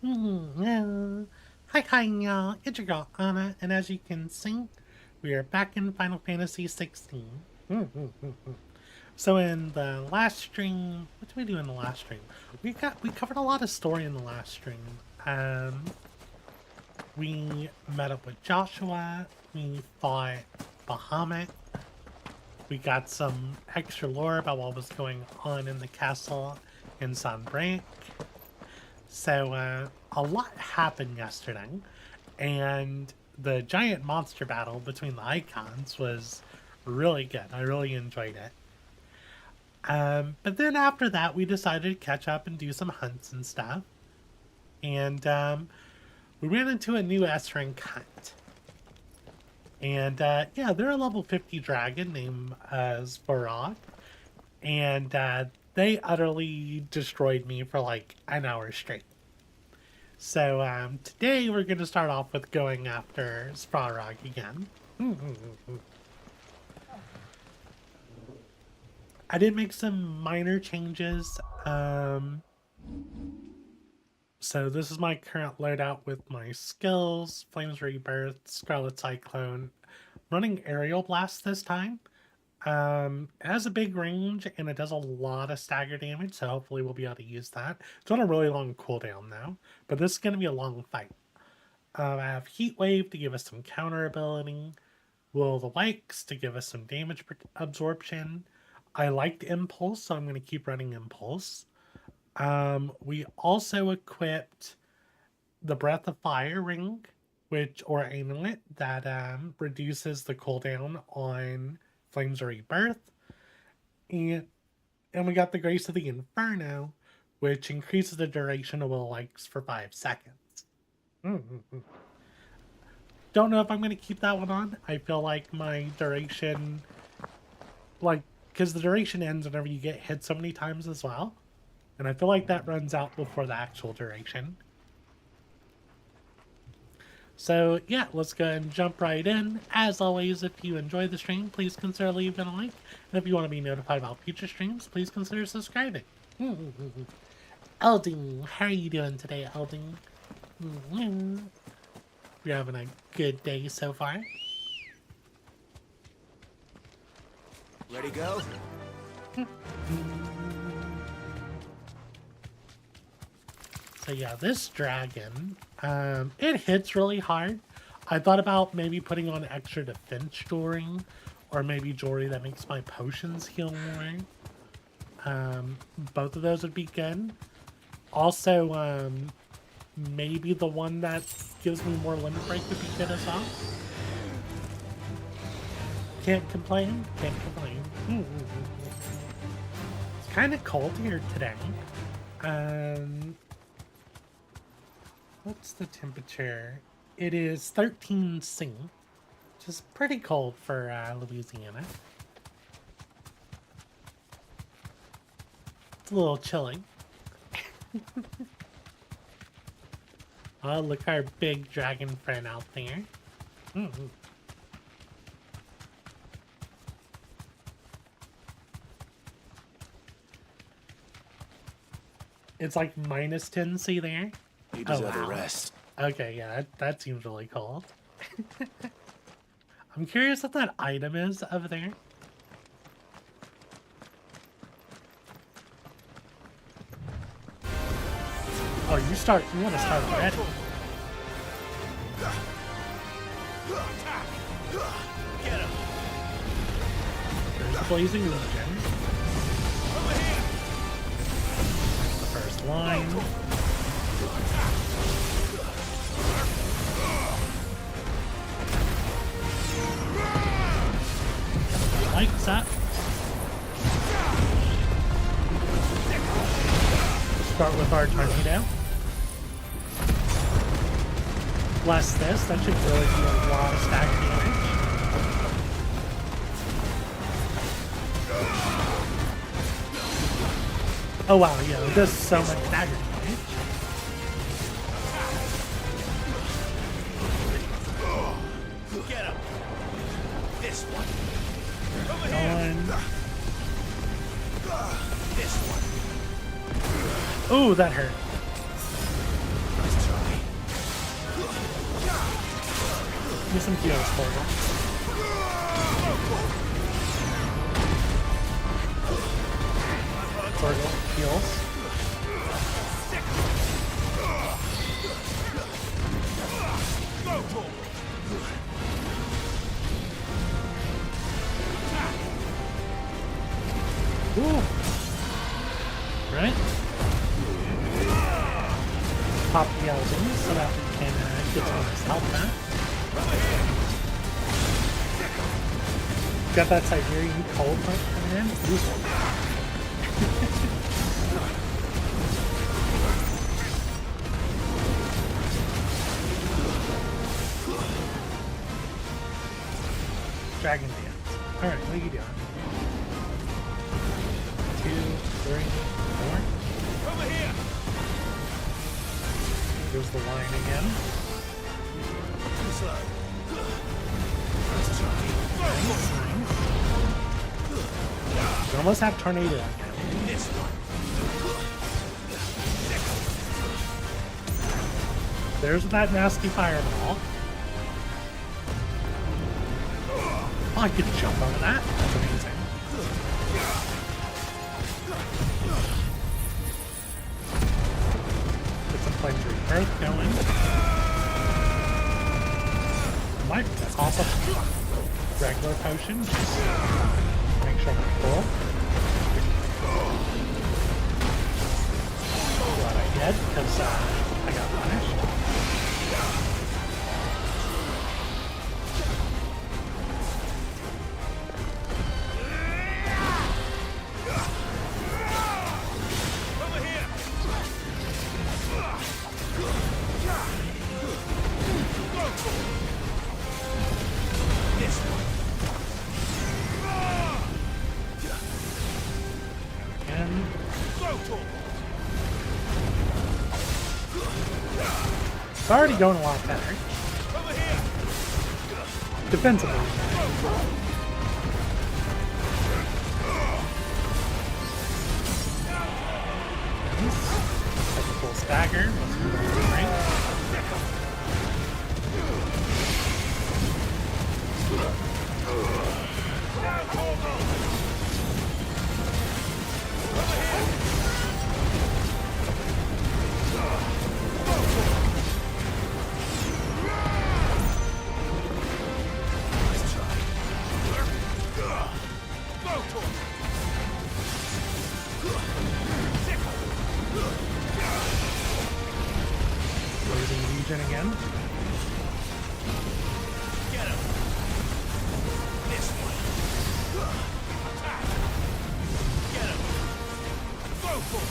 Hi, y'all. It's your girl, Anna, and as you can see, we are back in Final Fantasy XVI. So in the last stream, what did we do in the last stream? We covered a lot of story in the last stream. We met up with Joshua, we fought Bahamut, we got some extra lore about what was going on in the castle in Sanbreak. So, a lot happened yesterday, and the giant monster battle between the icons was really good. I really enjoyed it. But then after that, we decided to catch up and do some hunts and stuff. And we ran into a new S-rank hunt. And yeah, they're a level 50 dragon named Svarog. And they utterly destroyed me for like an hour straight. So today we're going to start off with going after Svarog again. I did make some minor changes. So this is my current loadout with my skills, Flames Rebirth, Scarlet Cyclone, running Aerial Blast this time. It has a big range and it does a lot of stagger damage, so hopefully we'll be able to use that. It's on a really long cooldown now, but this is going to be a long fight. I have Heat Wave to give us some counter ability, Will of the Wisps to give us some damage absorption. I liked Impulse, so I'm going to keep running Impulse. We also equipped the Breath of Fire ring, or amulet, that reduces the cooldown on Flames Rebirth. And we got the Grace of the Inferno, which increases the duration of Will Likes for 5 seconds. Don't know if I'm going to keep that one on. I feel like my duration, because the duration ends whenever you get hit so many times as well. And I feel like that runs out before the actual duration. So yeah, let's go ahead and jump right in. As always, if you enjoy the stream, please consider leaving a like. And if you want to be notified about future streams, please consider subscribing. Elding, how are you doing today, Elding? We're having a good day so far. Ready, go? So yeah, this dragon, it hits really hard. I thought about maybe putting on extra defense jewelry, or maybe jewelry that makes my potions heal more. Both of those would be good. Also, maybe the one that gives me more limit break would be good as well. Can't complain, can't complain. It's kind of cold here today. What's the temperature? It is 13 C, which is pretty cold for Louisiana. It's a little chilly. Oh, look our big dragon friend out there. It's like minus 10 C there. You deserve a rest. Okay, yeah, that seems really cold. I'm curious what that item is over there. Oh, you want to start already. Get him. There's the Blazing Legion. That's the first line. Lights up. Start with our tornado. Bless this. That should really do a lot of stack damage. Oh wow, yeah, it does so much stagger damage. Get him. This one. This one. Ooh, that hurt. It's Give me some heals, Torgal. Torgal, heals. Ooh. Right? Pop the Elden so that we can get some of this health back. Got that Siberian cold punch coming in? Ooh. Dragon Dance. Alright, what are you doing? 2, 3, 4. Over here. There's the line again. Too slow. Nice. You almost have tornado again. This one. There's that nasty fireball. Oh, I could jump over that. That's amazing. Get some planetary growth going. Might pop a regular potion. Just make sure I'm full. Glad I did, because I got punished. It's already going a lot better. Defensively. Nice. That's a full stagger. Let's move on to the right. Again. Get him. This one. Get him. Go for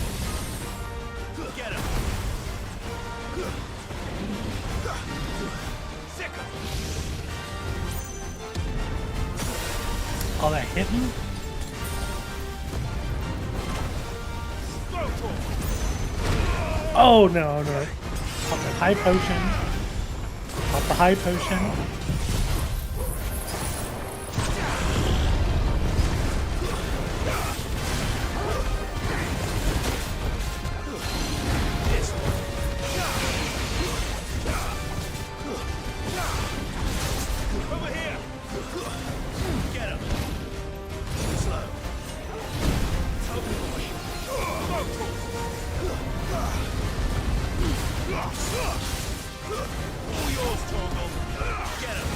it. Get him. Sick him. All that hitting. Go for it. Oh no, no. Pop the high potion. Pop the high potion. Over here. Get him. Slow. All yours, Torgal. Get him.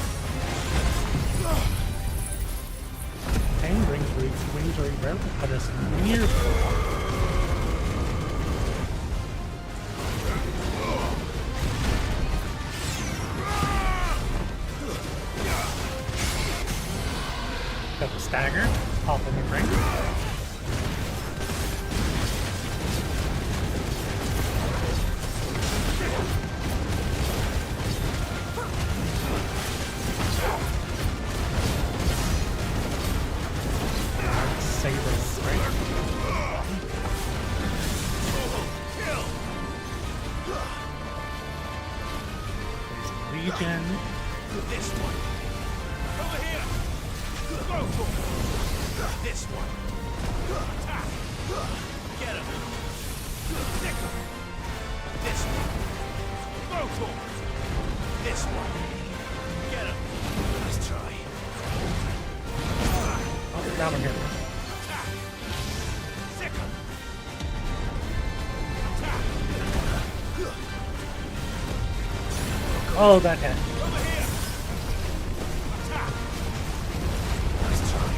Pain brings wings or rebirth, but it's near. Got the stagger, pop in the ring. Legion. This one. Over here. Go for it. This one. Attack. Get him. Stick him. This one. Go for it. This one. Get him. Let's try. Oh, down here. Attack. Sick him. Attack. Oh, that hit. Over here. Attack. Let's try.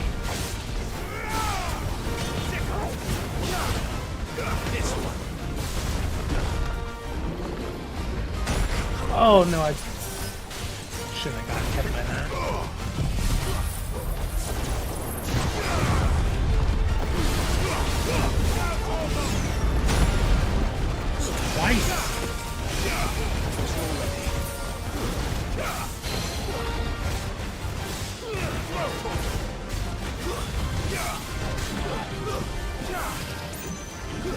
Sick him. This one. Oh no, I shouldn't have gotten hit by that. Twice.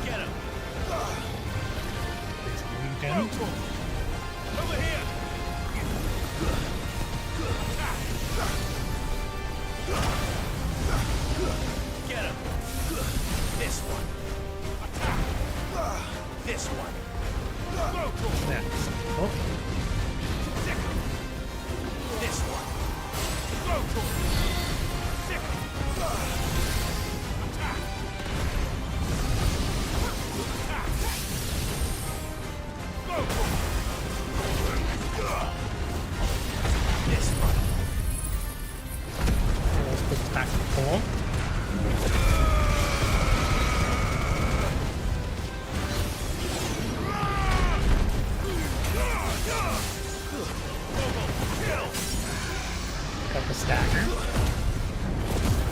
Get him. Down. Over here. Get him. This one. Attack. This one. Next. Oh, Sick. This one. Sick. Attack. This one. let's put this back to full. Got the stagger.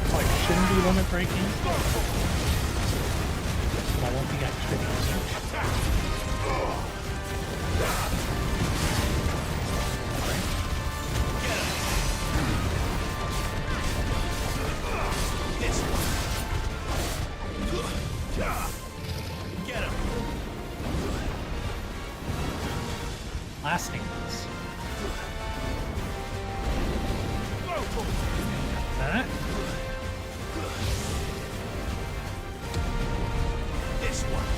Probably shouldn't be limit breaking. That won't be extra damage. This one. Get him. Lasting this. That. This one.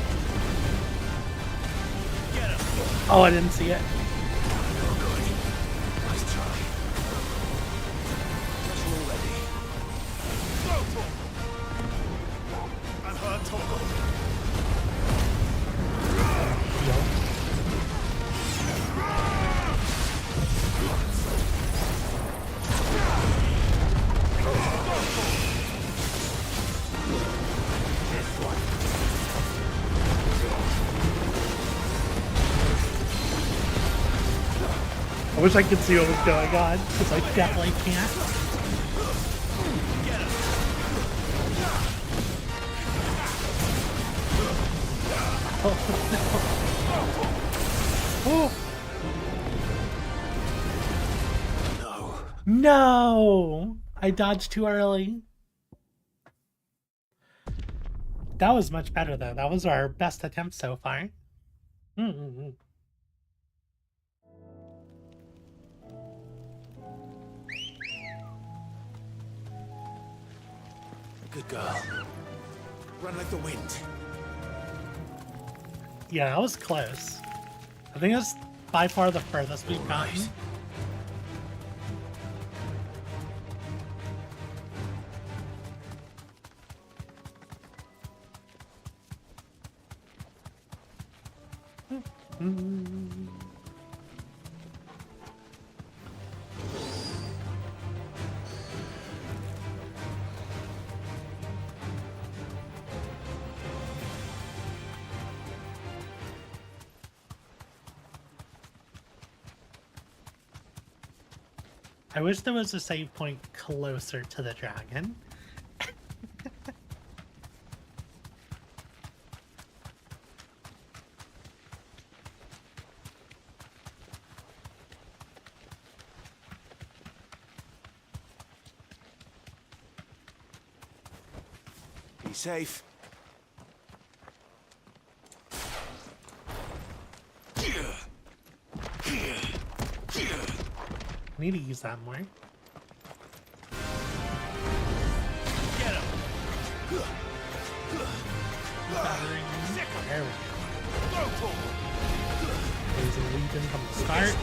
Get him. Oh, I didn't see it. Let's try. Just roll ready. I've heard Torgal. Yo. I wish I could see what was going on, because I definitely can't. Get him. Oh, No. no! I dodged too early. That was much better, though. That was our best attempt so far. Mm-mm-mm. Good girl. Run like the wind. Yeah, that was close. I think that's by far the furthest we've gotten. Right. I wish there was a save point closer to the dragon. Be safe. I need to use that more. Get him. There we go. Raising Legion from the start.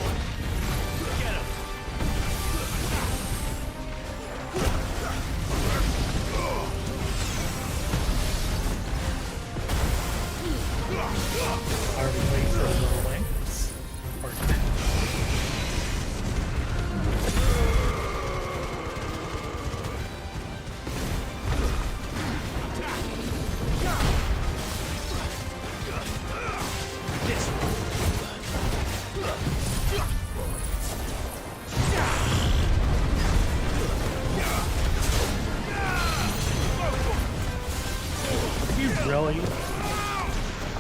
really? I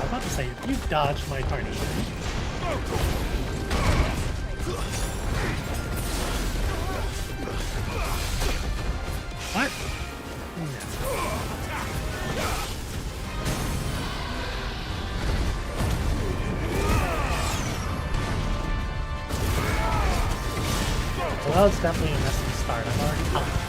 was about to say, if you dodged my tornado. What? No. Well, it's definitely a messy start. I've already talked to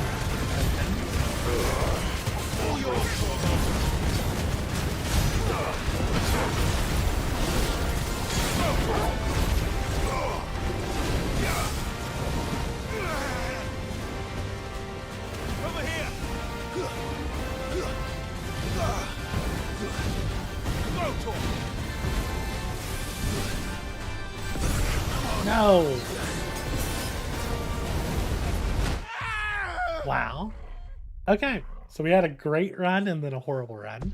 Over here! No! Wow. Okay, so we had a great run and then a horrible run.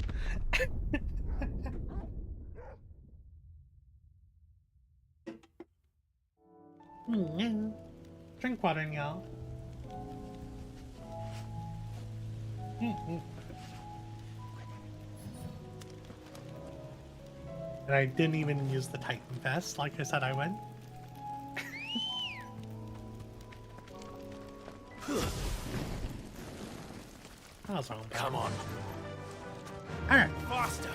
Drink water, y'all. And I didn't even use the Titan Vest like I said I would. That was wrong. Come on. Alright. Faster.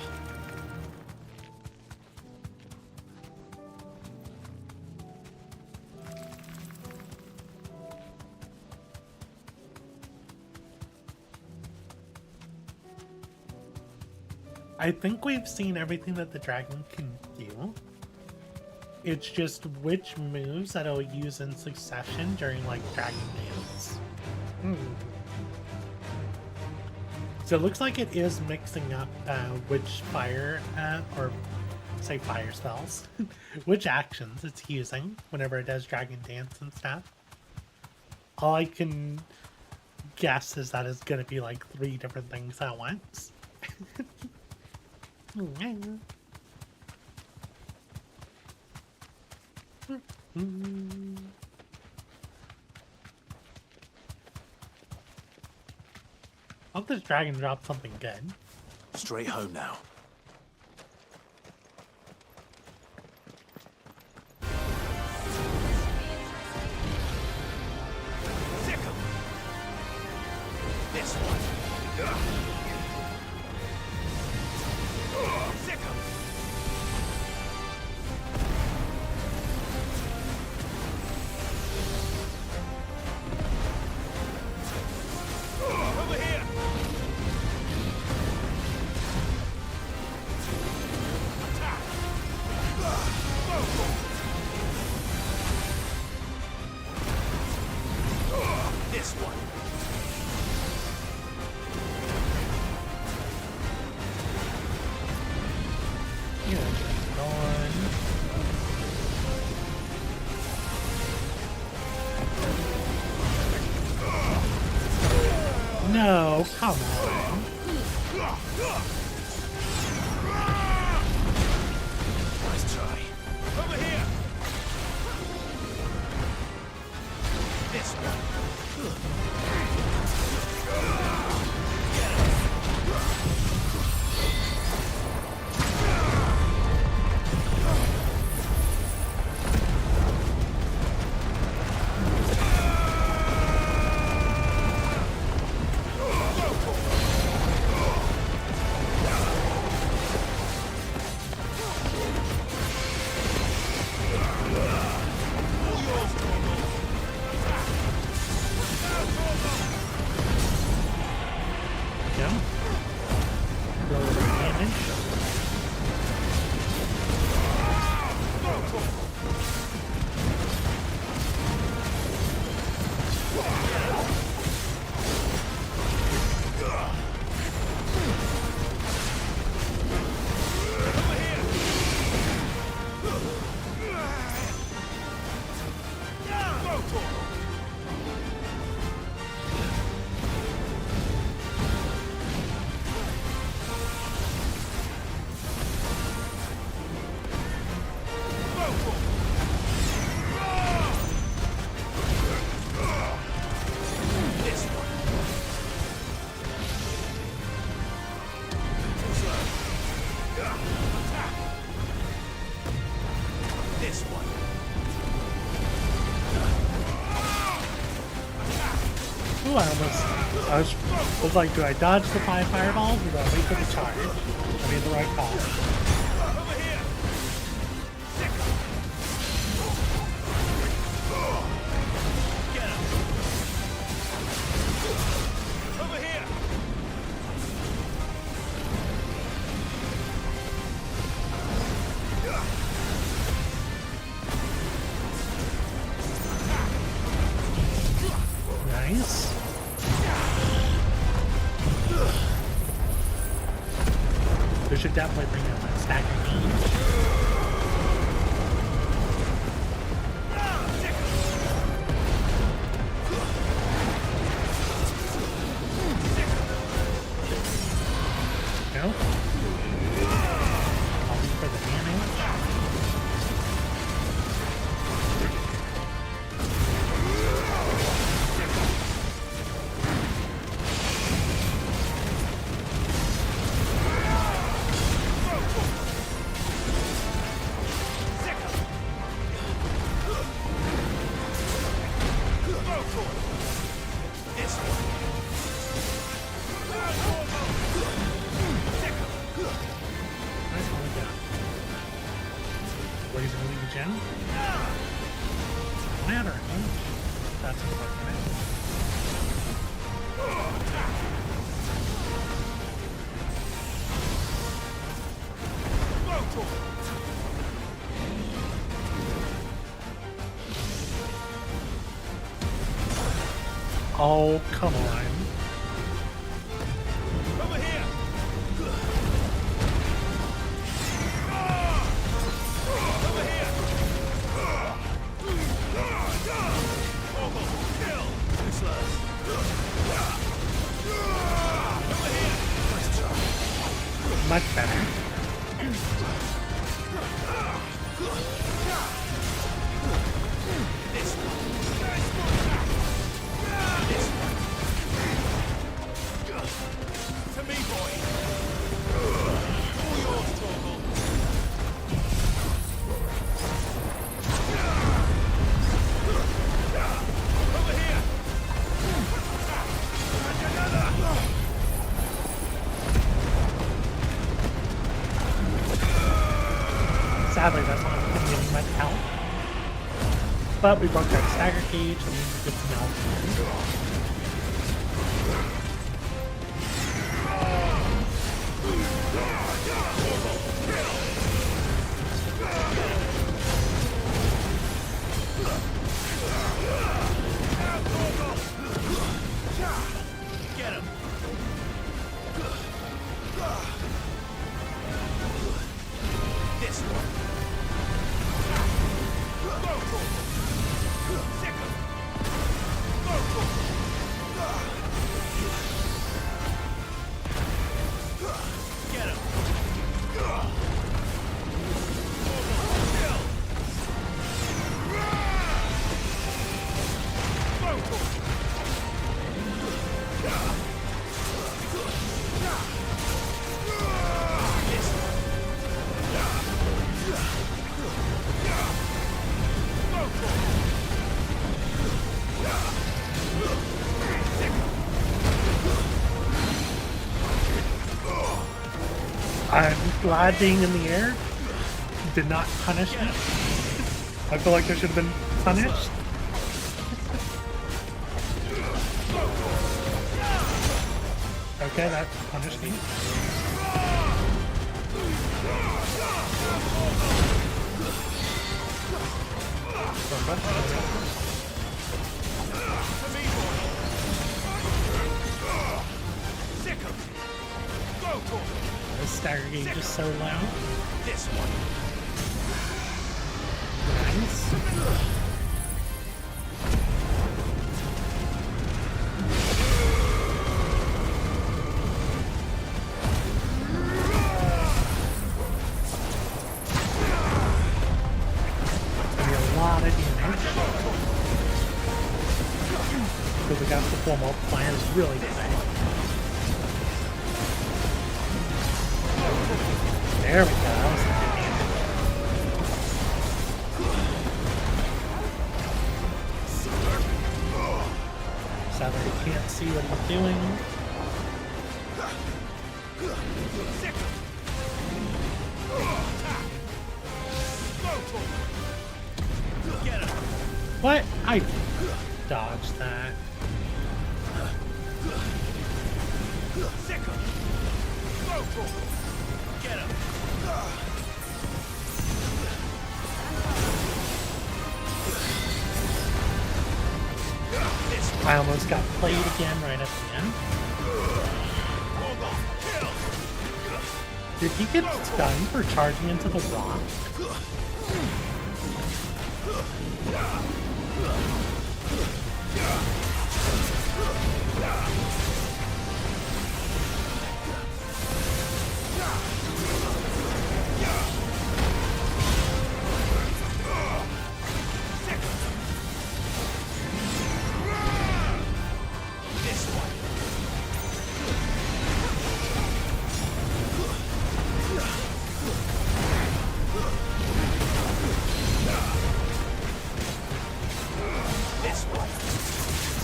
I think we've seen everything that the dragon can do. It's just which moves that it'll use in succession during, like, Dragon Dance. So it looks like it is mixing up which fire, or say fire spells, which actions it's using whenever it does Dragon Dance and stuff. All I can guess is that it's going to be like 3 different things at once. Hope this dragon dropped something good. Straight home now. Sick 'em. This one. Sick 'em. Over here. Attack. This one. No, come on. Nice try. Over here. This one. I was like, do I dodge the 5 fireballs or do I wait for the charge? I made the right call. Nice. We should definitely bring out that stack of games. No? I'll be for the damage. Oh, come on. Over here. Over here. Kill. Over here. Much better. To me, boy. All yours, Torgal. Over here. Sadly, that's not going to give me much help. But we broke that stagger cage, so we need to get some help. Get him. This one. Get him. I'm glad being in the air did not punish me. I feel like I should have been punished. Okay, that punished me. The stagger gauge is so low. This one. Nice. A lot of damage. Because we got the full multipliers really good. There we go. That was some good damage. Sadly, I can't see what he's doing. What? I dodged that. Get him. I almost got played again right at the end. Did he get stunned for charging into the rock?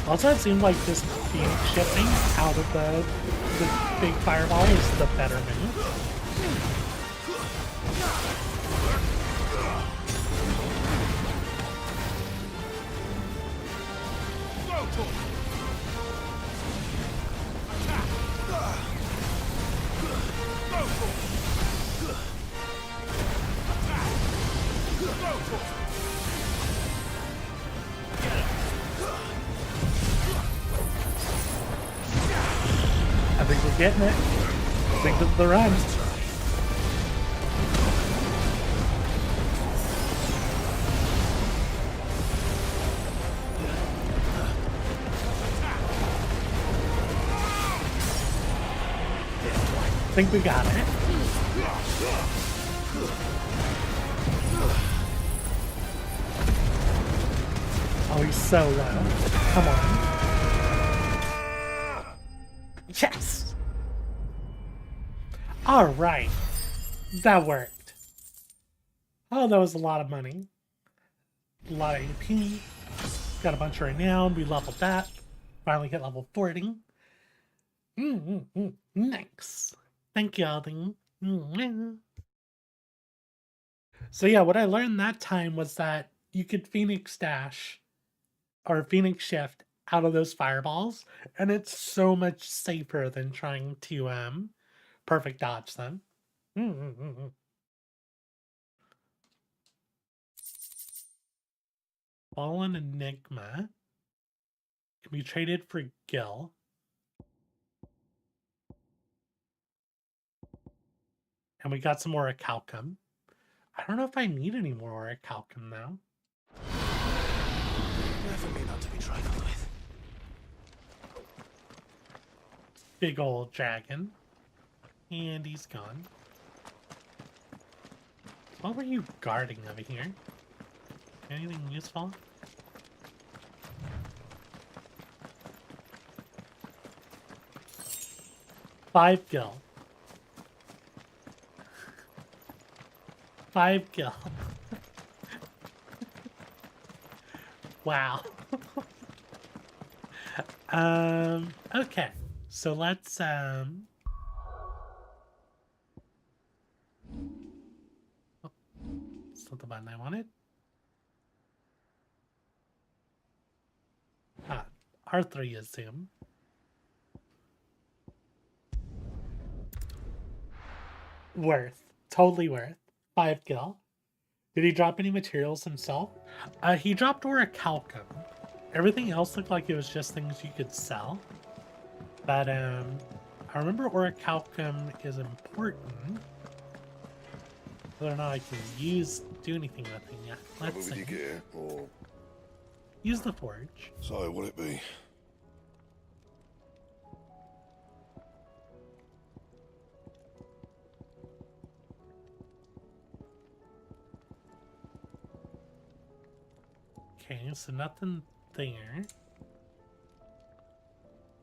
Also, it seems like this Phoenix shifting out of the big fireball is the better move. I think we're getting it. I think this is the run. I think we got it. Oh, he's so low. Come on. Yes! Alright. That worked. Oh, that was a lot of money. A lot of AP. Got a bunch right now. We leveled that. Finally hit level 40. Nice. Thank you, Alden. So yeah, what I learned that time was that you could Phoenix Dash or Phoenix Shift out of those fireballs, and it's so much safer than trying to perfect dodge them. Fallen Enigma can be traded for Gil. And we got some more Orichalcum. I don't know if I need any more Orichalcum now. Never me not to be trifled with. Big old dragon. And he's gone. What were you guarding over here? Anything useful? Five Gil. 5 Gil. Wow. Okay. So let's oh, it's not the button I wanted. R3 is zoom. Worth. Totally worth. 5 Gil. Did he drop any materials himself? He dropped Orichalcum. Everything else looked like it was just things you could sell. But I remember Orichalcum is important. Whether or not I can do anything with it yet. Let's see. Did you get it, or Use the forge. so will it be? Okay, so nothing there.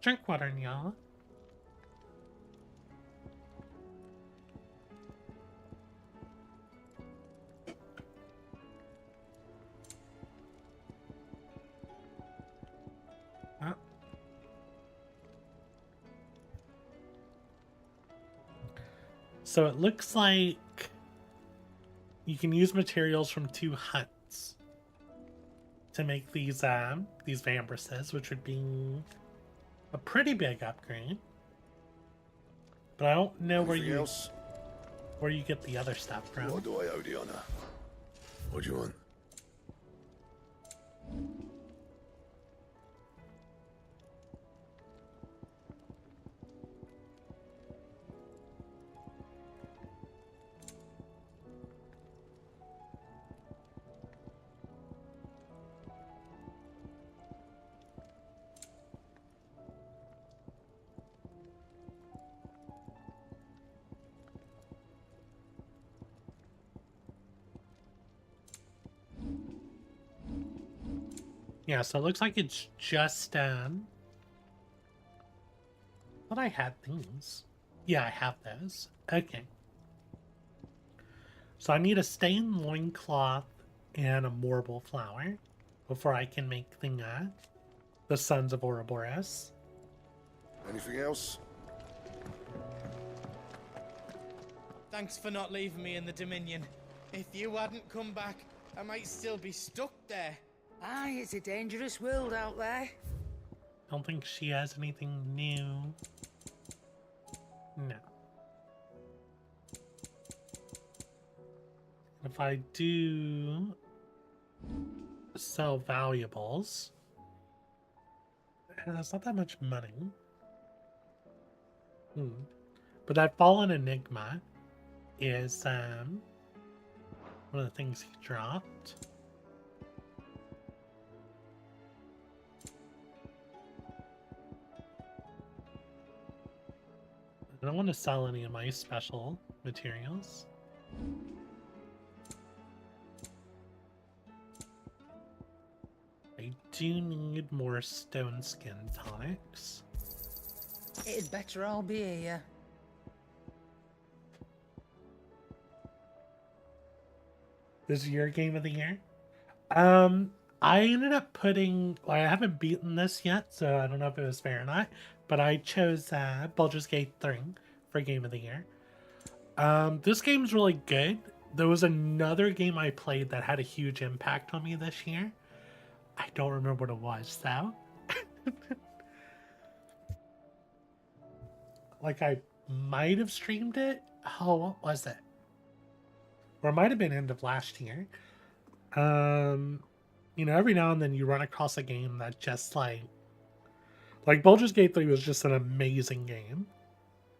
Drink water, y'all. So it looks like you can use materials from 2 huts to make these vambraces, which would be a pretty big upgrade. But I don't know where you get the other stuff from. What do I owe the honor? What do you want? Yeah, so it looks like it's just but I had things. Yeah, I have those. Okay. So I need a stained loincloth and a marble flower before I can make the Sons of Ouroboros. Anything else? Thanks for not leaving me in the Dominion. If you hadn't come back, I might still be stuck there. Aye, it's a dangerous world out there. Don't think she has anything new. No. If I do sell valuables, that's not that much money. But that Fallen Enigma is one of the things he dropped. I don't want to sell any of my special materials. I do need more stone skin tonics. It'd better all be here. This is your game of the year? I ended up putting, well, I haven't beaten this yet, so I don't know if it was fair or not, but I chose Baldur's Gate 3 for game of the year. This game's really good. There was another game I played that had a huge impact on me this year. I don't remember what it was, though. Like, I might have streamed it. Oh, what was it? Or it might have been end of last year. You know, every now and then you run across a game that just like Baldur's Gate 3 was just an amazing game.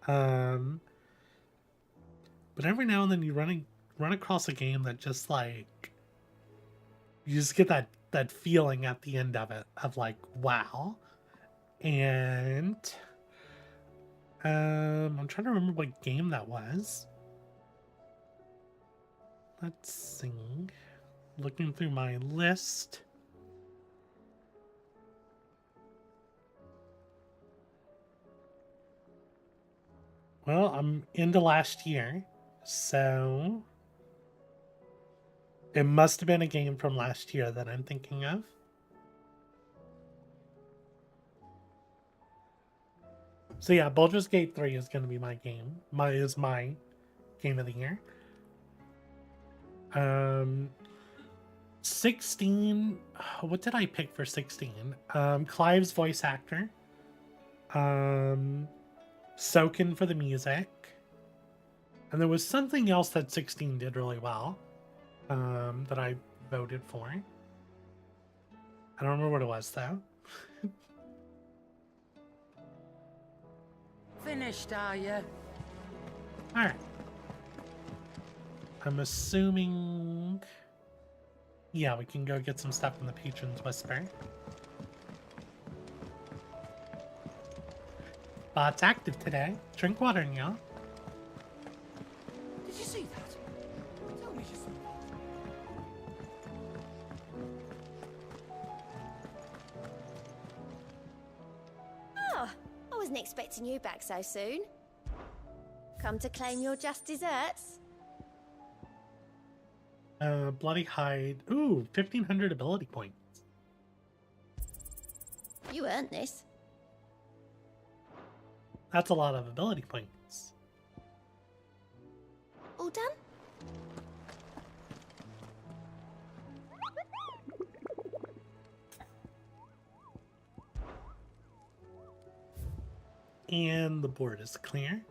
But every now and then you run across a game that just like, you just get that feeling at the end of it of like, wow. And I'm trying to remember what game that was. Let's see. Looking through my list. Well, I'm into last year, so it must have been a game from last year that I'm thinking of. So yeah, Baldur's Gate 3 is going to be my game. My game of the year. 16, what did I pick for 16? Clive's voice actor. Soken for the music. And there was something else that 16 did really well. That I voted for. I don't remember what it was though. Finished, are you? Alright. I'm assuming... Yeah, we can go get some stuff from the Patron's Whisper. It's active today. Drink water, y'all. Did you see that? Tell me you saw that. Oh, I wasn't expecting you back so soon. Come to claim your just desserts? Bloody Hide. Ooh, 1,500 ability points. You earned this. That's a lot of ability points. all done? And the board is clear.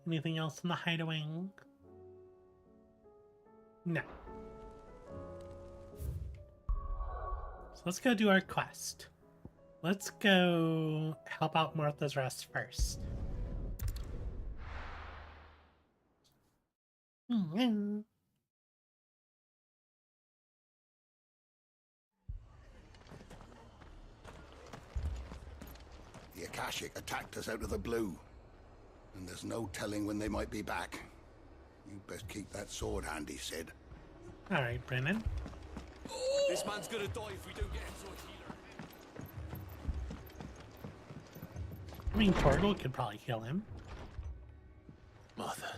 Anything else in the hideaway? No. So let's go do our quest. Let's go help out Martha's Rest first. The Akashic attacked us out of the blue, and there's no telling when they might be back. You best keep that sword handy, Sid. All right, Brennan. This man's gonna die if we don't get him to a healer. I mean, Torgal could probably heal him. Martha,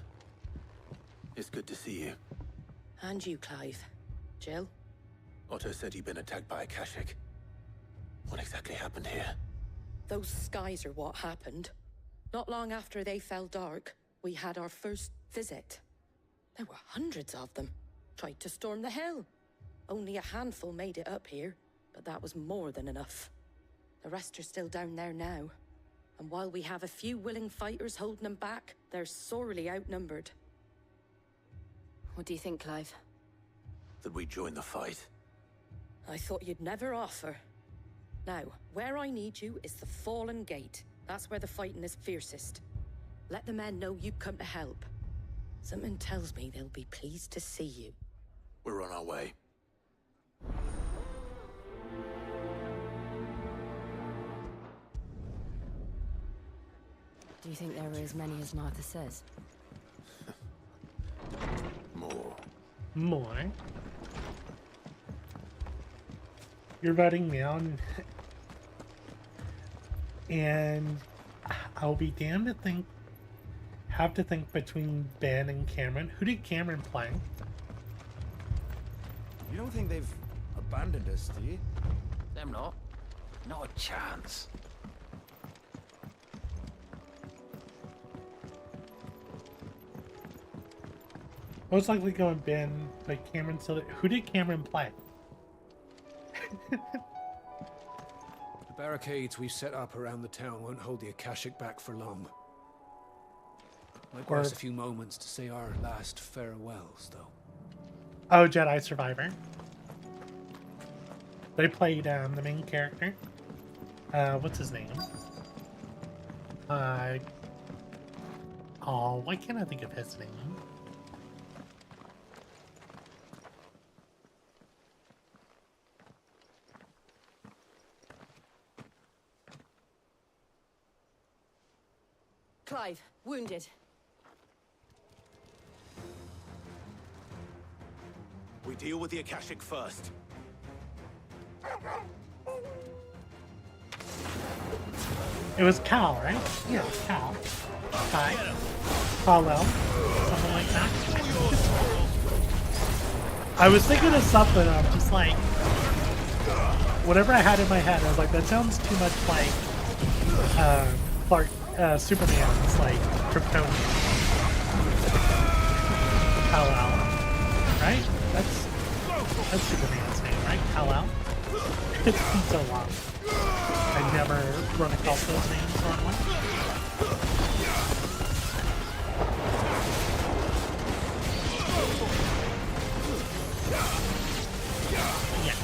it's good to see you. And you, Clive. Jill? Otto said he'd been attacked by Akashic. What exactly happened here? Those skies are what happened. Not long after they fell dark, we had our first visit. There were hundreds of them. Tried to storm the hill. Only a handful made it up here, but that was more than enough. The rest are still down there now. And while we have a few willing fighters holding them back, they're sorely outnumbered. What do you think, Clive? That we join the fight? I thought you'd never offer. Now, where I need you is the Fallen Gate. That's where the fighting is fiercest. Let the men know you've come to help. Something tells me they'll be pleased to see you. We're on our way. Do you think there were as many as Martha says? More. More. You're voting now, and I'll be damned to have to think between Ben and Cameron. Who did Cameron play? You don't think they've abandoned us, do you? Them not. Not a chance. Most likely going Ben, but Cameron still. Who did Cameron play? The barricades we've set up around the town won't hold the Akashic back for long. Might give us a few moments to say our last farewells, though. Oh, Jedi Survivor. They played the main character. What's his name? Oh, why can't I think of his name? Clive, wounded. We deal with the Akashic first. It was Cal, right? Yeah, it was Cal. Kai. Paulo. Something like that. I was thinking of something, I'm just like... Whatever I had in my head, I was like, that sounds too much like... Superman's, like, Kryptonian. Kal-El. Right? That's Superman's name, right? Kal-El? It's been so long. I never run across those names normally. Yeah.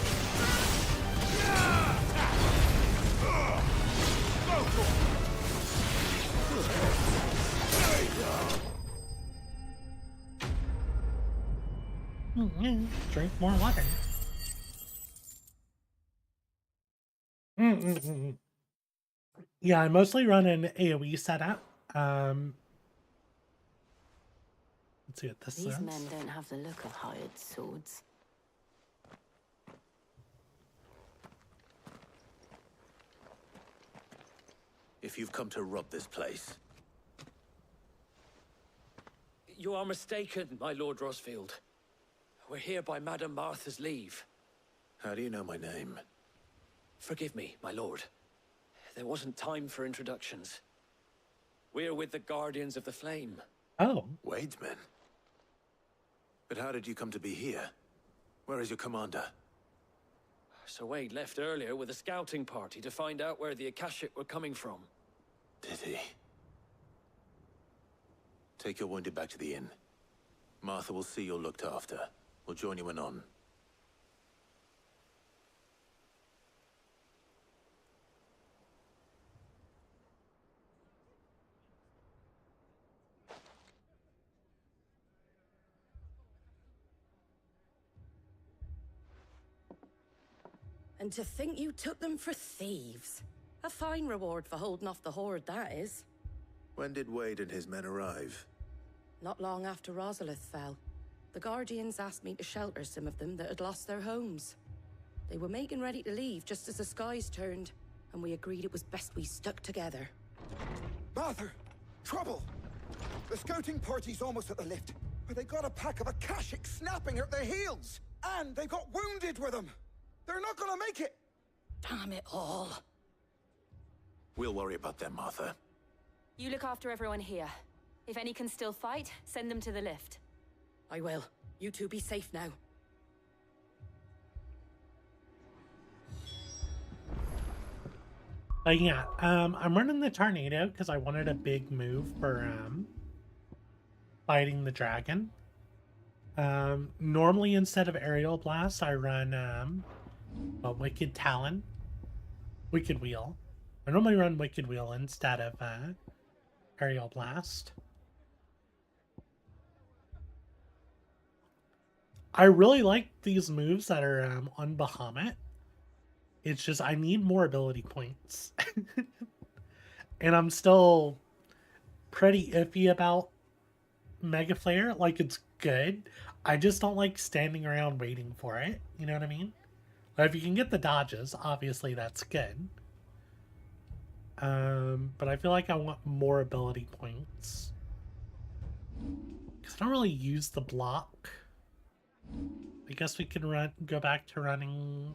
Drink more water. Yeah, I mostly run an AoE setup. Let's see what this These says. men don't have the look of hired swords. If you've come to rob this place, You are mistaken, my Lord Rosfield. We're here by Madame Martha's leave. how do you know my name? Forgive me, my lord. there wasn't time for introductions. We're with the Guardians of the Flame. Oh. Wade's men? But how did you come to be here? Where is your commander? Sir Wade left earlier with a scouting party to find out where the Akashic were coming from. Did he? Take your wounded back to the inn. Martha will see you're looked after. We'll join you anon. And to think you took them for thieves. A fine reward for holding off the horde, that is. When did Wade and his men arrive? Not long after Rosalith fell. The Guardians asked me to shelter some of them that had lost their homes. They were making ready to leave just as the skies turned, and we agreed it was best we stuck together. Martha! Trouble! The scouting party's almost at the lift, but they got a pack of Akashic snapping at their heels! And they got wounded with them! They're not gonna make it! Damn it all. We'll worry about them, Martha. You look after everyone here. If any can still fight, send them to the lift. I will. You two be safe now. Yeah, I'm running the tornado because I wanted a big move for fighting the dragon. Normally instead of aerial blast, I run a wicked talon, wicked wheel. I normally run wicked wheel instead of aerial blast. I really like these moves that are on Bahamut. It's just I need more ability points. And I'm still pretty iffy about Mega Flare. Like, it's good. I just don't like standing around waiting for it. You know what I mean? Like, if you can get the dodges, obviously that's good. But I feel like I want more ability points. Because I don't really use the block. I guess we can go back to running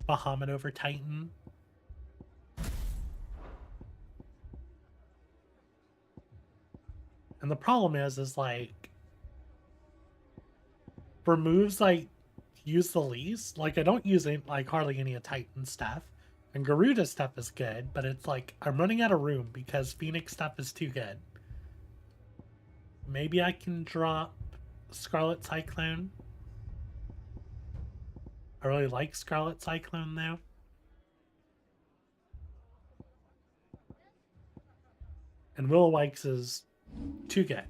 Bahamut over Titan. And the problem is like, for moves I use the least, like I don't use like hardly any of Titan stuff. And Garuda stuff is good, but it's like I'm running out of room because Phoenix stuff is too good. Maybe I can drop Scarlet Cyclone. I really like Scarlet Cyclone though. And Will Wikes is too good.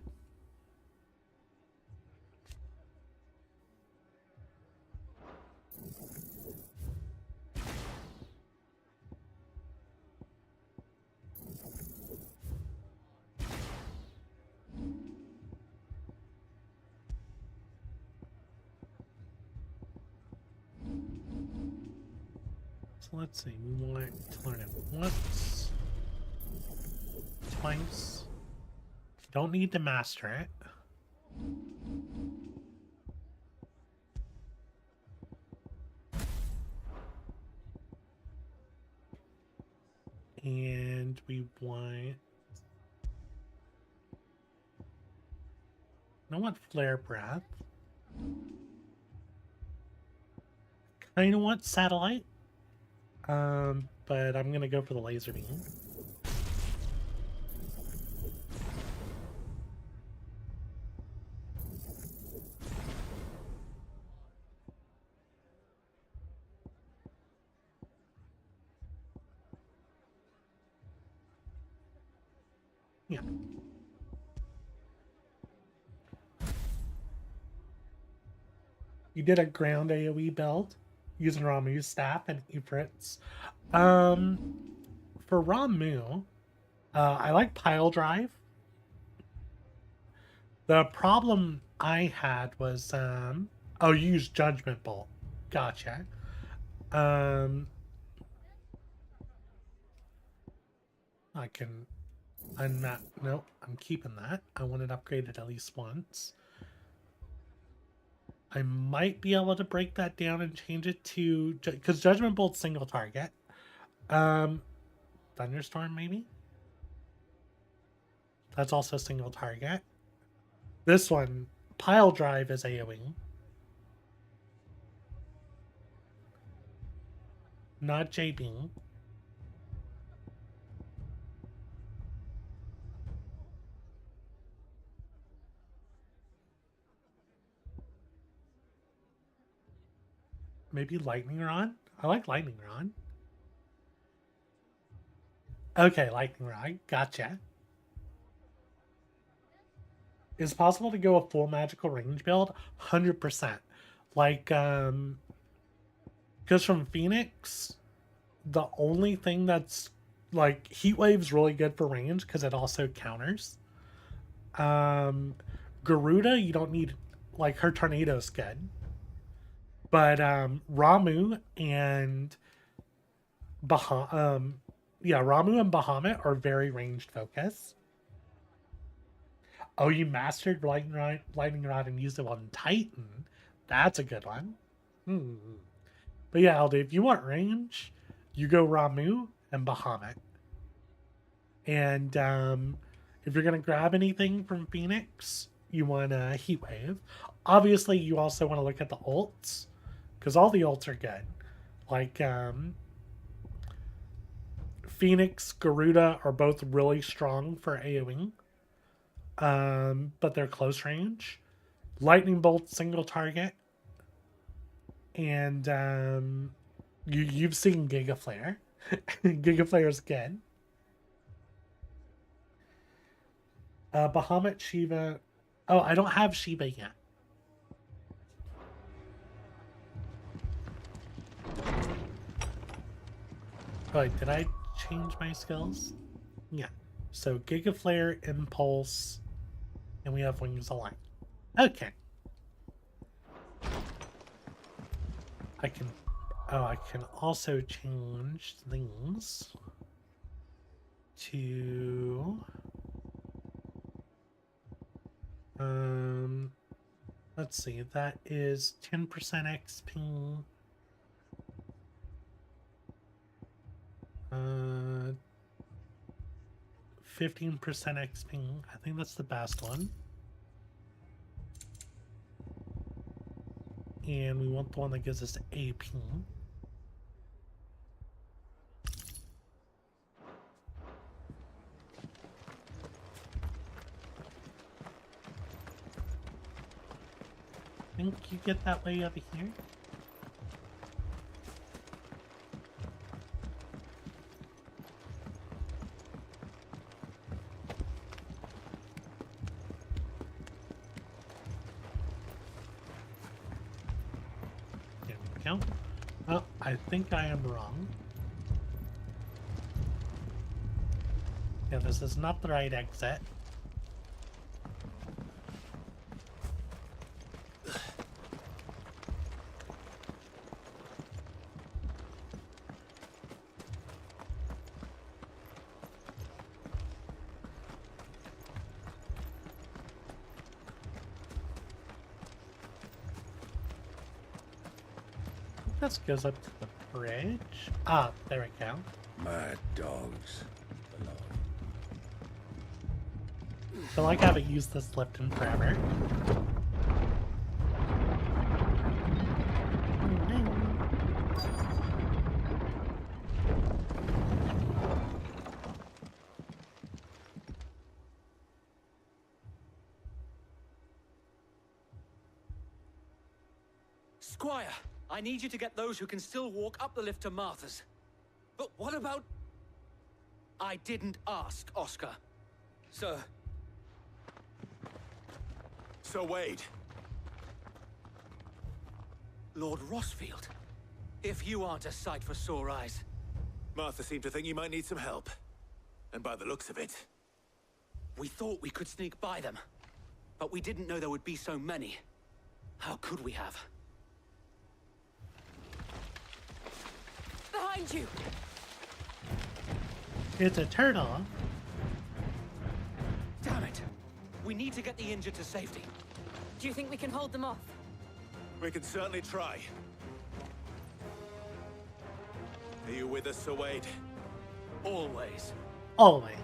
So let's see, we want to learn it once, twice. Don't need to master it. And we want... I want Flare Breath. Kinda want Satellite. But I'm gonna go for the Laser Beam. Yeah. You did a ground AoE build using Ramuh's staff and Ifrit's. For Ramuh, I like Pile Drive. The problem I had was, oh, you used Judgment Bolt. Gotcha. I can unmap. Nope, I'm keeping that. I want it upgraded at least once. I might be able to break that down and change it to, because Judgment Bolt's single target. Thunderstorm, maybe? That's also single target. This one, Pile Drive is AoE. Not JB. Maybe Lightning Rod? I like Lightning Rod. Okay, Lightning Rod. Gotcha. Is it possible to go a full magical range build? 100%. Like, because from Phoenix, the only thing that's, like, Heat Wave's really good for range because it also counters. Garuda, you don't need, like, her Tornado's good. But Ramu and Ramu and Bahamut are very ranged focus. Oh, you mastered Lightning Rod and used it on Titan. That's a good one. But yeah, LD, if you want range, you go Ramu and Bahamut. And if you're going to grab anything from Phoenix, you want a Heat Wave. Obviously, you also want to look at the ults, because all the ults are good. Like, Phoenix, Garuda are both really strong for AoE. But they're close range. Lightning Bolt, single target. And you've seen Giga Flare. Giga Flare is good. Bahamut, Shiva. Oh, I don't have Shiva yet. Oh, wait, did I change my skills? Yeah. So Giga Flare, Impulse, and we have Wings of Light. Okay. I can also change things to let's see, that is 10% XP. 15% XP. I think that's the best one. And we want the one that gives us AP. I think you get that way over here. Oh, I think I am wrong. Yeah, this is not the right exit. This goes up to the bridge. Ah, there we go. Mad dogs. I feel like I haven't used this lift in forever. Squire, I need you to get those who can still walk up the lift to Martha's. But what about... I didn't ask, Oscar. Sir. So Wade. Lord Rosfield. If you aren't a sight for sore eyes. Martha seemed to think you might need some help. And by the looks of it... We thought we could sneak by them. But we didn't know there would be so many. How could we have? Behind you! It's a turtle. Damn it! We need to get the injured to safety. Do you think we can hold them off? We can certainly try. Are you with us, Sir Wade? Always. Always.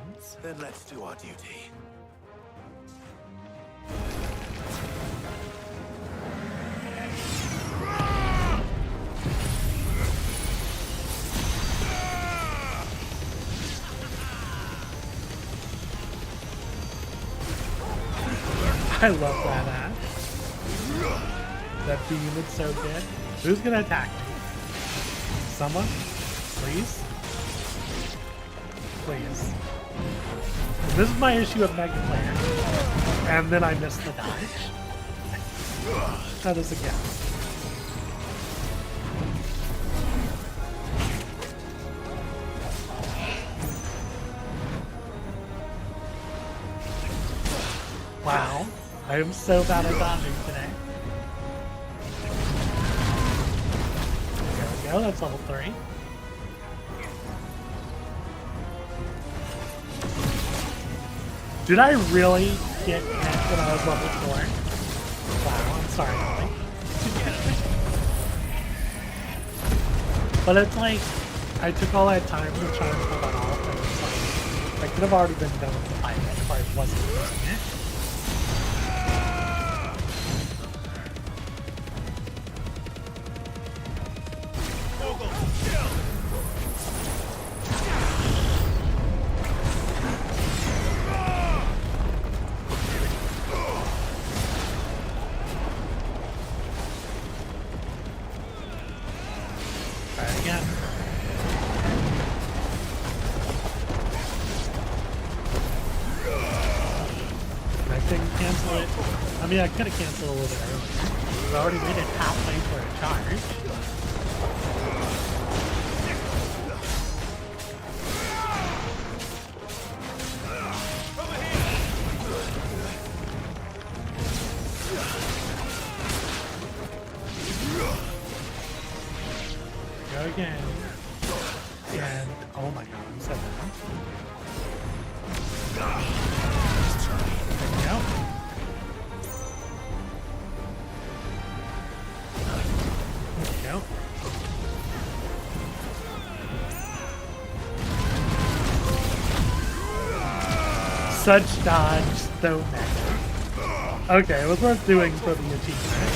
Then let's do our duty. I love that axe. That beam is so good. Who's gonna attack me? Someone? Please? Please. This is my issue of Mega Player. And then I missed the dodge. That is a guess. Wow. I am so bad at dodging today. There we go, that's level 3. Did I really get hit when I was level 4? Wow, I'm sorry, Molly. But it's like, I took all that time to try and pull that off, and it's like, I could have already been done with the fight if I wasn't using it. I mean, I could have canceled a little bit earlier. I already made it halfway for a charge. Go again. And, oh my god, I'm so bad. There we go. Go. Such dodge, so mega. Okay, it was worth doing for the achievement.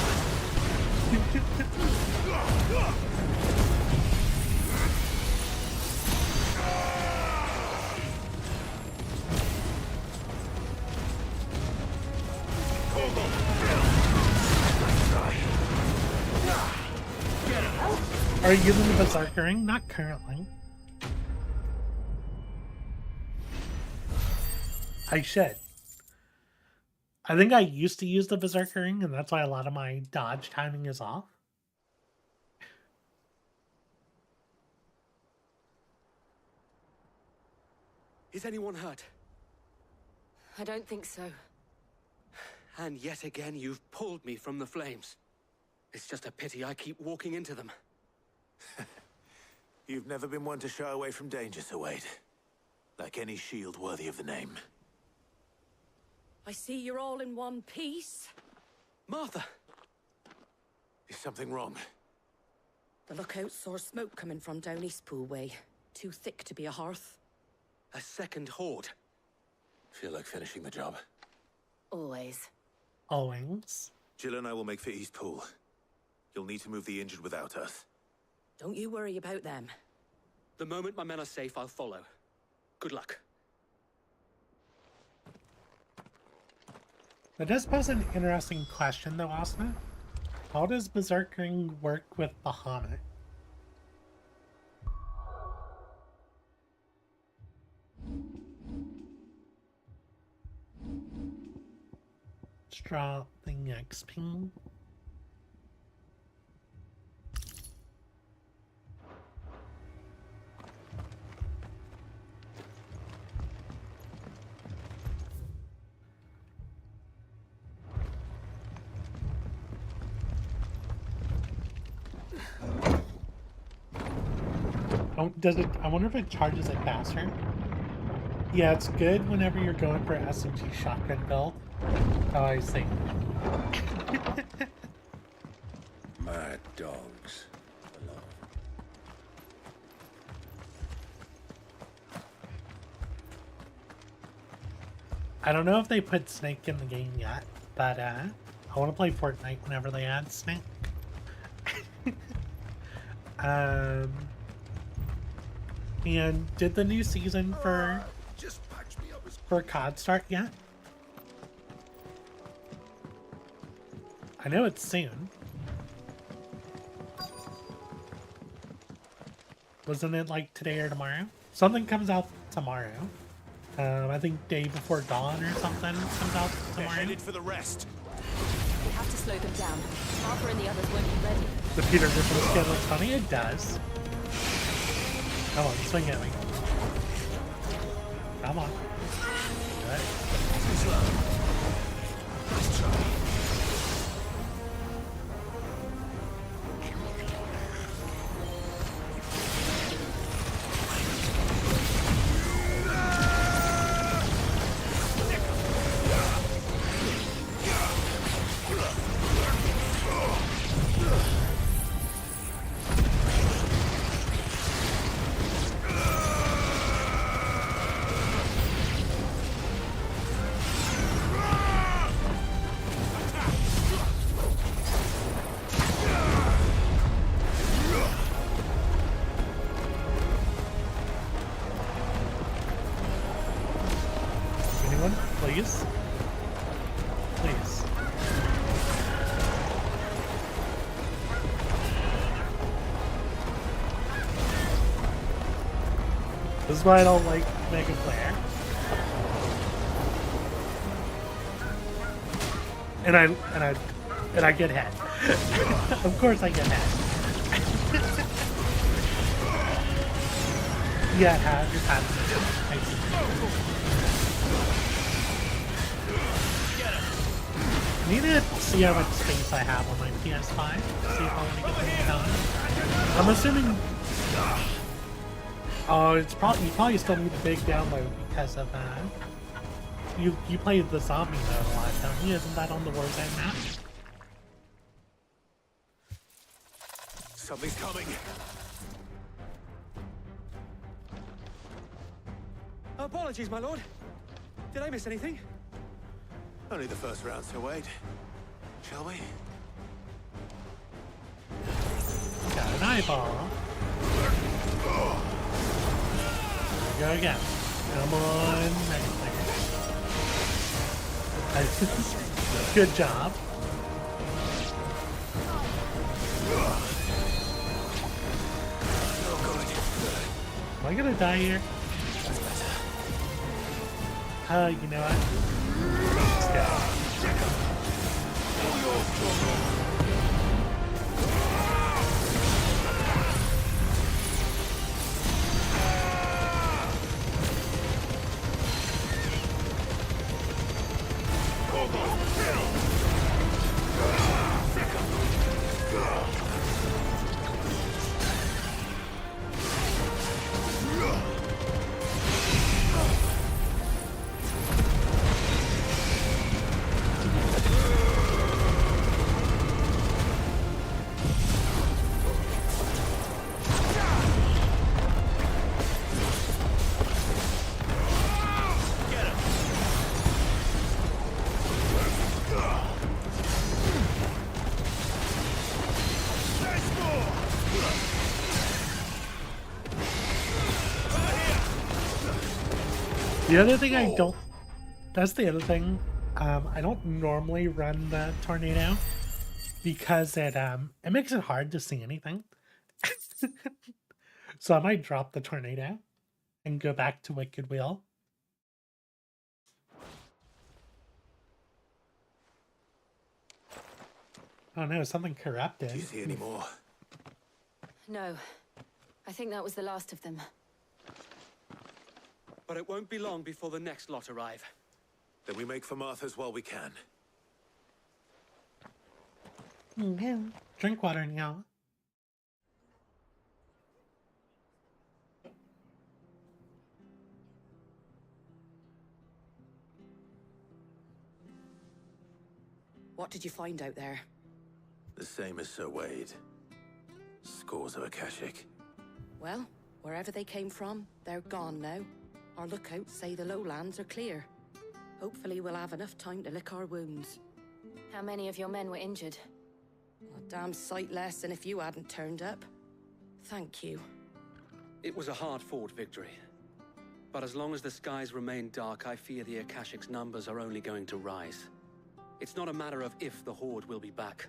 Are you using the Berserker Ring? Not currently. I should. I think I used to use the Berserker Ring, and that's why a lot of my dodge timing is off. Is anyone hurt? I don't think so. And yet again, you've pulled me from the flames. It's just a pity I keep walking into them. You've never been one to shy away from danger, Sir Wade. Like any shield worthy of the name. I see you're all in one piece. Martha! Is something wrong? The lookout saw smoke coming from down Eastpool way. Too thick to be a hearth. A second horde. Feel like finishing the job. Always. Always. Jill and I will make for Eastpool. You'll need to move the injured without us. Don't you worry about them. The moment my men are safe, I'll follow. Good luck. That does pose an interesting question, though, Asma. How does Berserkering work with Bahamut? Straw thing XP. Oh, does it? I wonder if it charges it faster. Yeah, it's good whenever you're going for SMG shotgun build. Oh, I see. Mad dogs. I don't know if they put Snake in the game yet, but I want to play Fortnite whenever they add Snake. And did the new season for COD start yet? I know it's soon. Wasn't it like today or tomorrow? Something comes out tomorrow. I think day before dawn or something comes out tomorrow. They're headed for the rest. We have to slow them down. Arthur and the others won't be ready. The Peter Griffin skin looks funny. It does. Come on, swing at me. Come on. Good. Let's try. Please? Please. This is why I don't like Mega Player. And I get hit. Of course I get hit. Yeah, it has. It's happening. I need to see how much space I have on my PS5. See if I want to get things done. I'm assuming. Oh, it's probably you probably still need a big download because of you played the zombie mode a lot, don't you? Isn't that on the Warzone map? Something's coming. Apologies, my lord. Did I miss anything? Only the first round, so wait. Shall we? Got an eyeball. There we go again. Come on. Good job. Am I gonna die here? You know what? Let's go. The other thing I don't, that's the other thing, I don't normally run the tornado because it makes it hard to see anything. So I might drop the tornado and go back to Wicked Wheel. Oh no, something corrupted. Do you see any more? No. I think that was the last of them. But it won't be long before the next lot arrive. Then we make for Martha's while we can. Drink water now. What did you find out there? The same as Sir Wade. Scores of Akashic. Well, wherever they came from, they're gone now. Our lookouts say the lowlands are clear. Hopefully we'll have enough time to lick our wounds. How many of your men were injured? A damn sight less than if you hadn't turned up. Thank you. It was a hard-fought victory. But as long as the skies remain dark, I fear the Akashic's numbers are only going to rise. It's not a matter of if the Horde will be back,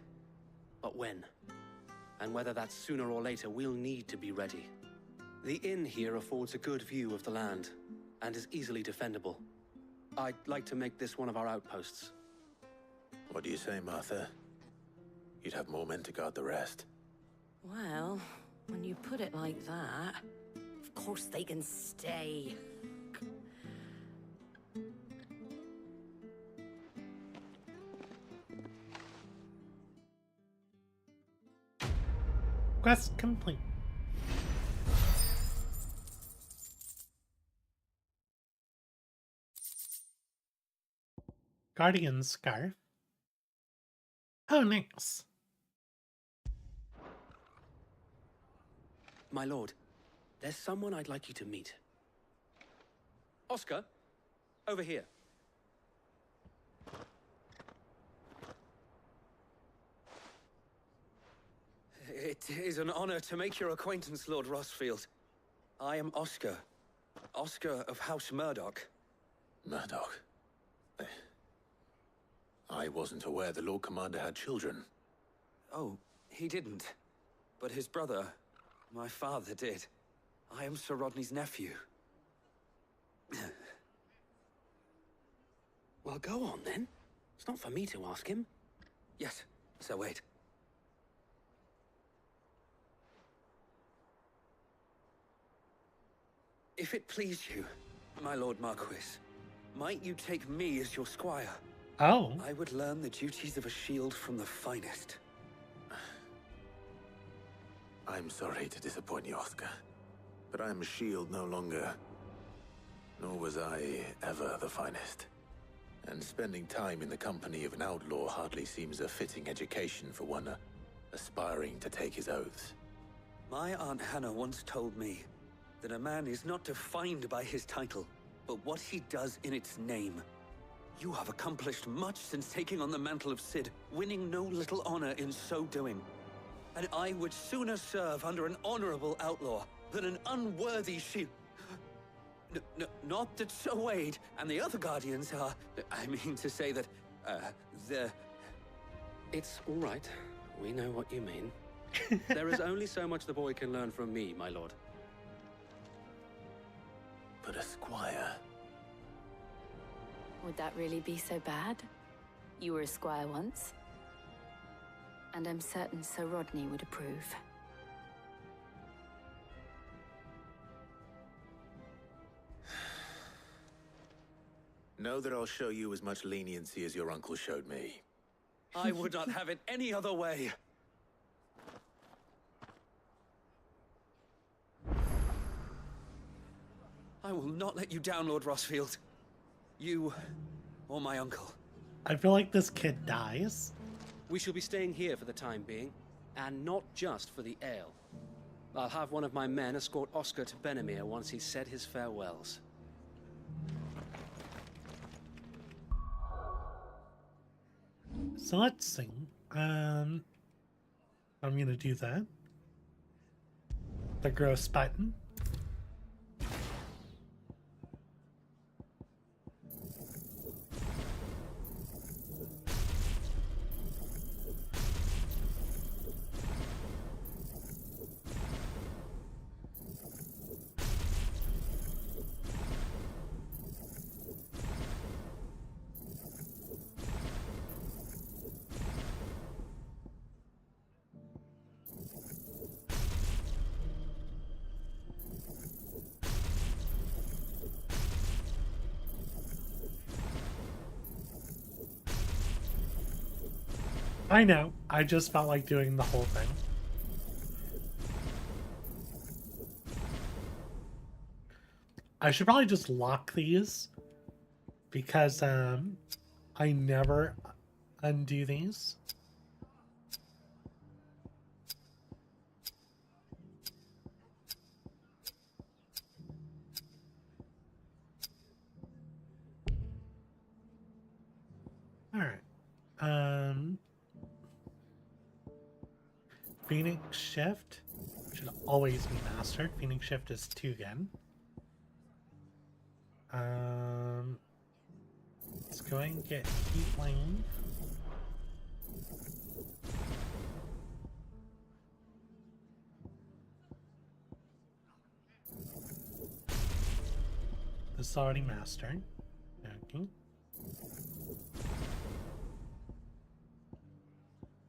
but when. And whether that's sooner or later, we'll need to be ready. The inn here affords a good view of the land, and is easily defendable. I'd like to make this one of our outposts. What do you say, Martha? You'd have more men to guard the rest. Well, when you put it like that, of course they can stay. Quest complete. Guardian Scarf. Oh, nice. My lord, there's someone I'd like you to meet. Oscar, over here. It is an honor to make your acquaintance, Lord Rosfield. I am Oscar. Oscar of House Murdoch. Murdoch? I wasn't aware the Lord Commander had children. Oh, he didn't. But his brother, my father, did. I am Sir Rodney's nephew. Well, go on then. It's not for me to ask him. Yes, Sir Wade. If it please you, my Lord Marquis, might you take me as your squire? Oh. I would learn the duties of a shield from the finest. I'm sorry to disappoint you, Oscar, but I am a shield no longer. Nor was I ever the finest. And spending time in the company of an outlaw hardly seems a fitting education for one aspiring to take his oaths. My Aunt Hannah once told me that a man is not defined by his title, but what he does in its name. You have accomplished much since taking on the mantle of Cid, winning no little honor in so doing. And I would sooner serve under an honorable outlaw than an unworthy shield. Not that Sir Wade and the other Guardians are... I mean to say that, they're... It's all right. We know what you mean. There is only so much the boy can learn from me, my lord. But a squire... Would that really be so bad? You were a squire once. And I'm certain Sir Rodney would approve. Know that I'll show you as much leniency as your uncle showed me. I would not have it any other way. I will not let you down, Lord Rosfield. You, or my uncle. I feel like this kid dies. We shall be staying here for the time being, and not just for the ale. I'll have one of my men escort Oscar to Benamir once he's said his farewells. So let's see. I'm gonna do that. The gross button. I know, I just felt like doing the whole thing. I should probably just lock these because I never undo these. Phoenix Shift should always be mastered. Phoenix Shift is 2 again. Let's go and get Heat Wave. This is already mastered. Okay.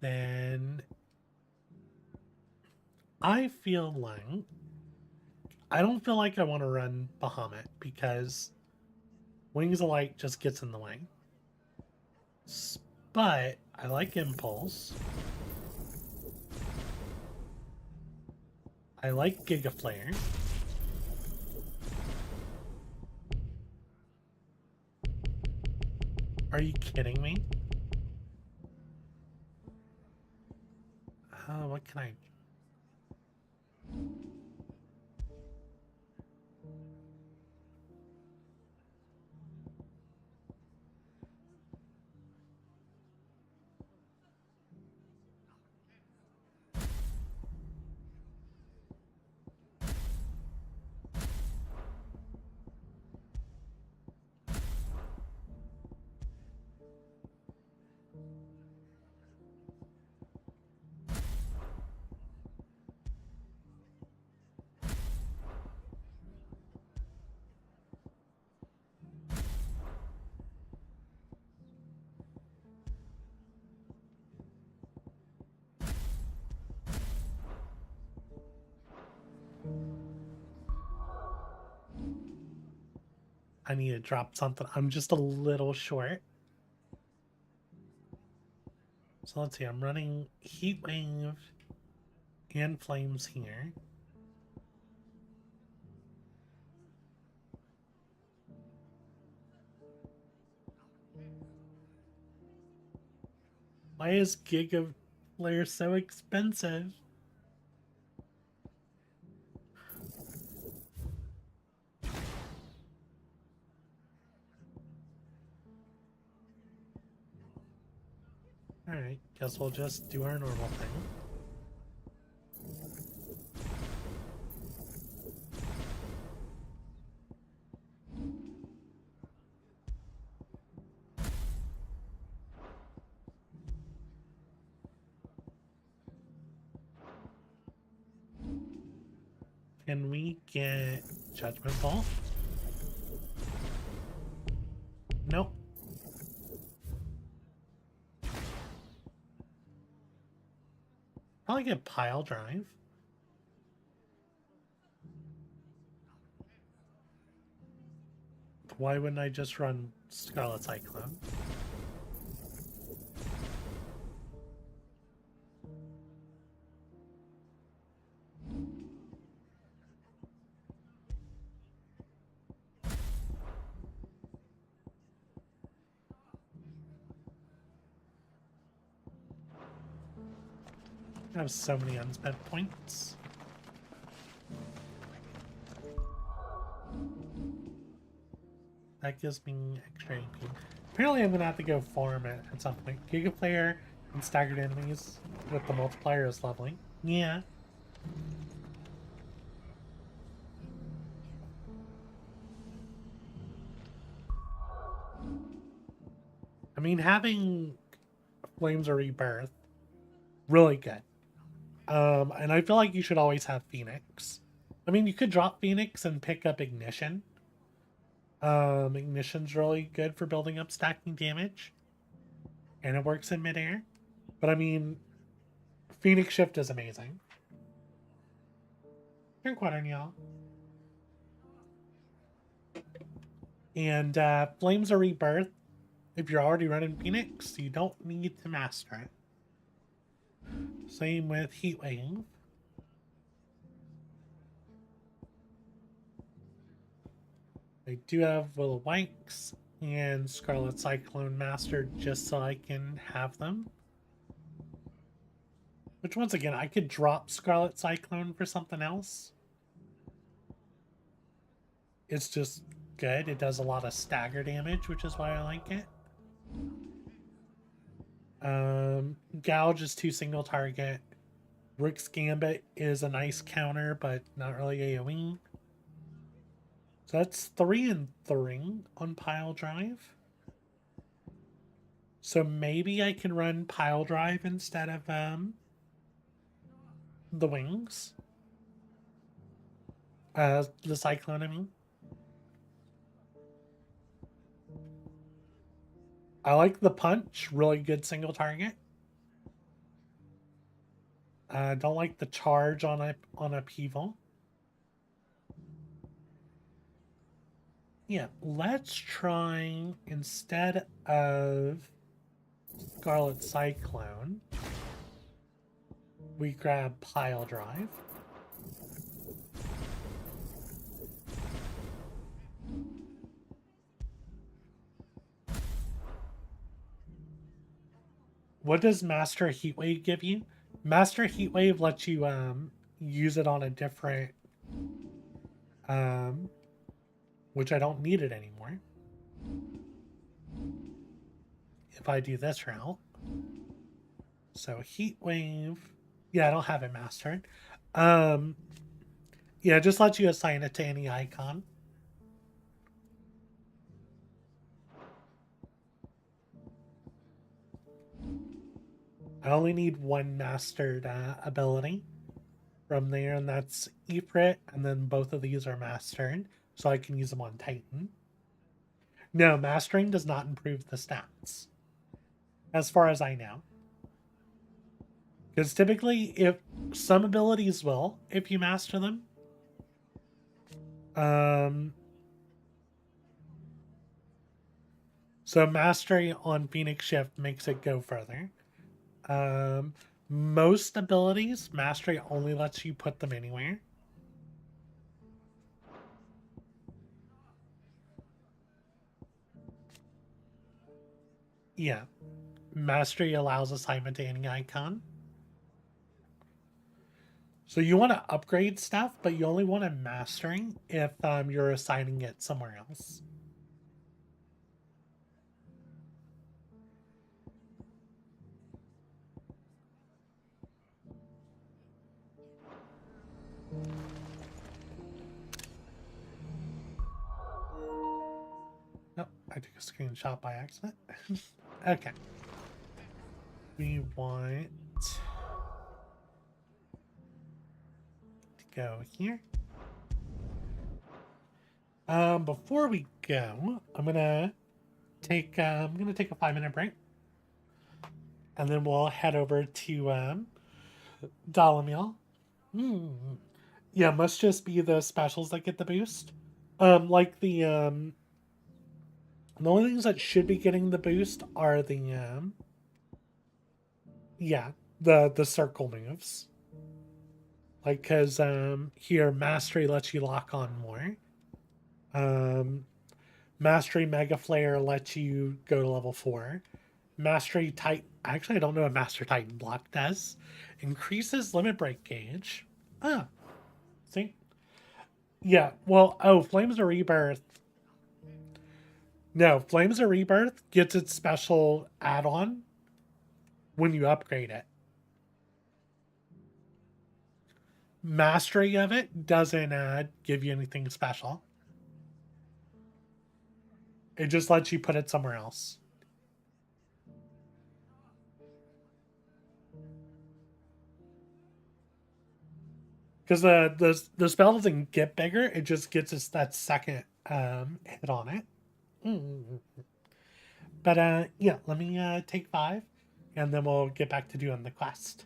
Then I feel like I don't feel like I want to run Bahamut because Wings of Light just gets in the way. But I like Impulse. I like Giga Flare. Are you kidding me? What can I... I need to drop something. I'm just a little short. So let's see. I'm running Heat Wave and Flames here. Why is Giga Flare so expensive? Alright, guess we'll just do our normal thing. Can we get Judgment Ball? Nope. Probably get Pile Drive. Why wouldn't I just run Scarlet Cyclone? I have so many unspent points. That gives me extra AP. Apparently I'm going to have to go farm it at some point. Giga Flare and staggered enemies with the multiplier is lovely. Yeah. I mean, having Flames of Rebirth, really good. And I feel like you should always have Phoenix. I mean, you could drop Phoenix and pick up Ignition. Ignition's really good for building up stacking damage. And it works in midair. But I mean, Phoenix Shift is amazing. Drink water, y'all. And Flames of Rebirth, if you're already running Phoenix, you don't need to master it. Same with Heat Wave. I do have Will of Wisps and Scarlet Cyclone mastered just so I can have them. Which, once again, I could drop Scarlet Cyclone for something else. It's just good. It does a lot of stagger damage, which is why I like it. Gouge is 2 single target. Rook's Gambit is a nice counter, but not really AoE. So that's 3 and 3 on Pile Drive. So maybe I can run Pile Drive instead of the wings. The Cyclone, I mean. I like the punch, really good single target. I don't like the charge on a upheaval. Yeah, let's try, instead of Scarlet Cyclone, we grab Pile Drive. What does Master Heatwave give you? Master Heatwave lets you use it on a different which I don't need it anymore. If I do this route. So Heatwave. Yeah, I don't have it mastered. Yeah, it just lets you assign it to any icon. I only need one mastered ability from there, and that's Ifrit, and then both of these are mastered, so I can use them on Titan. No, mastering does not improve the stats, as far as I know. Because typically, if some abilities will, if you master them. So mastery on Phoenix Shift makes it go further. Most abilities, mastery only lets you put them anywhere. Yeah. Mastery allows assignment to any icon. So you want to upgrade stuff, but you only want to mastering if you're assigning it somewhere else. Nope, I took a screenshot by accident. Okay. We want to go here. Before we go, I'm gonna take a 5-minute break, and then we'll head over to Dalamil. Yeah, must just be the specials that get the boost. Like the only things that should be getting the boost are the the circle moves. Like, cause here Mastery lets you lock on more. Mastery Mega Flare lets you go to level 4. Mastery Titan, actually I don't know what Master Titan block does. Increases limit break gauge. Ah, see? Yeah, well, Flames of Rebirth. No, Flames of Rebirth gets its special add-on when you upgrade it. Mastery of it doesn't give you anything special. It just lets you put it somewhere else. Because the spell doesn't get bigger, it just gets that second hit on it. But yeah, let me take 5, and then we'll get back to doing the quest.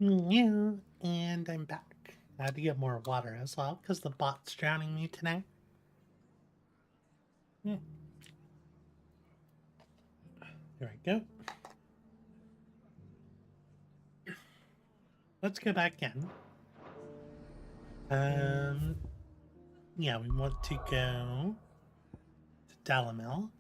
And I'm back. I had to get more water as well because the bot's drowning me today. There we go. Let's go back in. Yeah, we want to go to Dalimil.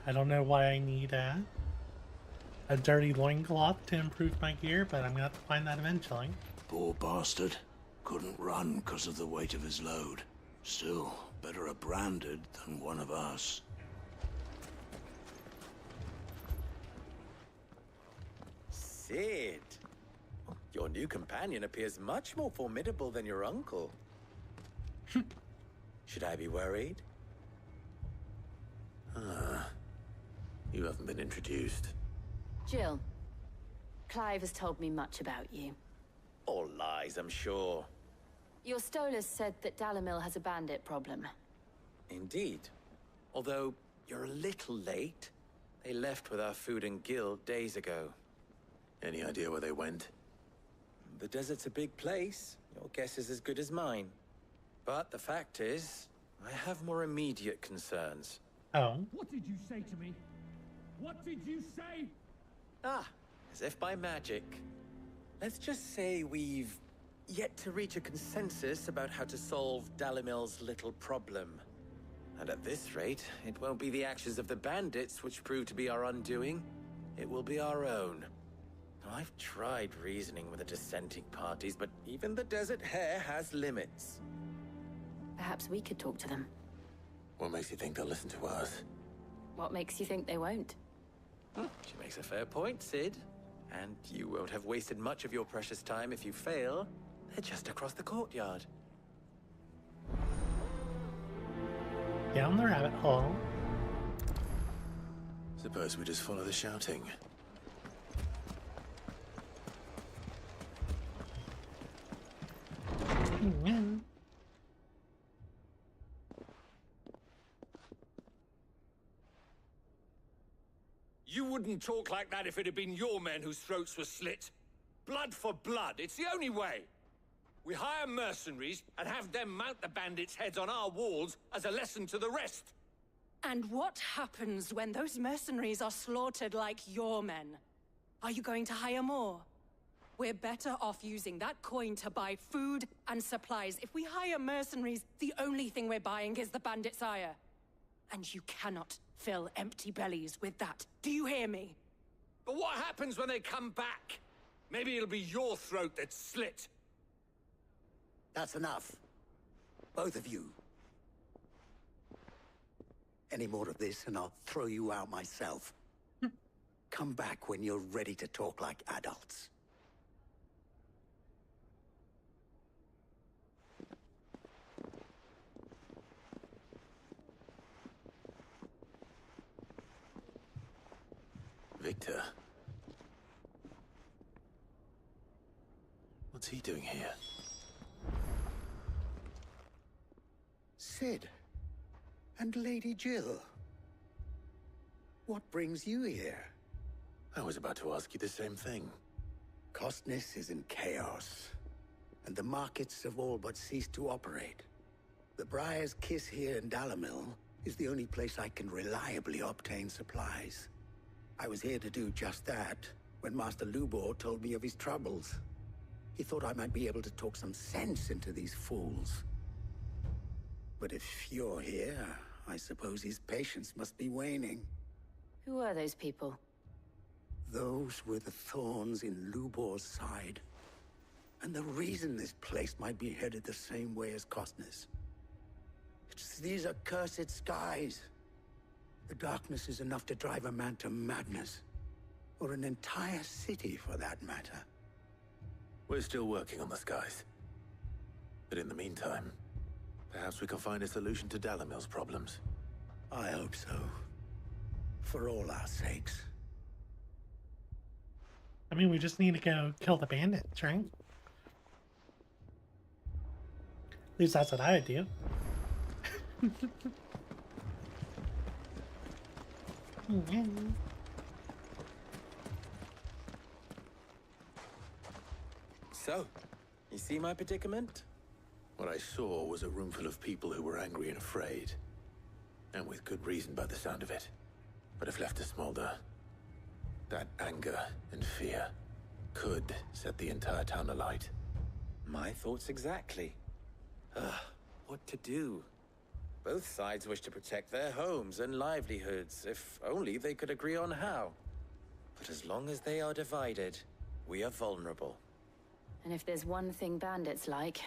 I don't know why I need a dirty loincloth to improve my gear, but I'm gonna have to find that eventually. Poor bastard. Couldn't run because of the weight of his load. Still, better a branded than one of us. Cid! Your new companion appears much more formidable than your uncle. Should I be worried? You haven't been introduced. Jill, Clive has told me much about you. All lies, I'm sure. Your Stolas said that Dalimil has a bandit problem. Indeed. Although, you're a little late. They left with our food and guild days ago. Any idea where they went? The desert's a big place. Your guess is as good as mine. But the fact is, I have more immediate concerns. Oh? What did you say to me? What did you say? Ah, as if by magic. Let's just say we've yet to reach a consensus about how to solve Dalimil's little problem. And at this rate, it won't be the actions of the bandits which prove to be our undoing. It will be our own. I've tried reasoning with the dissenting parties, but even the Desert Hare has limits. Perhaps we could talk to them. What makes you think they'll listen to us? What makes you think they won't? She makes a fair point, Cid. And you won't have wasted much of your precious time if you fail. They're just across the courtyard. Down the rabbit hole. Suppose we just follow the shouting. You wouldn't talk like that if it had been your men whose throats were slit. Blood for blood, it's the only way. We hire mercenaries and have them mount the bandits' heads on our walls as a lesson to the rest. And what happens when those mercenaries are slaughtered like your men? Are you going to hire more? We're better off using that coin to buy food and supplies. If we hire mercenaries, the only thing we're buying is the bandits' ire. And you cannot fill empty bellies with that. Do you hear me? But what happens when they come back? Maybe it'll be your throat that's slit. That's enough. Both of you. Any more of this and I'll throw you out myself. Come back when you're ready to talk like adults. Victor. What's he doing here? Cid. And Lady Jill. What brings you here? I was about to ask you the same thing. Costness is in chaos, and the markets have all but ceased to operate. The Briar's Kiss here in Dalimil is the only place I can reliably obtain supplies. I was here to do just that when Master Lubor told me of his troubles. He thought I might be able to talk some sense into these fools. But if you're here, I suppose his patience must be waning. Who are those people? Those were the thorns in Lubor's side. And the reason this place might be headed the same way as Costness. It's these accursed skies. The darkness is enough to drive a man to madness. Or an entire city, for that matter. We're still working on the skies. But in the meantime, perhaps we can find a solution to Dalimil's problems. I hope so. For all our sakes. I mean, we just need to go kill the bandits, right? least that's what I would do. So, you see my predicament? What I saw was a room full of people who were angry and afraid. And with good reason by the sound of it. But if left to smolder, that anger and fear could set the entire town alight. My thoughts exactly. What to do? Both sides wish to protect their homes and livelihoods, if only they could agree on how. But as long as they are divided, we are vulnerable. And if there's one thing bandits like,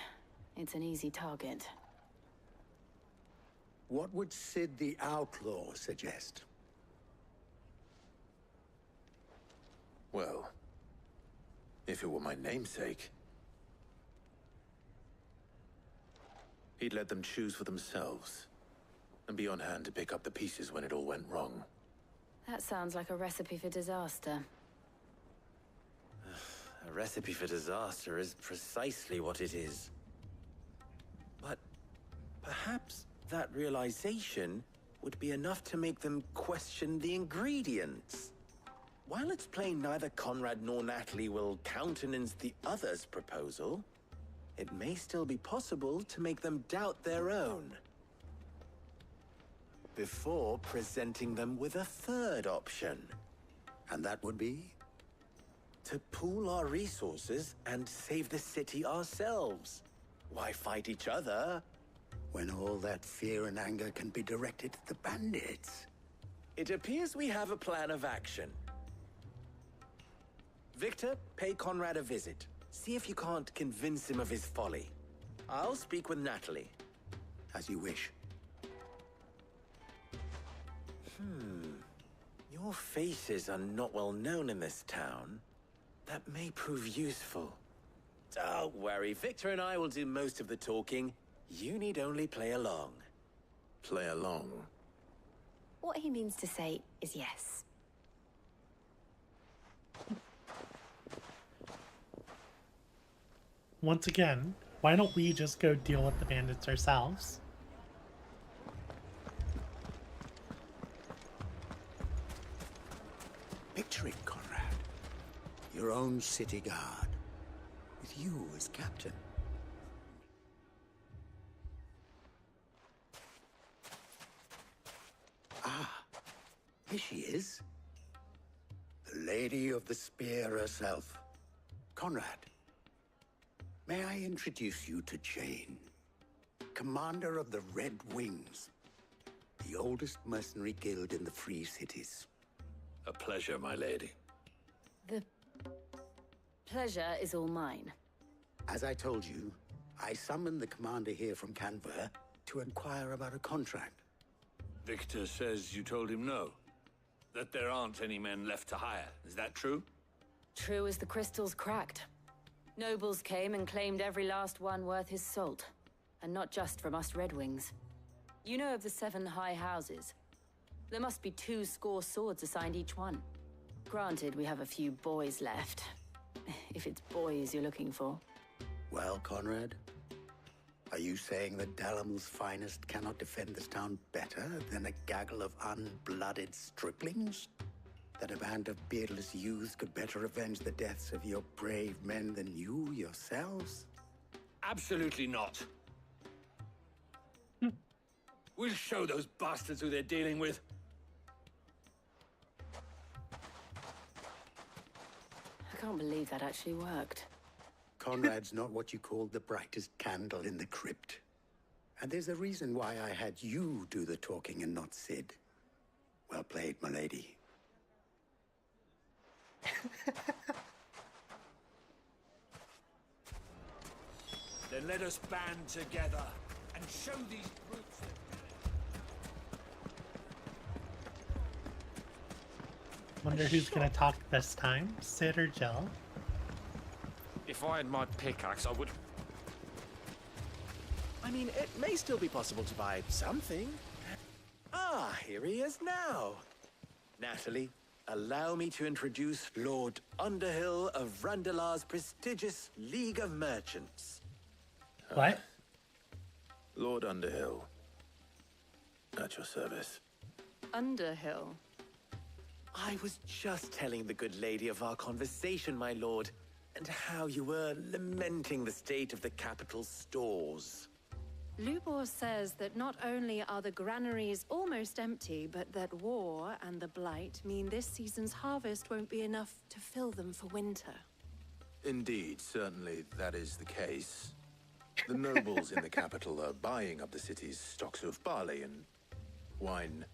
it's an easy target. What would Sid the Outlaw suggest? Well, if it were my namesake, he'd let them choose for themselves, and be on hand to pick up the pieces when it all went wrong. That sounds like a recipe for disaster. A recipe for disaster is precisely what it is. But perhaps that realization would be enough to make them question the ingredients. While it's plain neither Conrad nor Natalie will countenance the other's proposal, it may still be possible to make them doubt their own. Before presenting them with a third option. And that would be? To pool our resources and save the city ourselves. Why fight each other? When all that fear and anger can be directed at the bandits. It appears we have a plan of action. Victor, pay Conrad a visit. See if you can't convince him of his folly. I'll speak with Natalie. As you wish. Your faces are not well known in this town. That may prove useful. Don't worry, Victor and I will do most of the talking. You need only play along. Play along? What he means to say is yes. Once again, why don't we just go deal with the bandits ourselves? Picture it, Conrad. Your own city guard, with you as captain. Ah, here she is. The Lady of the Spear herself. Conrad, may I introduce you to Jane, commander of the Red Wings, the oldest mercenary guild in the Free Cities. A pleasure, my lady. The pleasure is all mine. As I told you, I summoned the commander here from Canberra to inquire about a contract. Victor says you told him no. That there aren't any men left to hire. Is that true? True as the crystals cracked. Nobles came and claimed every last one worth his salt. And not just from us Red Wings. You know of the 7 high houses. There must be 2 swords assigned each one. Granted, we have a few boys left. If it's boys you're looking for. Well, Conrad, are you saying that Dalamel's finest cannot defend this town better than a gaggle of unblooded striplings? That a band of beardless youths could better avenge the deaths of your brave men than you yourselves? Absolutely not. We'll show those bastards who they're dealing with. I can't believe that actually worked. Conrad's not what you called the brightest candle in the crypt. And there's a reason why I had you do the talking and not Sid. Well played, my lady. Then let us band together and show these brutes that... Wonder who's gonna talk this time, Sid or Jill? If I had my pickaxe, I would... I mean, it may still be possible to buy something. Ah, here he is now. Natalie, allow me to introduce Lord Underhill of Randalar's prestigious League of Merchants. What? Lord Underhill. At your service. Underhill. I was just telling the good lady of our conversation, my lord, and how you were lamenting the state of the capital's stores. Lubor says that not only are the granaries almost empty, but that war and the Blight mean this season's harvest won't be enough to fill them for winter. Indeed, certainly that is the case. The nobles in the capital are buying up the city's stocks of barley and wine,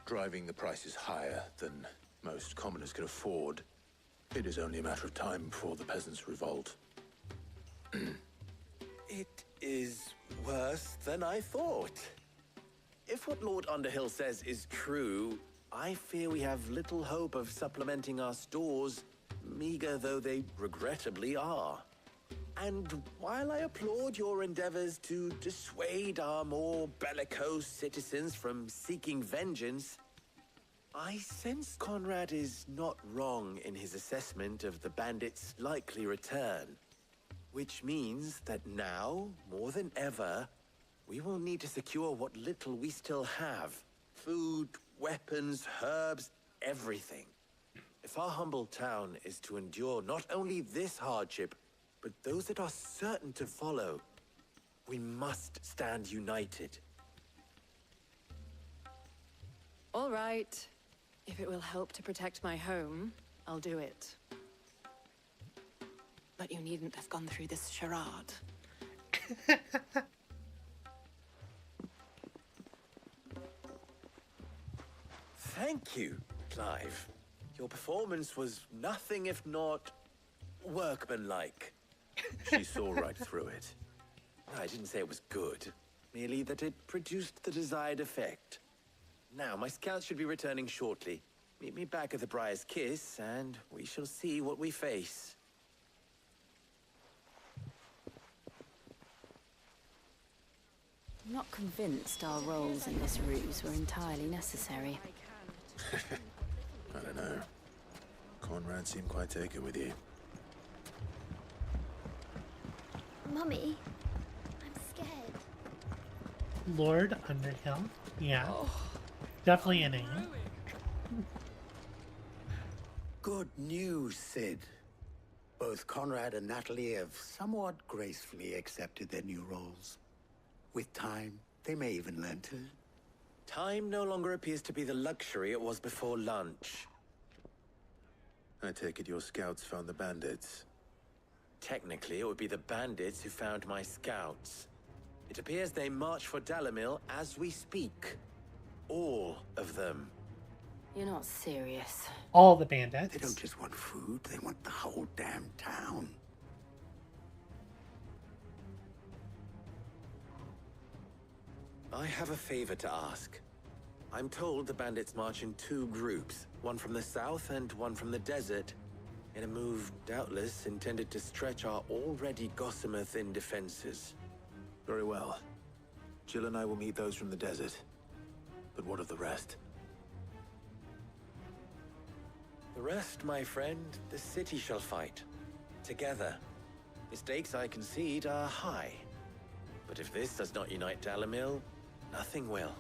driving the prices higher than most commoners can afford. It is only a matter of time before the peasants revolt. It is worse than I thought. If what Lord Underhill says is true, I fear we have little hope of supplementing our stores, meager though they regrettably are. And while I applaud your endeavors to dissuade our more bellicose citizens from seeking vengeance, I sense Conrad is not wrong in his assessment of the bandits' likely return. Which means that now, more than ever, we will need to secure what little we still have. Food, weapons, herbs, everything. If our humble town is to endure not only this hardship, but those that are certain to follow, we must stand united. All right. If it will help to protect my home, I'll do it. But you needn't have gone through this charade. Thank you, Clive. Your performance was nothing if not workmanlike. She saw right through it. I didn't say it was good, merely that it produced the desired effect. Now, my scouts should be returning shortly. Meet me back at the Briar's Kiss, and we shall see what we face. I'm not convinced our roles in this ruse were entirely necessary. I don't know. Conrad seemed quite taken with you. Mummy, I'm scared. Lord Underhill? Yeah. Definitely a name. Good news, Sid. Both Conrad and Natalie have somewhat gracefully accepted their new roles. With time, they may even learn to. Time no longer appears to be the luxury it was before lunch. I take it your scouts found the bandits. Technically, it would be the bandits who found my scouts. It appears they march for Dalimil as we speak. All of them. You're not serious. All the bandits. They don't just want food, they want the whole damn town. I have a favor to ask. I'm told the bandits march in two groups, one from the south and one from the desert, in a move doubtless intended to stretch our already gossamer-thin defenses. Very well. Jill and I will meet those from the desert. But what of the rest? The rest, my friend, the city shall fight. Together. The stakes, I concede, are high. But if this does not unite Dalimil, nothing will.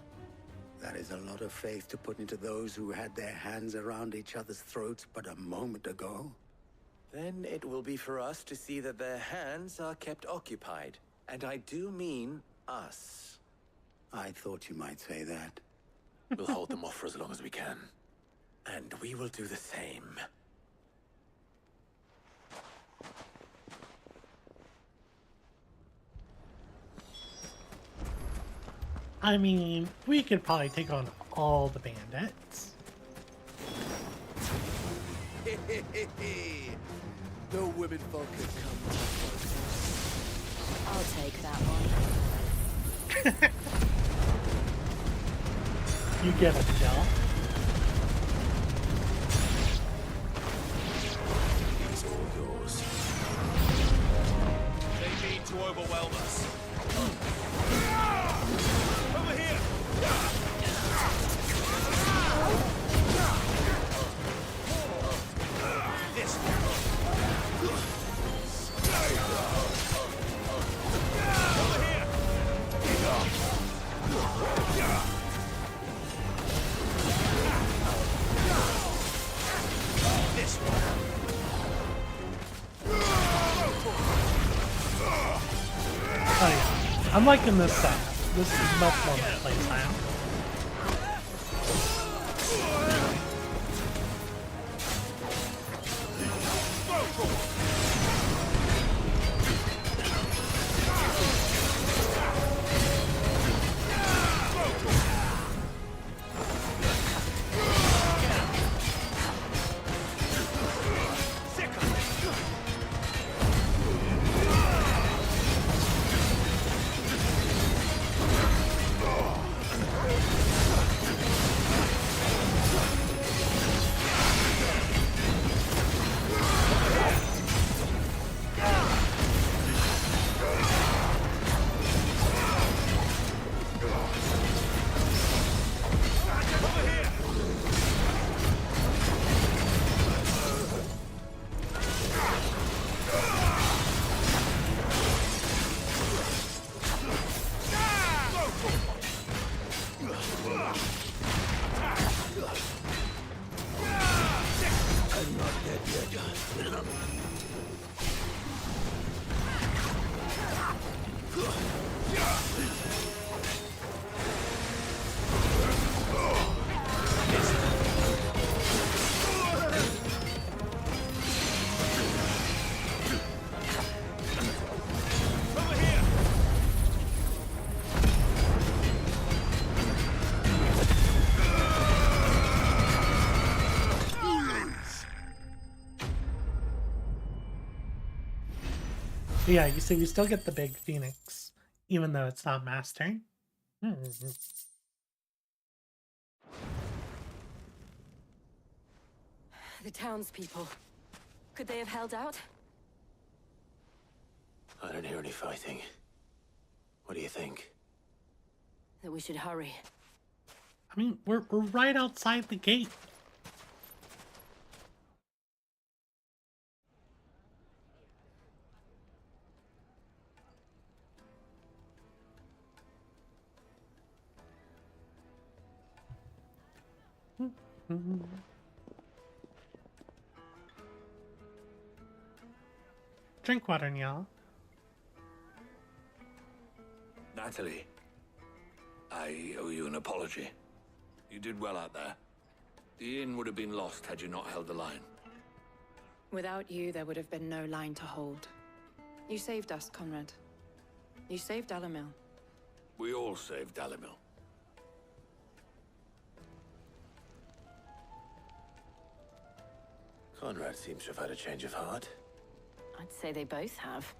That is a lot of faith to put into those who had their hands around each other's throats but a moment ago. Then it will be for us to see that their hands are kept occupied. And I do mean us. I thought you might say that. We'll hold them off for as long as we can. And we will do the same. I mean, we could probably take on all the bandits. No women folk could come. I'll take that one. You get it, Jill. It's all yours. They mean to overwhelm us. Over here! This Over here! I'm liking this set. This is much more my playstyle. Yeah, you see, we still get the big phoenix, even though it's not mastering. The townspeople. Could they have held out? I don't hear any fighting. What do you think? That we should hurry. I mean, we're right outside the gate. Drink water, Niall. Natalie, I owe you an apology. You did well out there. The inn would have been lost had you not held the line. Without you, there would have been no line to hold. You saved us, Conrad. You saved Dalimil. We all saved Dalimil. Conrad seems to have had a change of heart. I'd say they both have.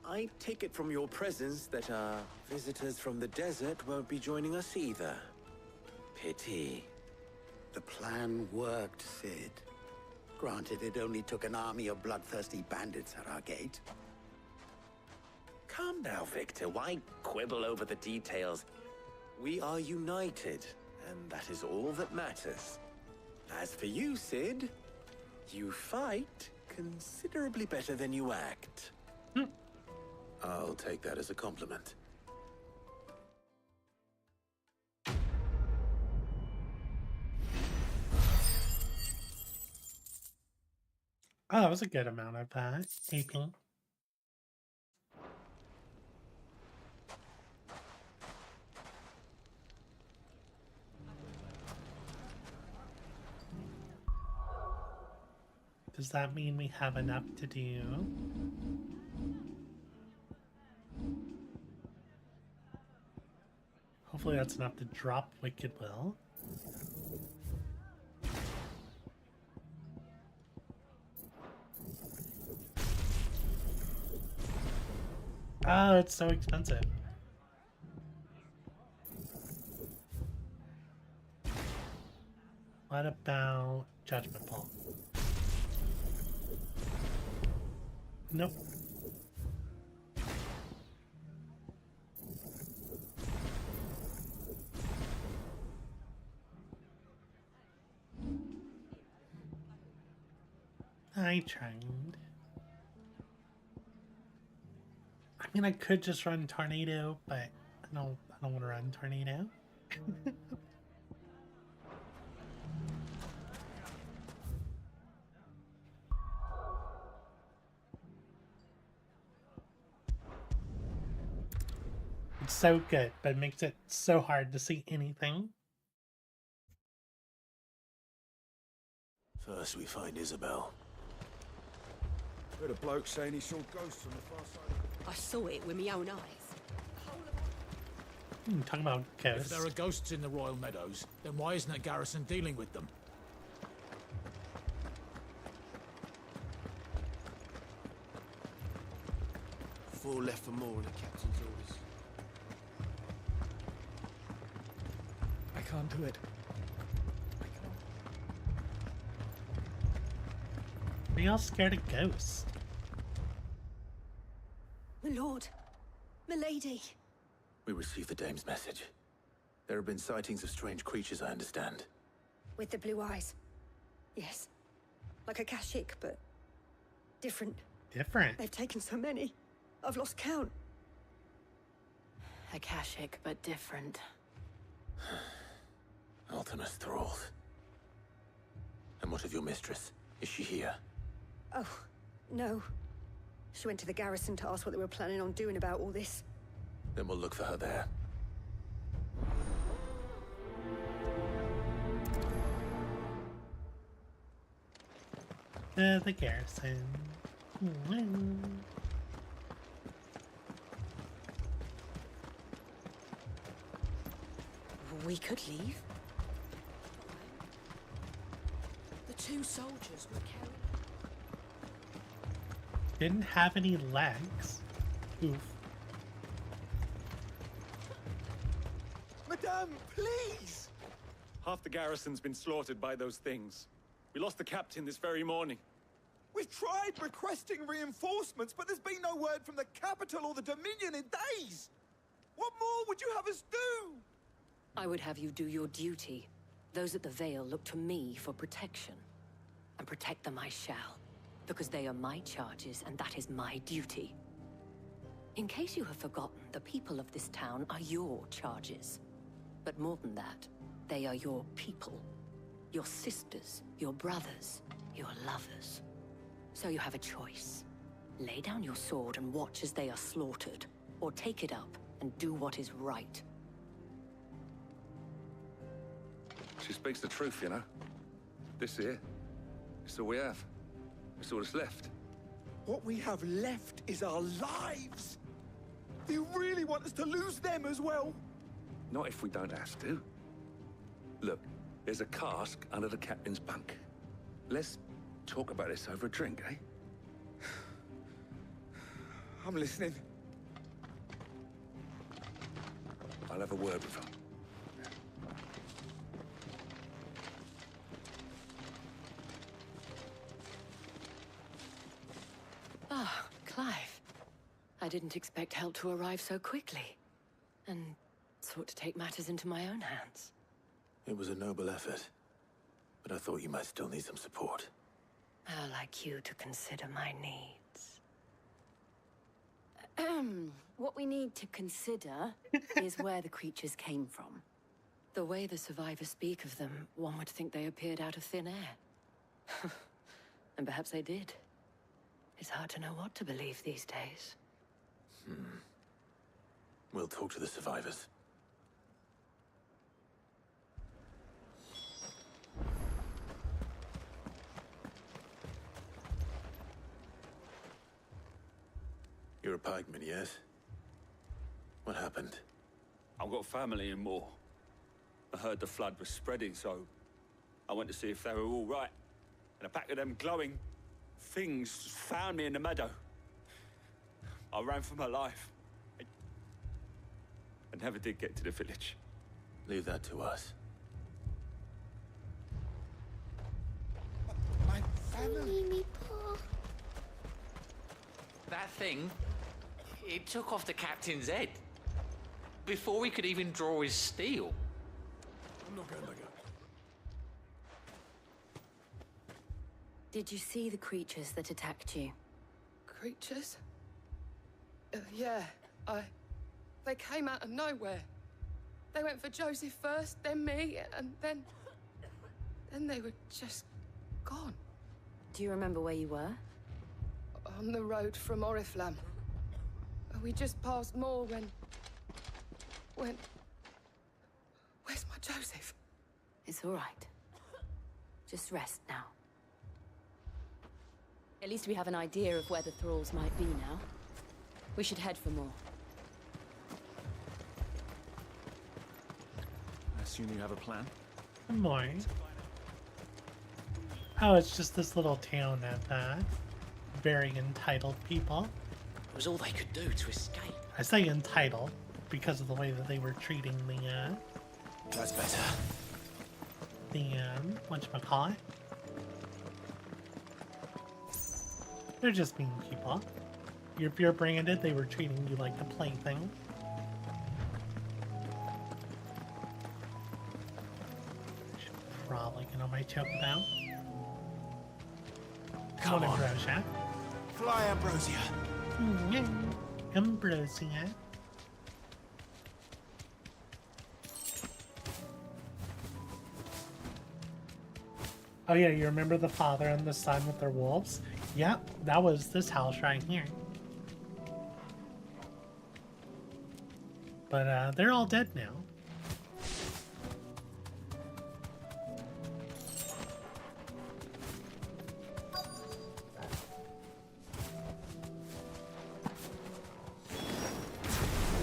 I take it from your presence that our visitors from the desert won't be joining us either. Pity. The plan worked, Sid. Granted, it only took an army of bloodthirsty bandits at our gate. Calm now, Victor. Why quibble over the details? We are united, and that is all that matters. As for you, Sid, you fight considerably better than you act. I'll take that as a compliment. Oh, that was a good amount of that. AP. Does that mean we have enough to do? Hopefully that's enough to drop Wicked Will. Oh, it's so expensive. What about Judgment Ball? Nope. I tried. I mean, I could just run Tornado, but I don't want to run Tornado. It's so good, but it makes it so hard to see anything. First we find Isabel. Heard a bloke saying he saw ghosts on the far side. I saw it with my own eyes. Talking about ghosts. If there are ghosts in the Royal Meadows, then why isn't a garrison dealing with them? Four left for more on the captain's orders. I can't do it. Are y'all scared of ghosts? My lord. My lady. We received the dame's message. There have been sightings of strange creatures, I understand. With the blue eyes. Yes. Like a Kashik, but different. Different? They've taken so many. I've lost count. Akashic, but different. Ultimus thralls. And what of your mistress? Is she here? Oh, no. She went to the garrison to ask what they were planning on doing about all this. Then we'll look for her there. The garrison. We could leave. The two soldiers were carrying... Didn't have any legs. Oof. Madame, please! Half the garrison's been slaughtered by those things. We lost the captain this very morning. We've tried requesting reinforcements, but there's been no word from the capital or the Dominion in days! What more would you have us do? I would have you do your duty. Those at the Vale look to me for protection. And protect them I shall. Because they are my charges, and that is my duty. In case you have forgotten, the people of this town are your charges. But more than that, they are your people. Your sisters, your brothers, your lovers. So you have a choice. Lay down your sword and watch as they are slaughtered, or take it up and do what is right. She speaks the truth, you know. This here, it's all we have. It's all that's left. What we have left is our lives! Do you really want us to lose them as well? Not if we don't have to. Look, there's a cask under the captain's bunk. Let's talk about this over a drink, eh? I'm listening. I'll have a word with him. Ah, Clive. I didn't expect help to arrive so quickly. And sought to take matters into my own hands. It was a noble effort, but I thought you might still need some support. I'd like you to consider my needs. What we need to consider is where the creatures came from. The way the survivors speak of them, one would think they appeared out of thin air. And perhaps they did. It's hard to know what to believe these days. We'll talk to the survivors. You're a pikeman, yes? What happened? I've got family in Moor. I heard the flood was spreading, so I went to see if they were all right. And a pack of them glowing things found me in the meadow. I ran for my life. I never did get to the village. Leave that to us. My family. That thing, it took off the captain's head. Before we could even draw his steel. I'm not going back up. Did you see the creatures that attacked you? Creatures? Yeah, they came out of nowhere. They went for Joseph first, then me, and then they were just gone. Do you remember where you were? On the road from Oriflamme. We just passed Moor when Where's my Joseph? It's all right. Just rest now. At least we have an idea of where the thralls might be now. We should head for more. I assume you have a plan? More. Oh, it's just this little town of very entitled people. It was all they could do to escape. I say entitled because of the way that they were treating the That's better. Whatchamacallit? They're just mean people. If you're branded, they were treating you like a plaything. Should probably get on my choke now. Come on. Ambrosia. Fly, Ambrosia. Ambrosia. Oh yeah, you remember the father and the son with their wolves? Yep, that was this house right here. But they're all dead now.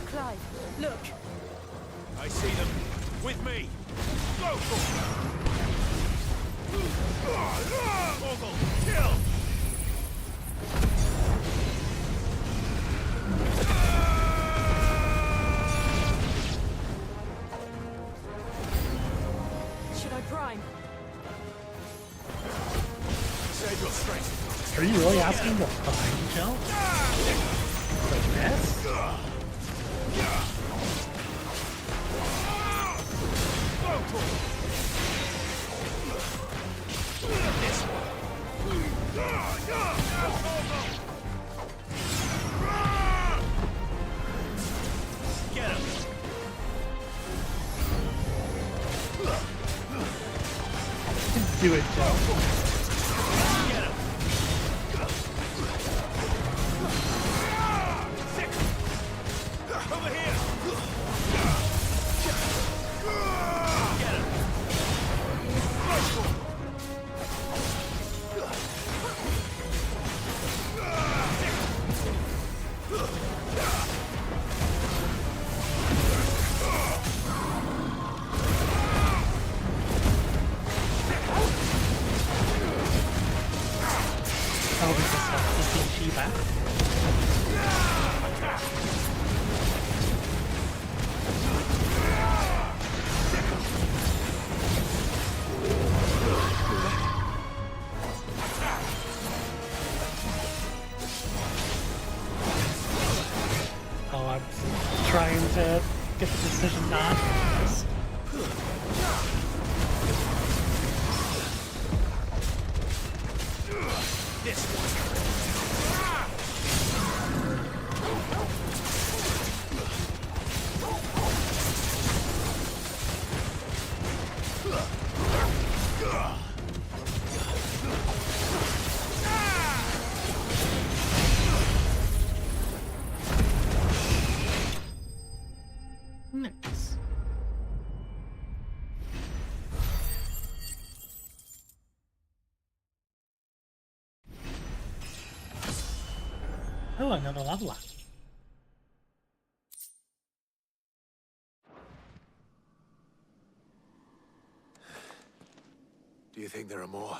Clive, look. I see them. With me. Go for it. Torgal, kill! Should I prime? Save your strength. Are you really asking to find Jill? Like this? Go for it. This one. Get him. Do it, Jill. Get him. Six. Over here. Get him. Oh, we just have to see Shiva. Oh, I'm trying to get the decision dodge on this. This one. Nice. Oh, another level up. Do you think there are more?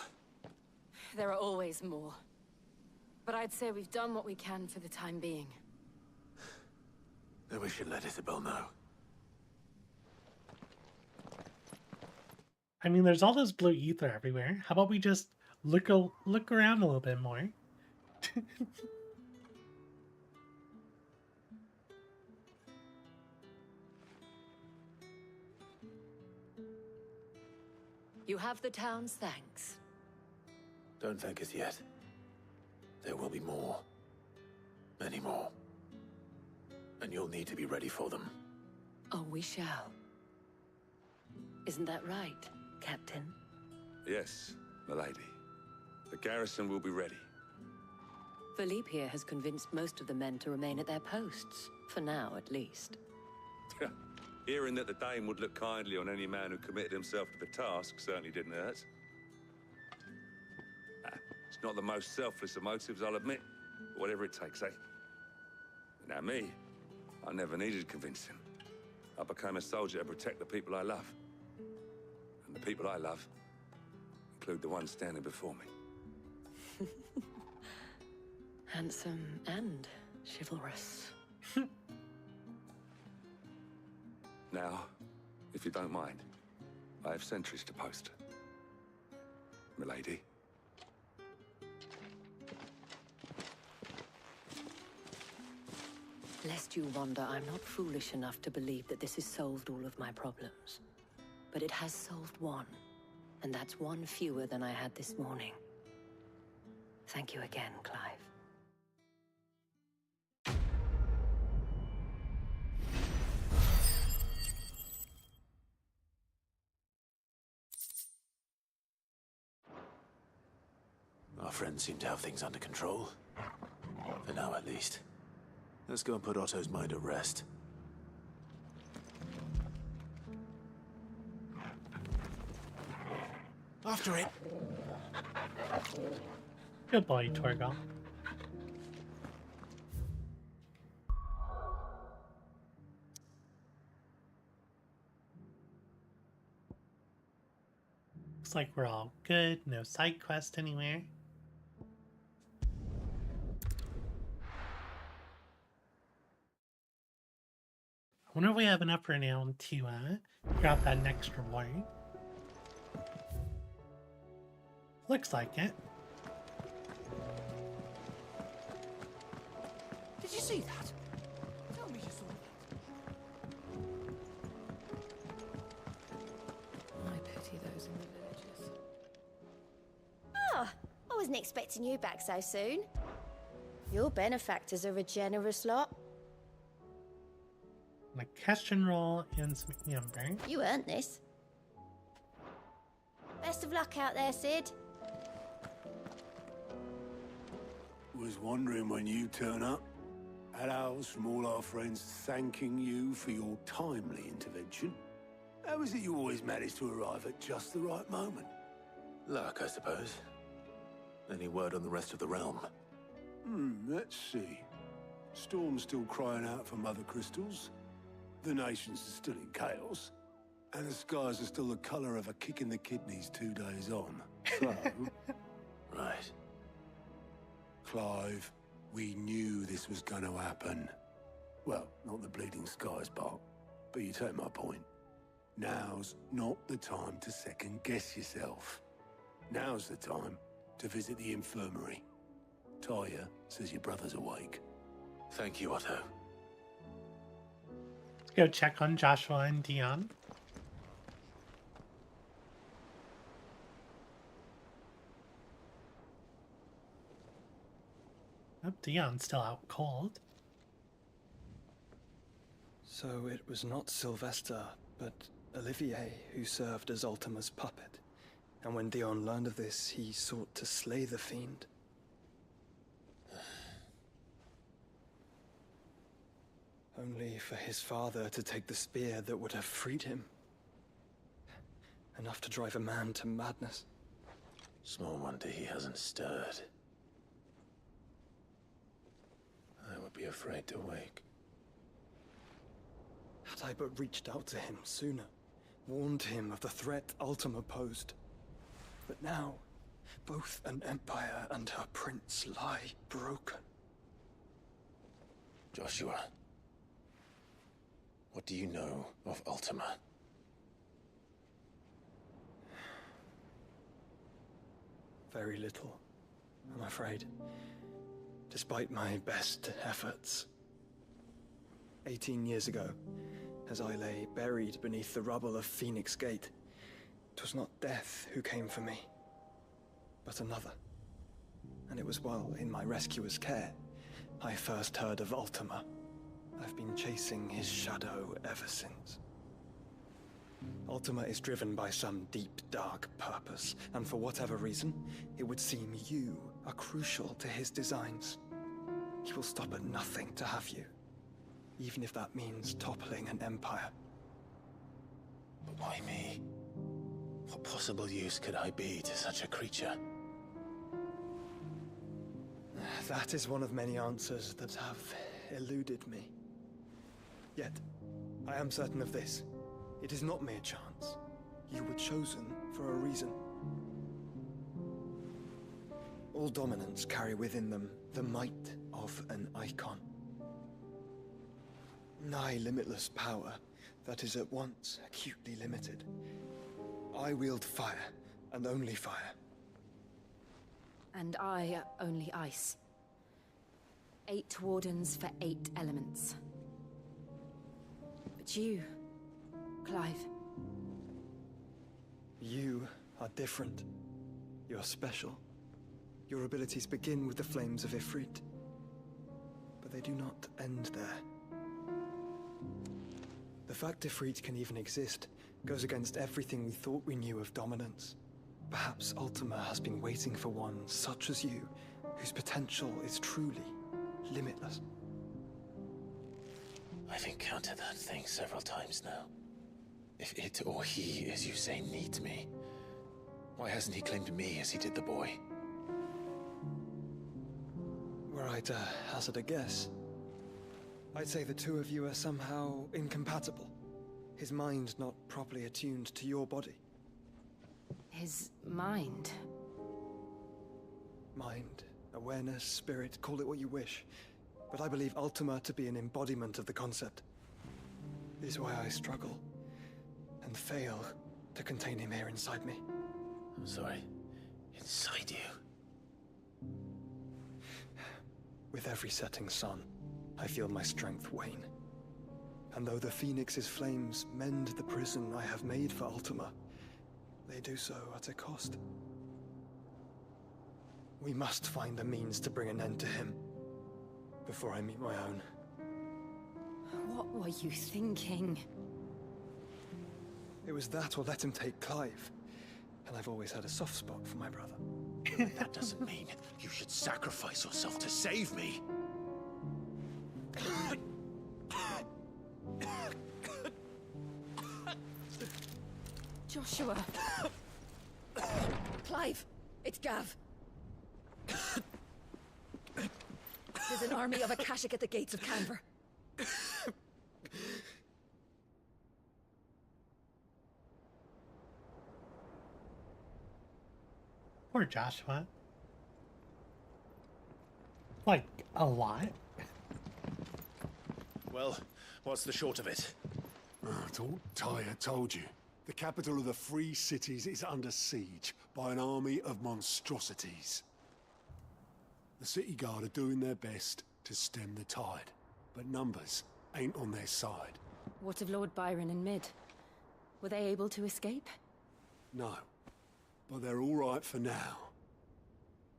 There are always more. But I'd say we've done what we can for the time being. Then we should let Isabel know. I mean, there's all this blue ether everywhere. How about we just look around a little bit more? You have the town's thanks. Don't thank us yet. There will be more. Many more. And you'll need to be ready for them. Oh, we shall. Isn't that right, Captain? Yes, milady. The garrison will be ready. Philippe here has convinced most of the men to remain at their posts. For now, at least. Hearing that the Dame would look kindly on any man who committed himself to the task certainly didn't hurt. It's not the most selfless of motives, I'll admit. But whatever it takes, eh? Now me, I never needed convincing. I became a soldier to protect the people I love. And the people I love include the ones standing before me. Handsome and chivalrous. Now, if you don't mind, I have sentries to post. Milady. Lest you wonder, I'm not foolish enough to believe that this has solved all of my problems. But it has solved one, and that's one fewer than I had this morning. Thank you again, Clive. Our friends seem to have things under control. For now, at least. Let's go and put Otto's mind at rest. After it. Good boy, Torgal. Looks like we're all good. No side quest anywhere. I wonder if we have enough renown to grab that next reward. Looks like it. Did you see that? Tell me you saw that. I pity those in the villages. Ah, I wasn't expecting you back so soon. Your benefactors are a generous lot. My question roll and some amber. You earned this. Best of luck out there, Sid. Was wondering when you turn up. Had owls from all our friends thanking you for your timely intervention. How is it you always manage to arrive at just the right moment? Luck, I suppose. Any word on the rest of the realm? Let's see. Storm's still crying out for mother crystals. The nations are still in chaos. And the skies are still the colour of a kick in the kidneys 2 days on. So... Right. Clive, we knew this was going to happen. Well, not the bleeding skies part, but you take my point. Now's not the time to second-guess yourself. Now's the time to visit the infirmary. Taya says your brother's awake. Thank you, Otto. Let's go check on Joshua and Dion. Oh, Dion's still out cold. So it was not Sylvester, but Olivier who served as Ultima's puppet. And when Dion learned of this, he sought to slay the fiend. Only for his father to take the spear that would have freed him. Enough to drive a man to madness. Small wonder he hasn't stirred. I would be afraid to wake. Had I but reached out to him sooner, warned him of the threat Ultima posed. But now, both an empire and her prince lie broken. Joshua, what do you know of Ultima? Very little, I'm afraid. Despite my best efforts. 18 years ago, as I lay buried beneath the rubble of Phoenix Gate, 'twas not death who came for me, but another. And it was while in my rescuer's care, I first heard of Ultima. I've been chasing his shadow ever since. Ultima is driven by some deep, dark purpose, and for whatever reason, it would seem you are crucial to his designs. He will stop at nothing to have you, even if that means toppling an empire. But why me? What possible use could I be to such a creature? That is one of many answers that have eluded me. Yet, I am certain of this. It is not mere chance. You were chosen for a reason. All dominants carry within them the might of an icon. Nigh limitless power that is at once acutely limited. I wield fire, and only fire. And I only ice. 8 wardens for 8 elements. But you, Clive. You are different. You're special. Your abilities begin with the flames of Ifrit. But they do not end there. The fact Ifrit can even exist goes against everything we thought we knew of dominance. Perhaps Ultima has been waiting for one such as you, whose potential is truly limitless. I've encountered that thing several times now. If it or he, as you say, needs me, why hasn't he claimed me as he did the boy? Were I to hazard a guess, I'd say the two of you are somehow incompatible. His mind not properly attuned to your body. His mind? Mind, awareness, spirit, call it what you wish. But I believe Ultima to be an embodiment of the concept. This is why I struggle and fail to contain him here inside me. I'm sorry. Inside you? With every setting sun, I feel my strength wane. And though the Phoenix's flames mend the prison I have made for Ultima, they do so at a cost. We must find a means to bring an end to him before I meet my own. What were you thinking? It was that or let him take Clive. And I've always had a soft spot for my brother. That doesn't mean you should sacrifice yourself to save me. Joshua. Clive, it's Gav. There's an army of Akashic at the gates of Canver. Poor Joshua. Like, a lot. Well, what's the short of it? Thought Tyre told you. The capital of the Free Cities is under siege by an army of monstrosities. The City Guard are doing their best to stem the tide, but numbers ain't on their side. What of Lord Byron and Mid? Were they able to escape? No, but they're all right for now.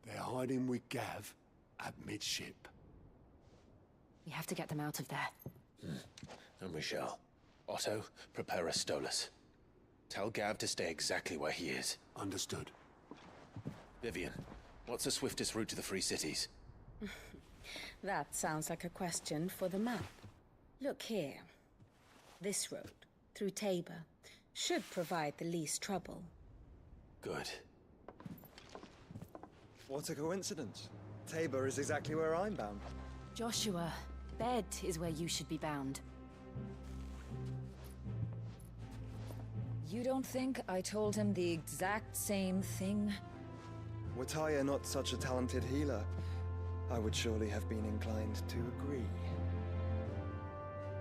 They're hiding with Gav at midship. We have to get them out of there. And we shall. Otto, prepare a Stolas. Tell Gav to stay exactly where he is. Understood. Vivian, what's the swiftest route to the Free Cities? That sounds like a question for the map. Look here. This road, through Tabor, should provide the least trouble. Good. What a coincidence. Tabor is exactly where I'm bound. Joshua, bed is where you should be bound. You don't think I told him the exact same thing? Were Tyre not such a talented healer, I would surely have been inclined to agree.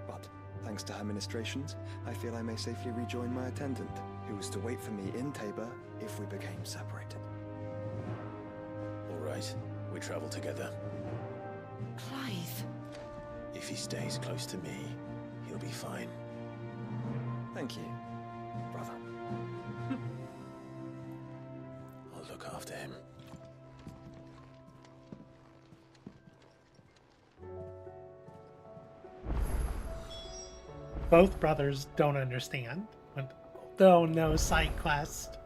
But, thanks to her ministrations, I feel I may safely rejoin my attendant, who was to wait for me in Tabor if we became separated. All right, we travel together. Clive. If he stays close to me, he'll be fine. Thank you, brother. I'll look after him. Both brothers don't understand. Oh, no side quest.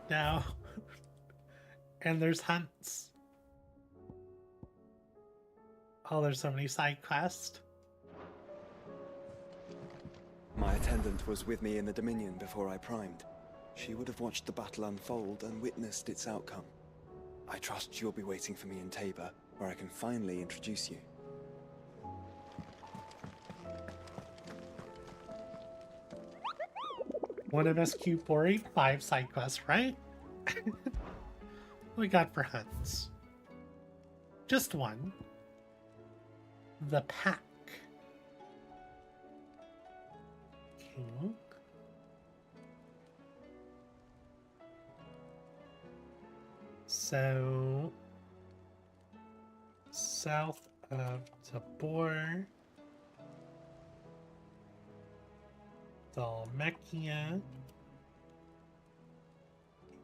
No. And there's hunts. Oh, there's so many side quests. My attendant was with me in the Dominion before I primed. She would have watched the battle unfold and witnessed its outcome. I trust you'll be waiting for me in Tabor, where I can finally introduce you. One MSQ Bori, 5 side quests, right? What we got for hunts? Just one. The Pack. King. So, south of Tabor, Dalmekia,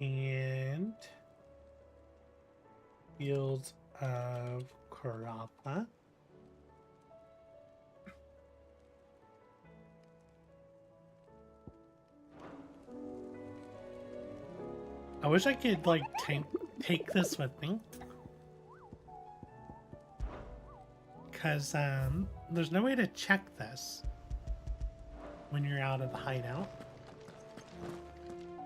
and fields of Karapa. I wish I could, like, take this with me. Because, there's no way to check this when you're out of the hideout.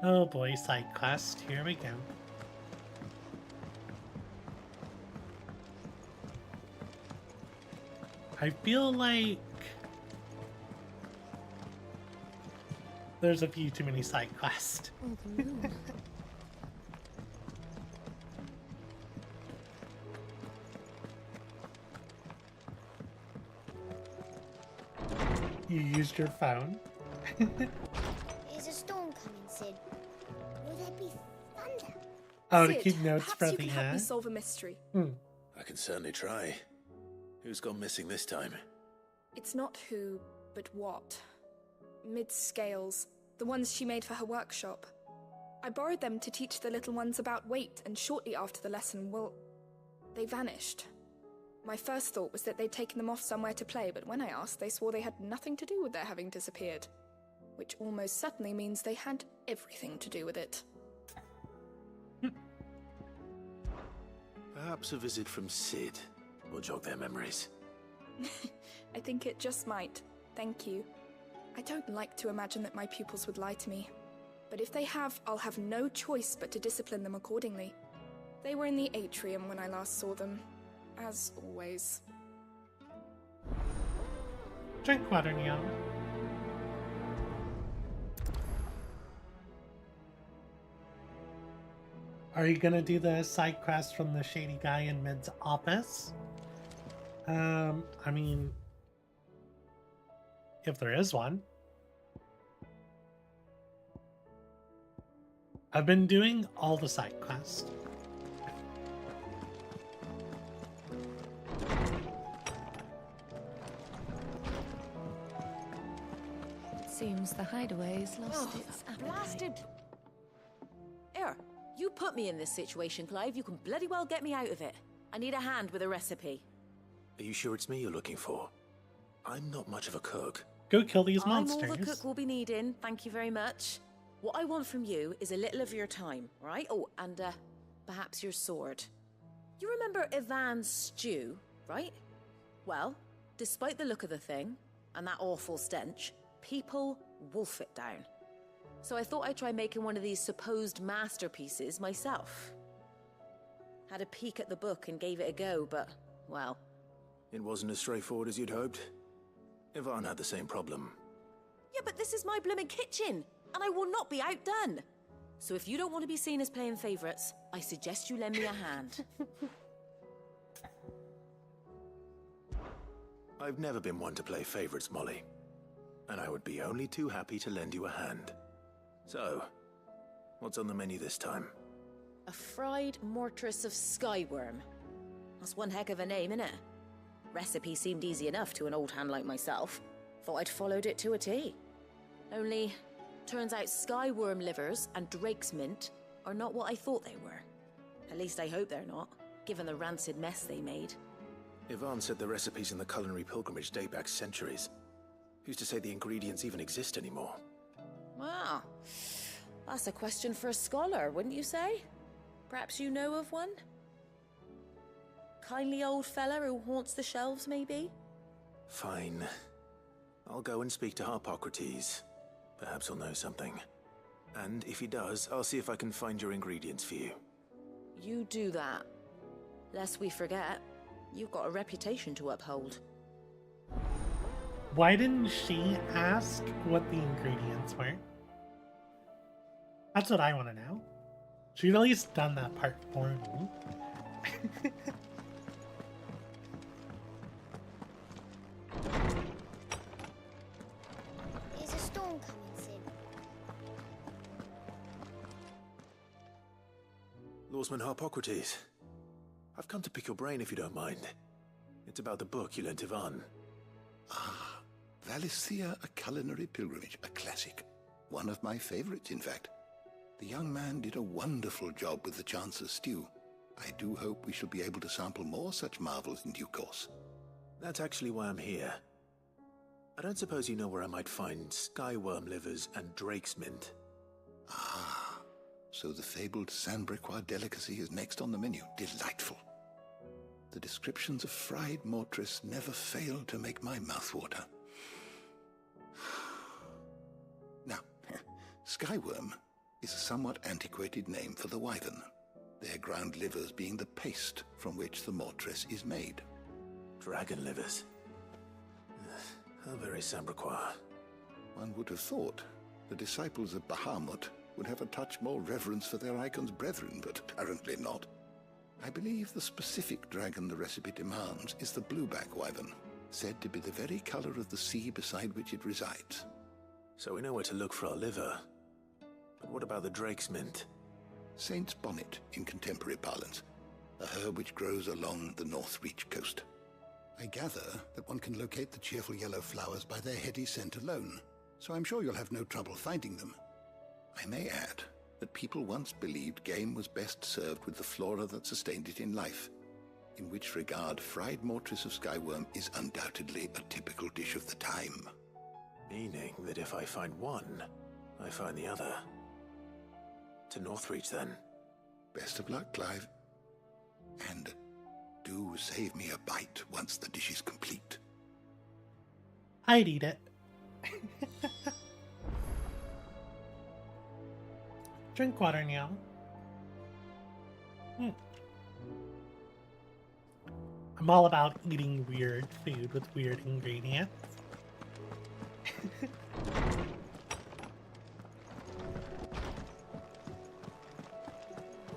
Oh boy, side quest. Here we go. I feel like there's a few too many side quests. You used your phone. Is a storm coming, Sid? Will there be thunder? Oh, to Sid, keep notes perhaps for you the can help me solve a mystery. I can certainly try. Who's gone missing this time? It's not who, but what. Mid-scales, the ones she made for her workshop. I borrowed them to teach the little ones about weight, and shortly after the lesson, well, they vanished. My first thought was that they'd taken them off somewhere to play, but when I asked, they swore they had nothing to do with their having disappeared. Which almost certainly means they had everything to do with it. Perhaps a visit from Sid will jog their memories. I think it just might. Thank you. I don't like to imagine that my pupils would lie to me. But if they have, I'll have no choice but to discipline them accordingly. They were in the atrium when I last saw them. As always. Drink water, Neon. Are you gonna do the side quest from the shady guy in Mid's office? I mean, if there is one. I've been doing all the side quests. Seems the hideaway's lost its appetite. Blasted! Here, you put me in this situation, Clive. You can bloody well get me out of it. I need a hand with a recipe. Are you sure it's me you're looking for? I'm not much of a cook. Go kill these I'm monsters. all the cook will be needing. Thank you very much. What I want from you is a little of your time, all right? Oh, and perhaps your sword. You remember Ivan's stew, right? Well, despite the look of the thing and that awful stench, people wolf it down. So I thought I'd try making one of these supposed masterpieces myself. Had a peek at the book and gave it a go, but, well... It wasn't as straightforward as you'd hoped. Ivan had the same problem. Yeah, but this is my blooming kitchen, and I will not be outdone. So if you don't want to be seen as playing favourites, I suggest you lend me a hand. I've never been one to play favourites, Molly. And I would be only too happy to lend you a hand. So, what's on the menu this time? A fried mortress of skyworm. That's one heck of a name, innit? Recipe seemed easy enough to an old hand like myself. Thought I'd followed it to a T. Only, turns out skyworm livers and drake's mint are not what I thought they were. At least I hope they're not, given the rancid mess they made. Ivan said the recipes in the culinary pilgrimage date back centuries. Who's to say the ingredients even exist anymore? Wow. That's a question for a scholar, wouldn't you say? Perhaps you know of one? Kindly old fella who haunts the shelves, maybe? Fine. I'll go and speak to Harpocrates. Perhaps he'll know something. And if he does, I'll see if I can find your ingredients for you. You do that. Lest we forget, you've got a reputation to uphold. Why didn't she ask what the ingredients were? That's what I want to know. She'd at least done that part for me. Is a storm coming soon? Lawsman Harpocrates, I've come to pick your brain if you don't mind. It's about the book you lent Ivan. Ah, Valisthea, a culinary pilgrimage, a classic. One of my favorites, in fact. The young man did a wonderful job with the Chance's stew. I do hope we shall be able to sample more such marvels in due course. That's actually why I'm here. I don't suppose you know where I might find skyworm livers and drake's mint. Ah, so the fabled Sandbrequois delicacy is next on the menu. Delightful. The descriptions of fried mortress never fail to make my mouth water. Now, skyworm is a somewhat antiquated name for the wyvern, their ground livers being the paste from which the mortress is made. Dragon livers? How very Sandbrequois. One would have thought the disciples of Bahamut would have a touch more reverence for their icon's brethren, but apparently not. I believe the specific dragon the recipe demands is the blueback wyvern, said to be the very color of the sea beside which it resides. So we know where to look for our liver. But what about the drake's mint? Saint's bonnet in contemporary parlance, a herb which grows along the North Reach coast. I gather that one can locate the cheerful yellow flowers by their heady scent alone, so I'm sure you'll have no trouble finding them. I may add that people once believed game was best served with the flora that sustained it in life, in which regard fried mortress of skyworm is undoubtedly a typical dish of the time. Meaning that if I find one, I find the other. To Northreach, then. Best of luck, Clive. And do save me a bite once the dish is complete. I'd eat it. Drink water now. I'm all about eating weird food with weird ingredients.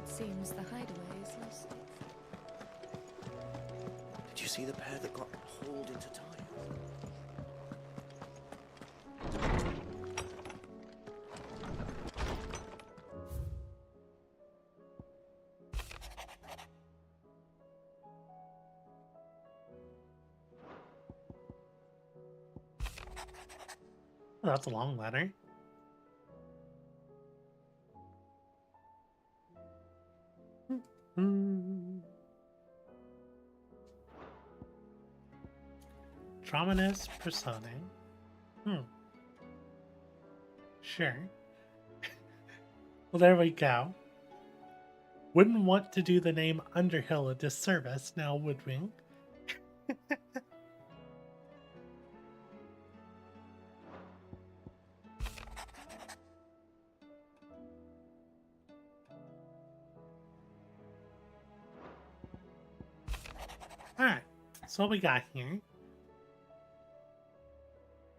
Seems the hideaway is lost. Did you see the pair that got hauled into time? Oh, that's a long letter. Drominus personae. Sure. Well, there we go. Wouldn't want to do the name Underhill a disservice now, would we? Alright, so what we got here?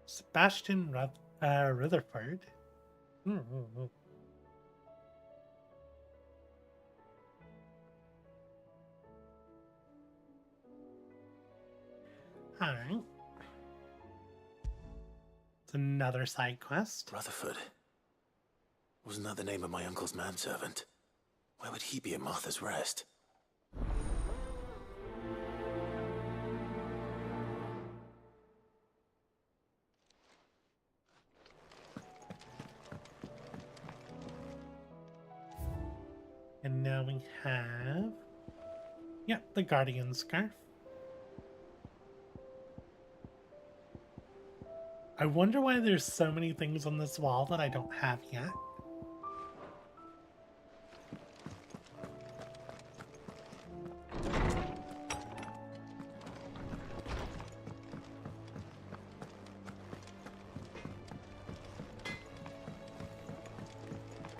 Sebastian Rutherford. Alright. It's another side quest. Rutherford. Wasn't that the name of my uncle's manservant? Why would he be at Martha's Rest? And now we have... Yep, the Guardian Scarf. I wonder why there's so many things on this wall that I don't have yet.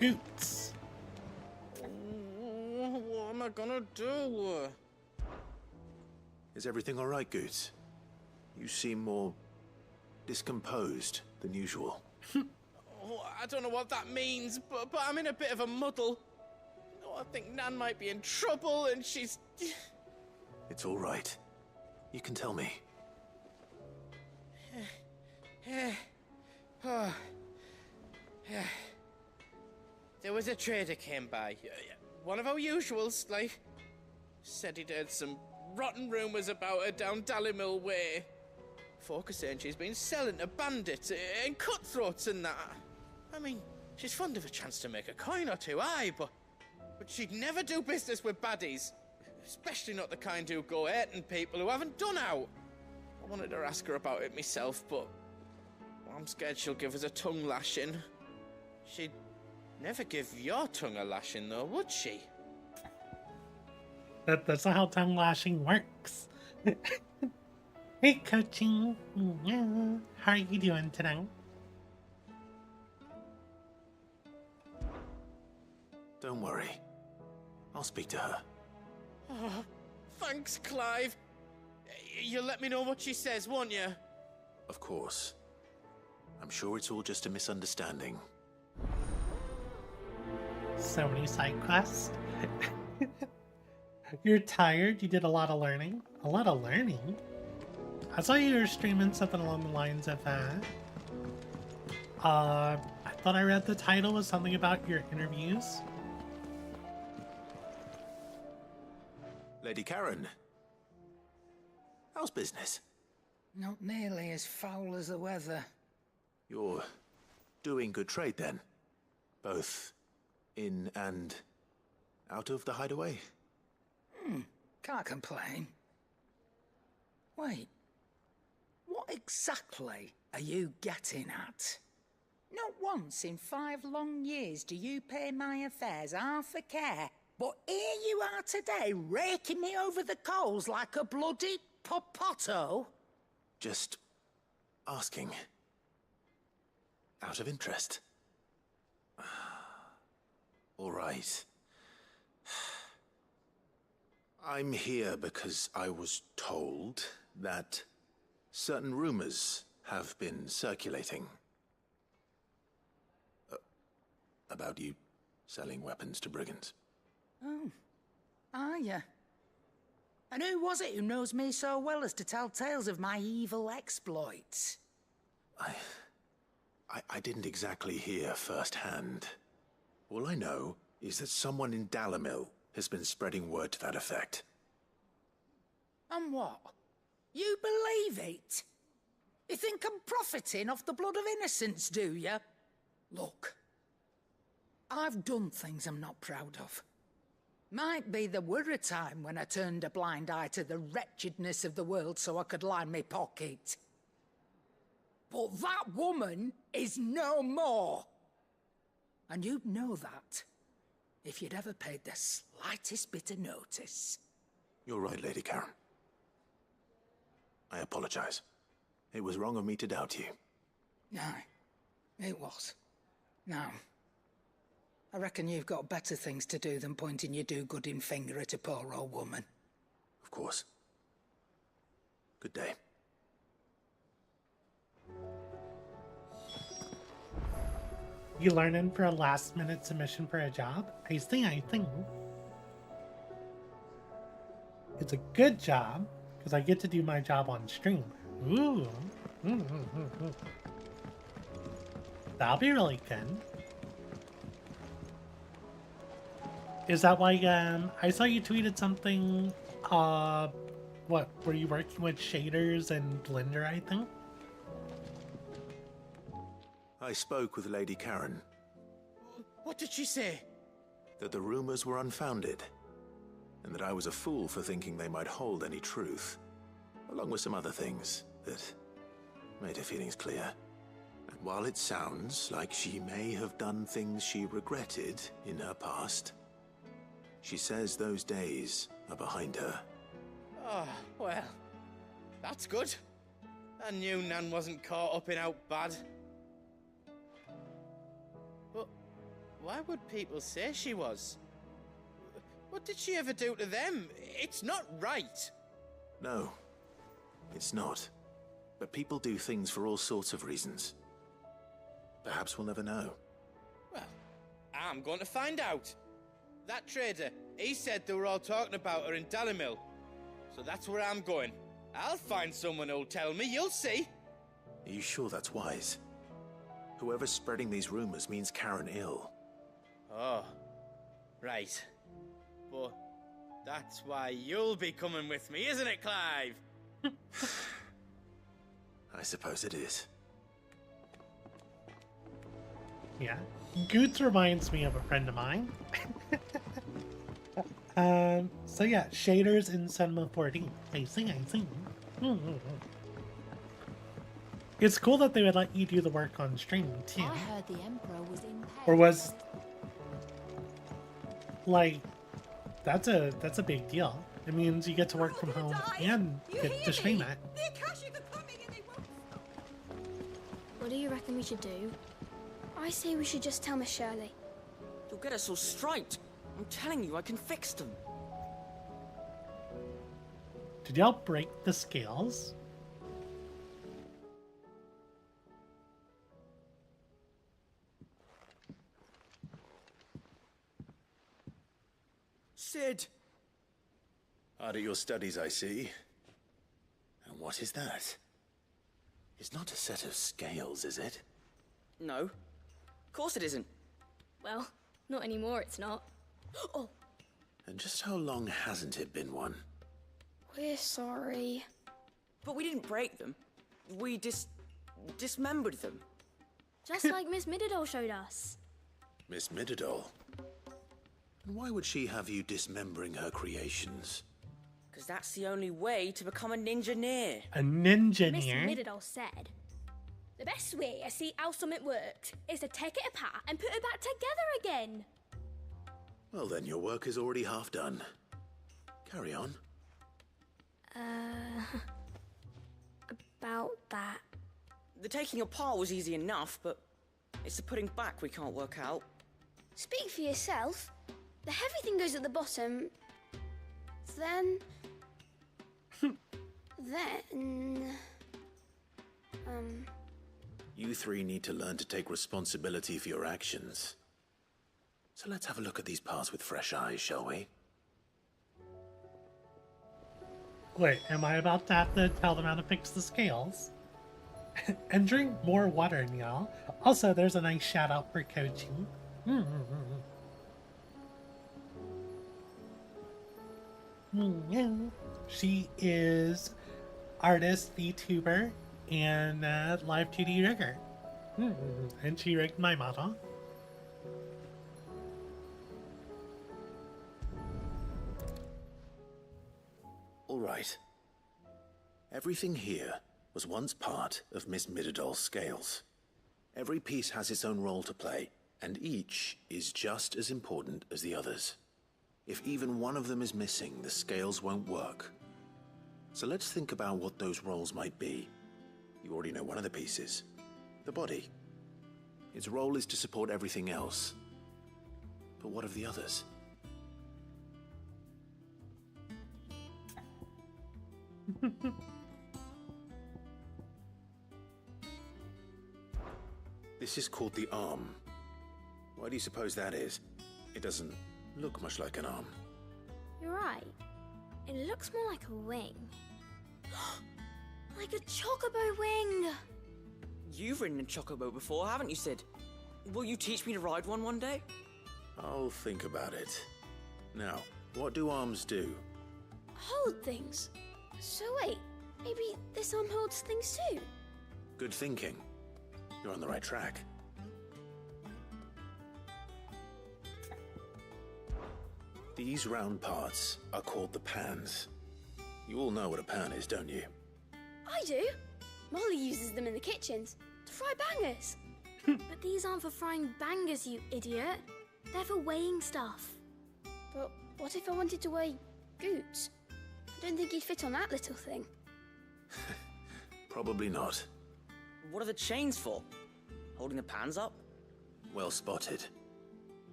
Goots. What am I gonna do? Is everything all right, Goots? You seem more discomposed than usual. Oh, I don't know what that means, but I'm in a bit of a muddle. Oh, I think Nan might be in trouble, and she's... It's all right. You can tell me. Oh. There was a trader came by. One of our usuals, like... Said he'd heard some rotten rumours about her down Dallimil Way. Folk are saying she's been selling to bandits and cutthroats and that. I mean, she's fond of a chance to make a coin or two, aye, but she'd never do business with baddies. Especially not the kind who go hurting people who haven't done out. I wanted to ask her about it myself, but I'm scared she'll give us a tongue lashing. She'd never give your tongue a lashing, though, would she? That's not how tongue lashing works. Hey, coaching. How are you doing today? Don't worry. I'll speak to her. Oh, thanks, Clive. You'll let me know what she says, won't you? Of course. I'm sure it's all just a misunderstanding. So many side quests. You're tired? You did a lot of learning? A lot of learning? I saw you were streaming something along the lines of, I thought I read the title was something about your interviews. Lady Karen. How's business? Not nearly as foul as the weather. You're doing good trade then? Both in and out of the hideaway? Can't complain. Wait. What exactly are you getting at? Not once in 5 long years do you pay my affairs half a care, but here you are today, raking me over the coals like a bloody popoto? Just asking. Out of interest. All right. I'm here because I was told that certain rumors have been circulating. About you selling weapons to brigands. Oh, are ya? And who was it who knows me so well as to tell tales of my evil exploits? I didn't exactly hear firsthand. All I know is that someone in Dallimil has been spreading word to that effect. And what? You believe it? You think I'm profiting off the blood of innocents, do you? Look, I've done things I'm not proud of. Might be there were a time when I turned a blind eye to the wretchedness of the world so I could line my pocket. But that woman is no more. And you'd know that if you'd ever paid the slightest bit of notice. You're right, Lady Karen. I apologize. It was wrong of me to doubt you. No, it was. Now, I reckon you've got better things to do than pointing your do-gooding finger at a poor old woman. Of course. Good day. You learning for a last-minute submission for a job? I think. It's a good job, because I get to do my job on stream. Ooh. That'll be really good. Is that why, I saw you tweeted something, what, were you working with shaders and Blender, I think? I spoke with Lady Karen. What did she say? That the rumors were unfounded, and that I was a fool for thinking they might hold any truth, along with some other things that made her feelings clear. And while it sounds like she may have done things she regretted in her past, she says those days are behind her. Oh, well, that's good. I knew Nan wasn't caught up in out bad. But Why would people say she was? What did she ever do to them? It's not right. No, it's not. But people do things for all sorts of reasons. Perhaps we'll never know. Well, I'm going to find out. That trader, he said they were all talking about her in Dalimil. So that's where I'm going. I'll find someone who'll tell me, you'll see. Are you sure that's wise? Whoever's spreading these rumors means Karen ill. Oh, right. But that's why you'll be coming with me, isn't it, Clive? I suppose it is. Yeah. Goots reminds me of a friend of mine. So yeah, shaders in Cinema 4D. I see. It's cool that they would let you do the work on stream too. I heard the Emperor was in pain. Or was like that's a big deal. It means you get to work from home and get to stream it. What do you reckon we should do? I say we should just tell Miss Shirley. You'll get us all striped. I'm telling you, I can fix them. Did y'all break the scales? Sid! Hard at your studies, I see. And what is that? It's not a set of scales, is it? No. Of course it isn't. Well, not anymore, it's not. Oh, And just how long hasn't it been one? we're sorry. But we didn't break them. We dismembered them. Just like Miss Mididol showed us. Miss Mididol? And why would she have you dismembering her creations? Because that's the only way to become a ninja-neer. A ninja Miss near? Mididol said, the best way to see how something works is to take it apart and put it back together again. Well then, your work is already half done. Carry on. About that. The taking apart was easy enough, but it's the putting back we can't work out. Speak for yourself. The heavy thing goes at the bottom. Then... You three need to learn to take responsibility for your actions. So let's have a look at these parts with fresh eyes, shall we? Wait, am I about to have to tell them how to fix the scales? And drink more water, y'all. Also, there's a nice shout out for coaching. She is artist, VTuber, and live 2D rigger. And she rigged my model. All right. Everything here was once part of Miss Mididol's scales. Every piece has its own role to play, and each is just as important as the others. If even one of them is missing, the scales won't work. So let's think about what those roles might be. You already know one of the pieces, the body. Its role is to support everything else. But what of the others? This is called the arm. Why do you suppose that is? It doesn't look much like an arm. You're right. It looks more like a wing. Like a chocobo wing! You've ridden a chocobo before, haven't you, Sid? Will you teach me to ride one day? I'll think about it. Now, what do arms do? Hold things. So wait, maybe this arm holds things too? Good thinking. You're on the right track. These round parts are called the pans. You all know what a pan is, don't you? I do. Molly uses them in the kitchens to fry bangers. But these aren't for frying bangers, you idiot. They're for weighing stuff. But what if I wanted to weigh Goots? I don't think he'd fit on that little thing. Probably not. What are the chains for? Holding the pans up? Well spotted.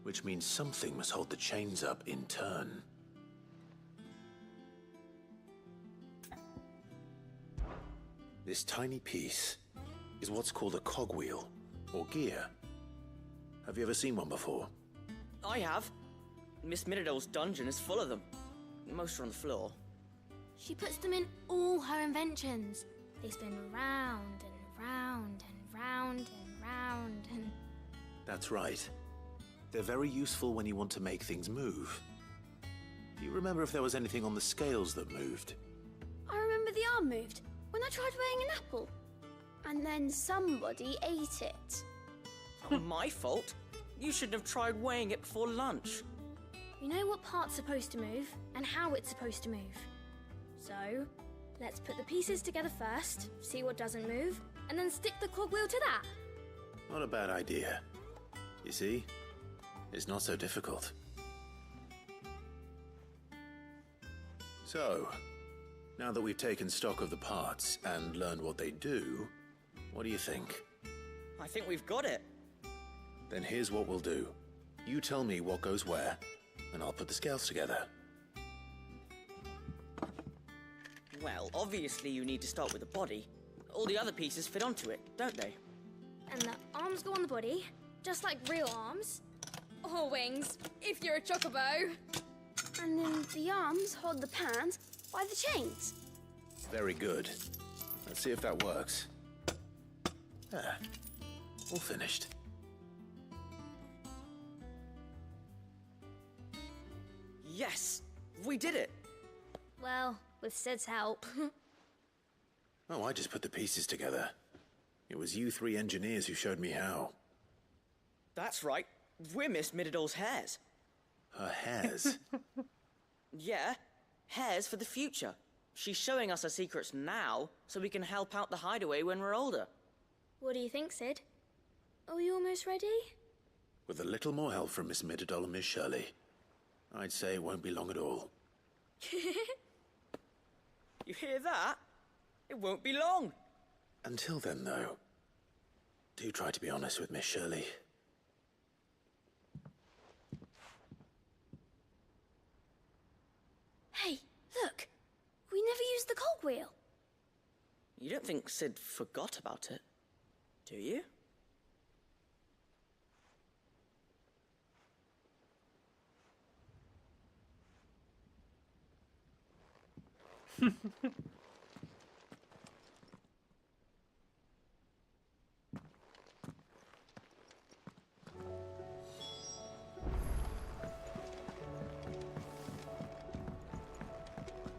which means something must hold the chains up in turn. This tiny piece is what's called a cogwheel, or gear. Have you ever seen one before? I have. Miss Minidole's dungeon is full of them. Most are on the floor. She puts them in all her inventions. They spin round and round and round and round and... That's right. They're very useful when you want to make things move. Do you remember if there was anything on the scales that moved? I remember the arm moved when I tried weighing an apple. And then somebody ate it. Not my fault. You shouldn't have tried weighing it before lunch. You know what part's supposed to move and how it's supposed to move. So, let's put the pieces together first, see what doesn't move, and then stick the cogwheel to that. Not a bad idea. You see? It's not so difficult. So, now that we've taken stock of the parts and learned what they do, what do you think? I think we've got it. Then here's what we'll do. You tell me what goes where, and I'll put the scales together. Well, obviously you need to start with the body. All the other pieces fit onto it, don't they? And the arms go on the body, just like real arms. Or wings, if you're a chocobo. And then the arms hold the pans by the chains. Very good. Let's see if that works. Ah, all finished. Yes! We did it! Well, with Sid's help. Oh, I just put the pieces together. It was you three engineers who showed me how. That's right. We're Miss Minidole's hairs. Her hairs? Yeah, hairs for the future. She's showing us her secrets now, so we can help out the hideaway when we're older. What do you think, Sid? Are we almost ready? With a little more help from Miss Mididole and Miss Shirley, I'd say it won't be long at all. You hear that? It won't be long. Until then, though, do try to be honest with Miss Shirley. Hey, look! We never used the cogwheel. You don't think Sid forgot about it, do you?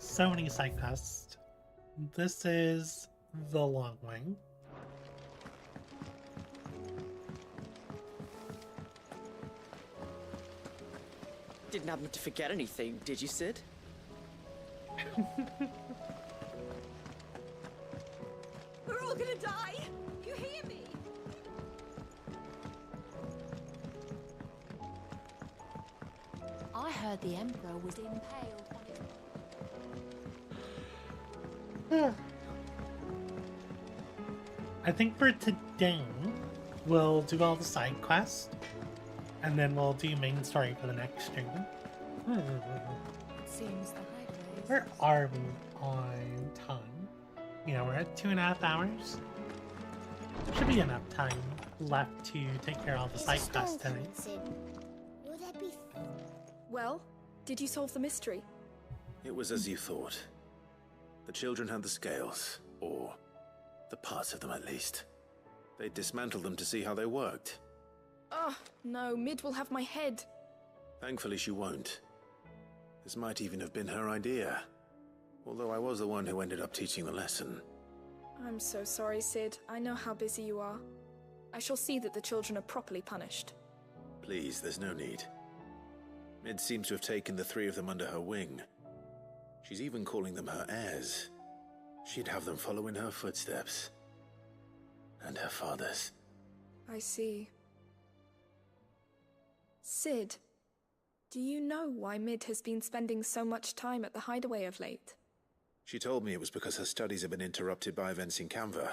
So many side quests. This is the long way. Didn't happen to forget anything, did you, Sid? We're all gonna die! You hear me? I heard the Emperor was impaled on it. I think for today, we'll do all the side quests, and then we'll do main story for the next stream. It seems the hideaway. Where are we on time? Yeah, we're at 2.5 hours. Should be enough time left to take care of all the side quests tonight. Will there be... Well, did you solve the mystery? It was as you thought. The children had the scales, or the parts of them at least. They dismantled them to see how they worked. Oh, no, Mid will have my head. Thankfully she won't. This might even have been her idea. Although I was the one who ended up teaching the lesson. I'm so sorry, Sid. I know how busy you are. I shall see that the children are properly punished. Please, there's no need. Mid seems to have taken the three of them under her wing. She's even calling them her heirs. She'd have them follow in her footsteps. And her father's. I see. Sid, do you know why Mid has been spending so much time at the hideaway of late? She told me it was because her studies have been interrupted by events in Canva.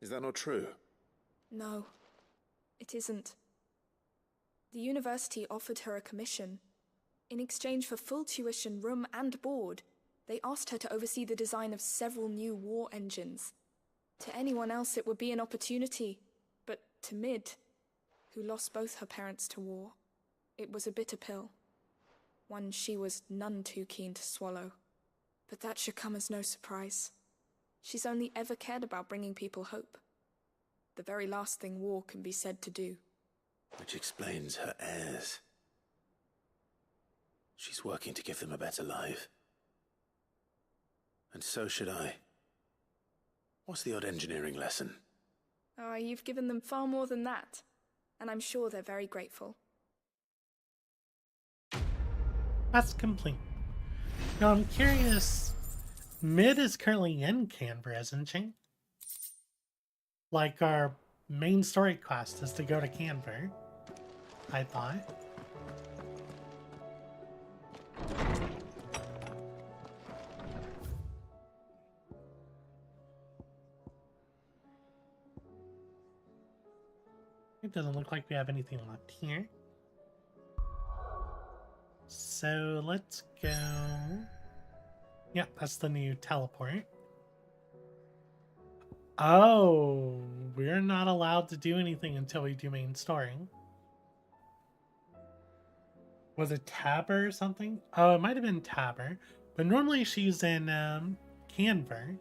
Is that not true? No, it isn't. The university offered her a commission. In exchange for full tuition, room and board, they asked her to oversee the design of several new war engines. To anyone else it would be an opportunity, but to Mid, who lost both her parents to war, it was a bitter pill. One she was none too keen to swallow. But that should come as no surprise. She's only ever cared about bringing people hope. The very last thing war can be said to do. Which explains her heirs. She's working to give them a better life. And so should I. What's the odd engineering lesson? Oh, you've given them far more than that. And I'm sure they're very grateful. That's complete. Now I'm curious, Mid is currently in Canberra, isn't she? Like our main story quest is to go to Canberra, I thought. It doesn't look like we have anything left here. So let's go. Yeah, that's the new teleport. Oh, we're not allowed to do anything until we do main story. Was it Tabber or something? Oh, it might have been Tabber. But normally she's in Canberra.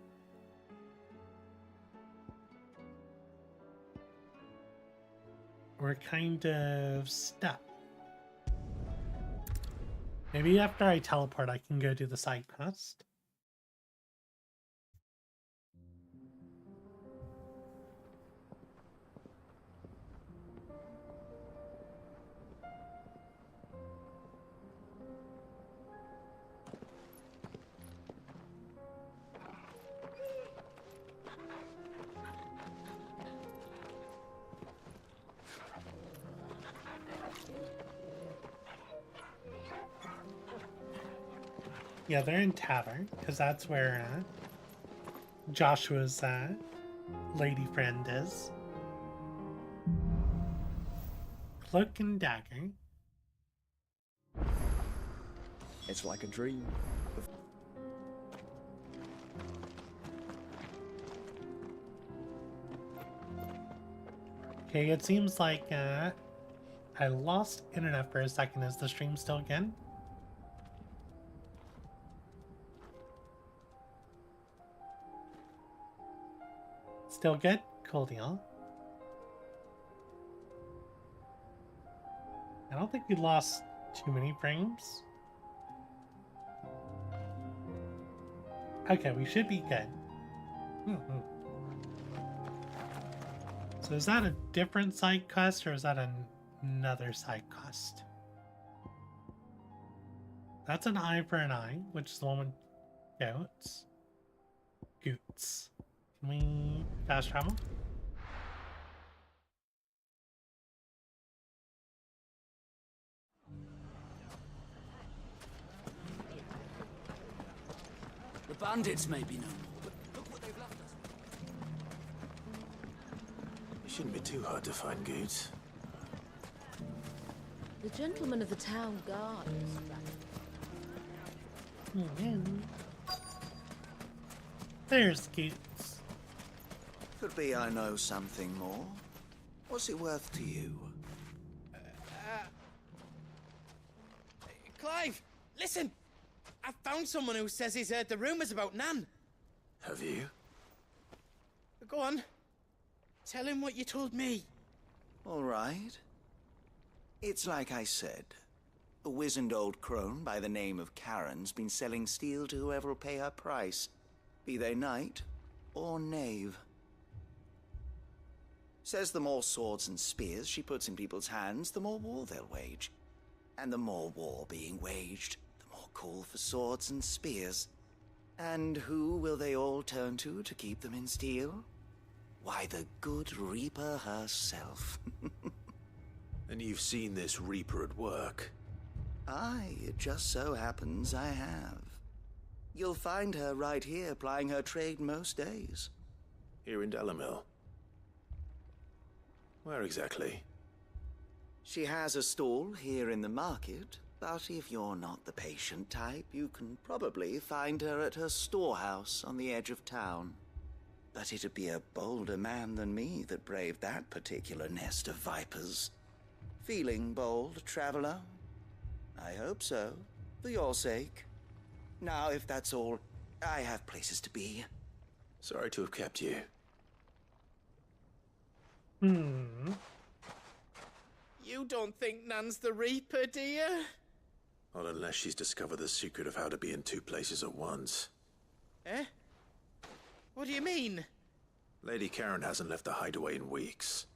We're kind of stuck. Maybe after I teleport, I can go do the side quest. Yeah, they're in Tavern, because that's where Joshua's lady friend is. Cloak and Dagger. It's like a dream. Okay, it seems like I lost internet for a second. Is the stream still again? Still good? Cool deal. I don't think we lost too many frames. Okay, we should be good. So is that a different side quest or is that another side quest? That's an eye for an eye, which is the one with goats. Goots. Can we fast travel? The bandits may be no more, but look what they've left us. It shouldn't be too hard to find goods. The gentleman of the town guard is back. There's Goots. Could be I know something more. What's it worth to you? Clive, listen! I found someone who says he's heard the rumors about Nan. Have you? Go on. Tell him what you told me. All right. It's like I said. A wizened old crone by the name of Karen's been selling steel to whoever will pay her price, be they knight or knave. Says the more swords and spears she puts in people's hands, the more war they'll wage. And the more war being waged, the more call for swords and spears. And who will they all turn to keep them in steel? Why, the good Reaper herself. And you've seen this Reaper at work? Aye, it just so happens I have. You'll find her right here plying her trade most days. Here in Dalimil? Where exactly? She has a stall here in the market, but if you're not the patient type, you can probably find her at her storehouse on the edge of town. But it'd be a bolder man than me that braved that particular nest of vipers. Feeling bold, traveler? I hope so, for your sake. Now, if that's all, I have places to be. Sorry to have kept you. You don't think Nan's the Reaper, do you? Not unless she's discovered the secret of how to be in two places at once. Eh? What do you mean? Lady Karen hasn't left the hideaway in weeks.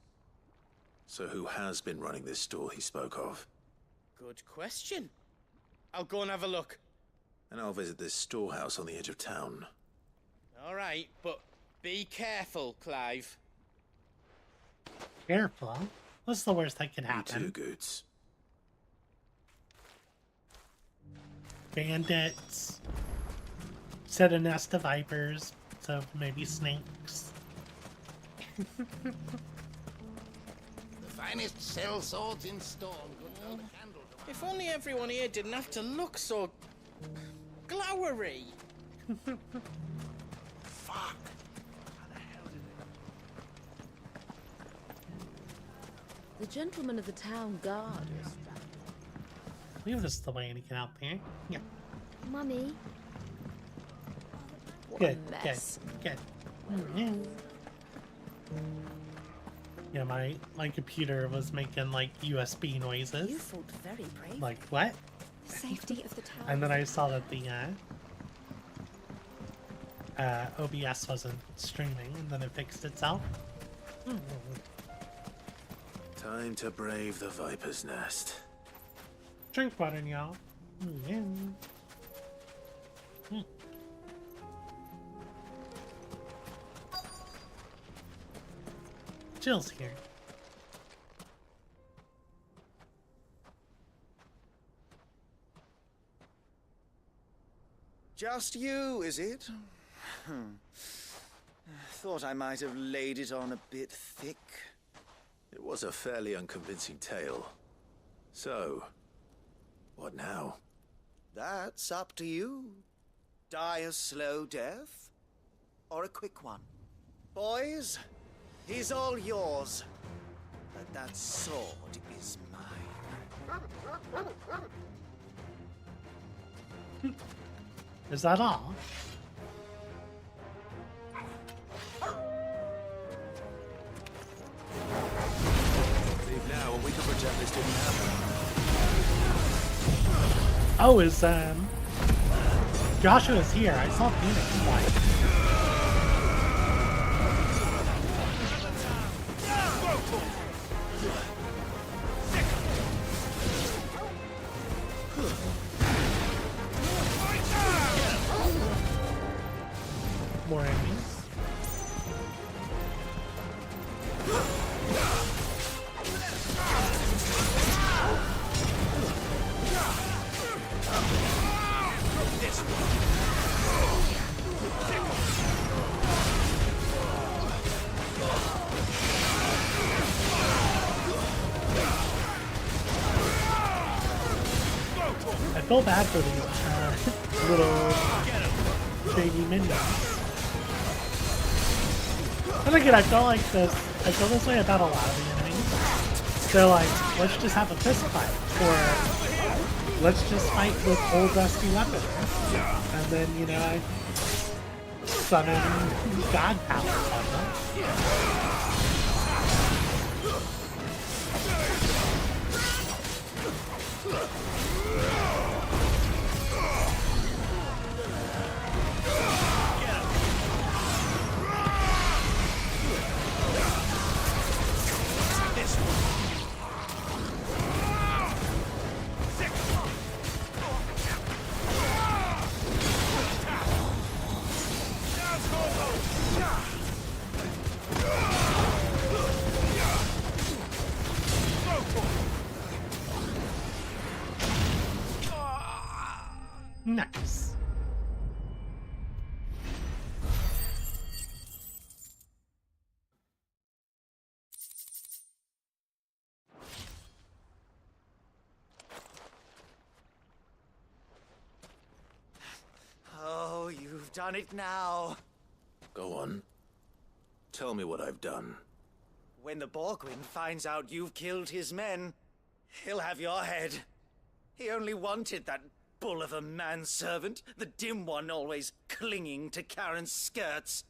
So who has been running this stall he spoke of? Good question. I'll go and have a look. And I'll visit this storehouse on the edge of town. All right, but be careful, Clive. Careful? What's the worst that can happen? You too, Goots. Bandits. Set a nest of vipers, so maybe snakes. The finest cell swords in store. Good handle. If only everyone here didn't have to look so glowery. Fuck. The gentleman of the town guard is I believe this is the way to get out there. Yeah. Mummy. What Good, a mess. good. Yeah, my computer was making like USB noises. You fought very brave. Like what? The safety of the town. And then I saw that the OBS wasn't streaming, and then it fixed itself. Time to brave the Viper's Nest. Drink water, y'all. Jill's here. Just you, is it? Thought I might have laid it on a bit thick. It was a fairly unconvincing tale. So, what now? That's up to you. Die a slow death, or a quick one. Boys, he's all yours. But that sword is mine. Is that all? Leave now and we can pretend this didn't happen. Oh, is Joshua's here. I saw Phoenix twice. More enemies. I feel bad for these little baby minions. And again, I feel this way about a lot of the enemies. They're like, let's just have a fist fight, or let's just fight with old rusty weapons. And then, you know, I summon god powers on them. Nice. You've done it now. Go on. Tell me what I've done. When the Borgwyn finds out you've killed his men, he'll have your head. He only wanted that bull of a manservant, the dim one always clinging to Karen's skirts.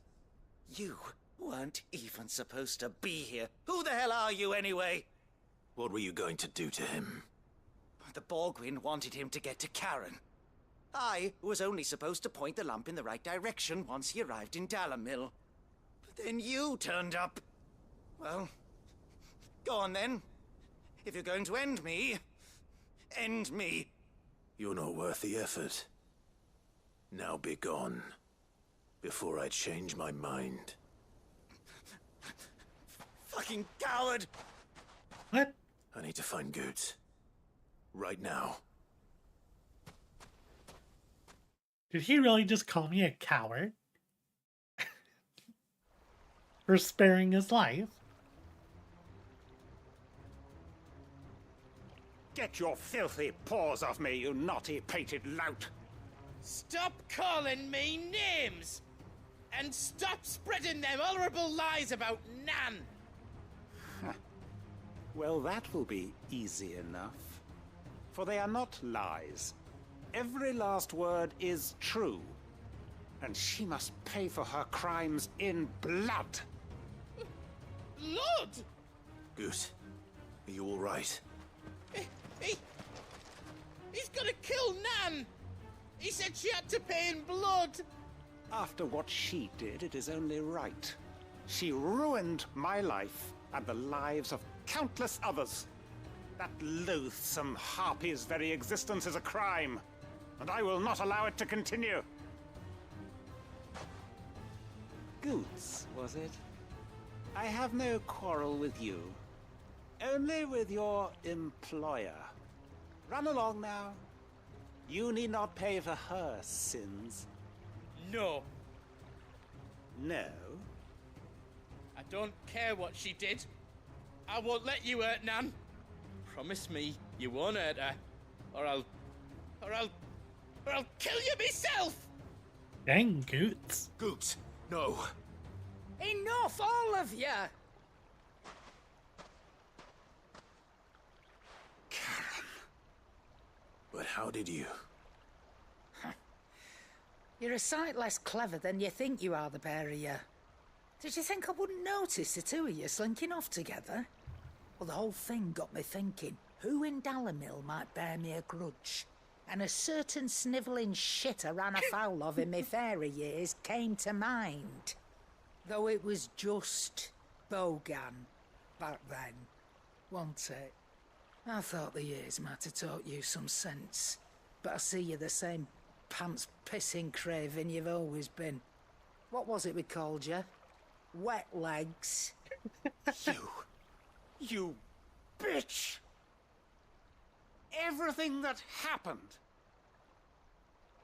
You weren't even supposed to be here. Who the hell are you anyway? What were you going to do to him? The Borgwyn wanted him to get to Karen. I was only supposed to point the lamp in the right direction once he arrived in Dalamil. But then you turned up. Well, go on then. If you're going to end me, end me. You're not worth the effort. Now be gone, before I change my mind. Fucking coward! What? I need to find Goots. Right now. Did he really just call me a coward? For sparing his life? Get your filthy paws off me, you naughty-pated lout! Stop calling me names! And stop spreading them horrible lies about Nan! Well, that will be easy enough. For they are not lies. Every last word is true. And she must pay for her crimes in blood. Blood? Goose, are you all right? He's gonna kill Nan! He said she had to pay in blood! After what she did, it is only right. She ruined my life and the lives of countless others. That loathsome harpy's very existence is a crime, and I will not allow it to continue. Goots, was it? I have no quarrel with you. Only with your employer. Run along now. You need not pay for her sins. No. No? I don't care what she did. I won't let you hurt Nan. Promise me you won't hurt her, or I'll kill you myself! Dang, Goots. Goots, no. Enough, all of you! Karen. But how did you? You're a sight less clever than you think you are, the pair of you. Did you think I wouldn't notice the two of you slinking off together? Well, the whole thing got me thinking, who in Dalamil might bear me a grudge? And a certain snivelling shit I ran afoul of in my fairy years came to mind. Though it was just Bogan back then, wasn't it? I thought the years might have taught you some sense, but I see you're the same pants-pissing craven you've always been. What was it we called you? Wet legs. You bitch! Everything that happened,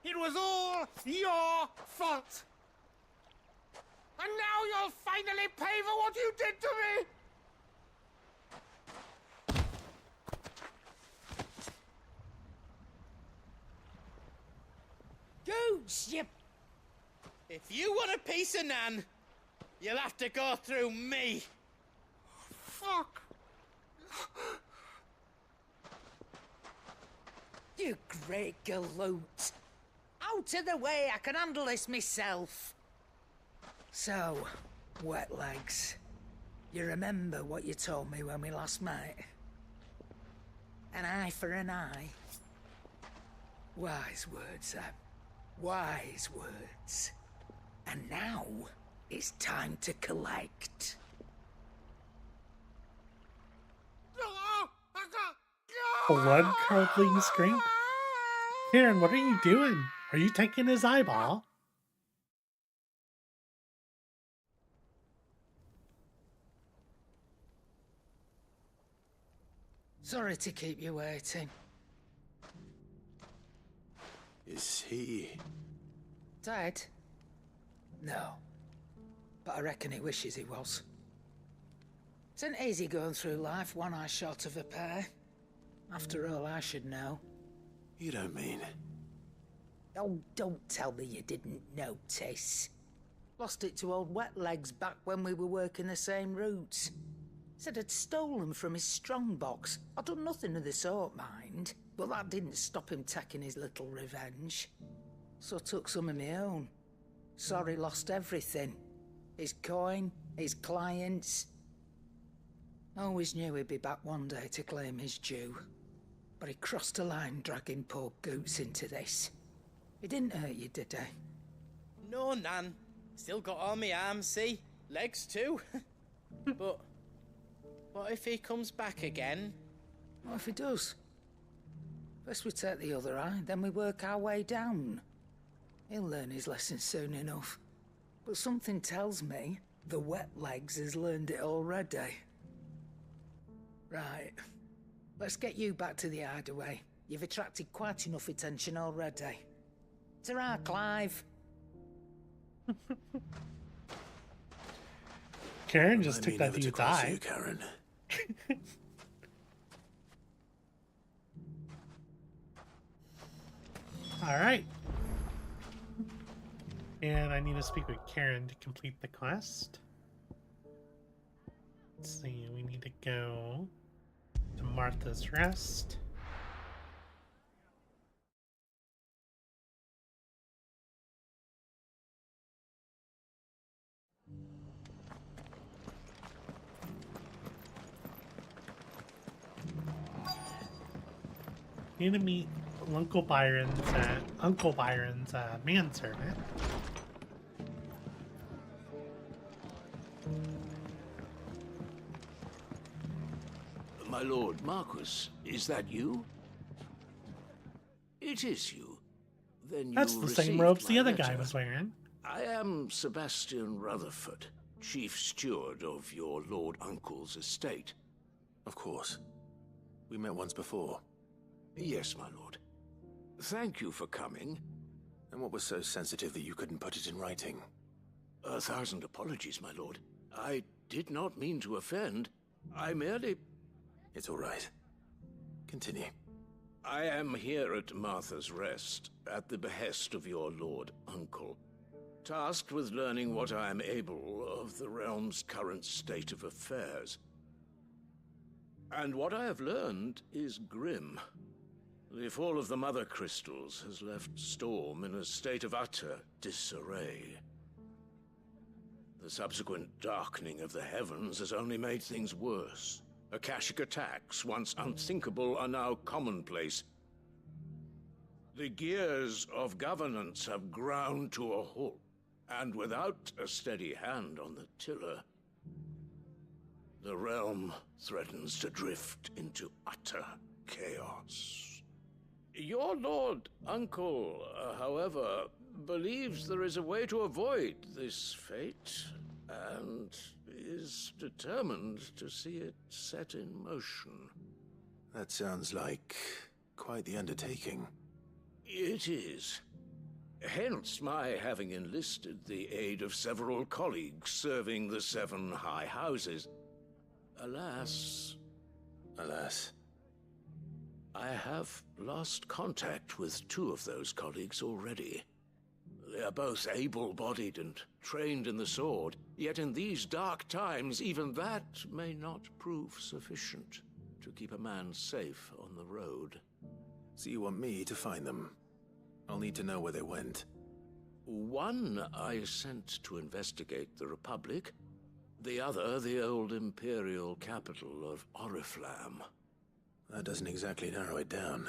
it was all your fault! And now you'll finally pay for what you did to me! Goots, you... If you want a piece of Nan, you'll have to go through me. Fuck! You great galoot. Out of the way, I can handle this myself. So, wet legs, you remember what you told me when we last met? An eye for an eye. Wise words, Sam. Wise words. And now, it's time to collect. Blood-curdling scream? Karen, what are you doing? Are you taking his eyeball? Sorry to keep you waiting. Is he... Dead? No. But I reckon he wishes he was. It isn't easy going through life one eye short of a pair. After all, I should know. You don't mean... Oh, don't tell me you didn't notice. Lost it to old Wet Legs back when we were working the same routes. Said I'd stolen from his strongbox. I'd done nothing of the sort, mind. But that didn't stop him taking his little revenge. So I took some of my own. Sorry, lost everything. His coin, his clients. Always knew he'd be back one day to claim his due. But he crossed a line dragging poor Goots into this. He didn't hurt you, did he? No, Nan. Still got all my arms, see? Legs too. But what if he comes back again? What if he does? First we take the other eye, then we work our way down. He'll learn his lesson soon enough. But something tells me the Wet Legs has learned it already. Right. Let's get you back to the hideaway. You've attracted quite enough attention already. Ta-ra, Clive. Karen just took that you die. Karen. All right. And I need to speak with Karen to complete the quest. Let's see, we need to go to Martha's Rest. Need to meet Uncle Byron's manservant. My lord Marquis, is that you? It is you. Then That's you the same received robes the my other guy letter. was wearing. I am Sebastian Rutherford, chief steward of your lord uncle's estate. Of course. We met once before. Yes, my lord. Thank you for coming. And what was so sensitive that you couldn't put it in writing? 1,000 apologies, my lord. I did not mean to offend. I merely... It's all right. Continue. I am here at Martha's Rest, at the behest of your lord uncle, tasked with learning what I am able of the realm's current state of affairs. And what I have learned is grim. The fall of the Mother Crystals has left Storm in a state of utter disarray. The subsequent darkening of the heavens has only made things worse. Akashic attacks, once unthinkable, are now commonplace. The gears of governance have ground to a halt, and without a steady hand on the tiller, the realm threatens to drift into utter chaos. Your lord uncle, however, believes there is a way to avoid this fate, and is determined to see it set in motion. That sounds like quite the undertaking. It is. Hence my having enlisted the aid of several colleagues serving the 7 high houses. Alas... Alas. I have lost contact with 2 of those colleagues already. They are both able-bodied and trained in the sword, yet in these dark times, even that may not prove sufficient to keep a man safe on the road. So you want me to find them? I'll need to know where they went. One I sent to investigate the Republic, the other the old Imperial capital of Oriflamme. That doesn't exactly narrow it down.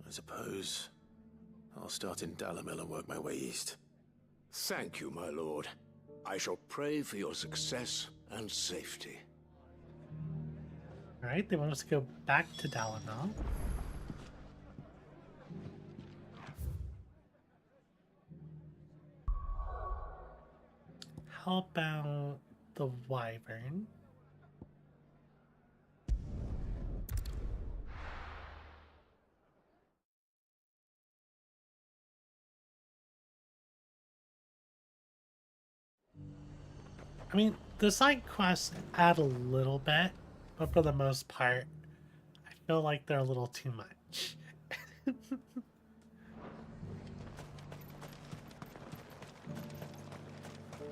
I suppose I'll start in Dalimil and work my way east. Thank you, my lord. I shall pray for your success and safety. Alright, they want us to go back to Dalimil. How about the Wyvern? I mean, the side quests add a little bit, but for the most part, I feel like they're a little too much.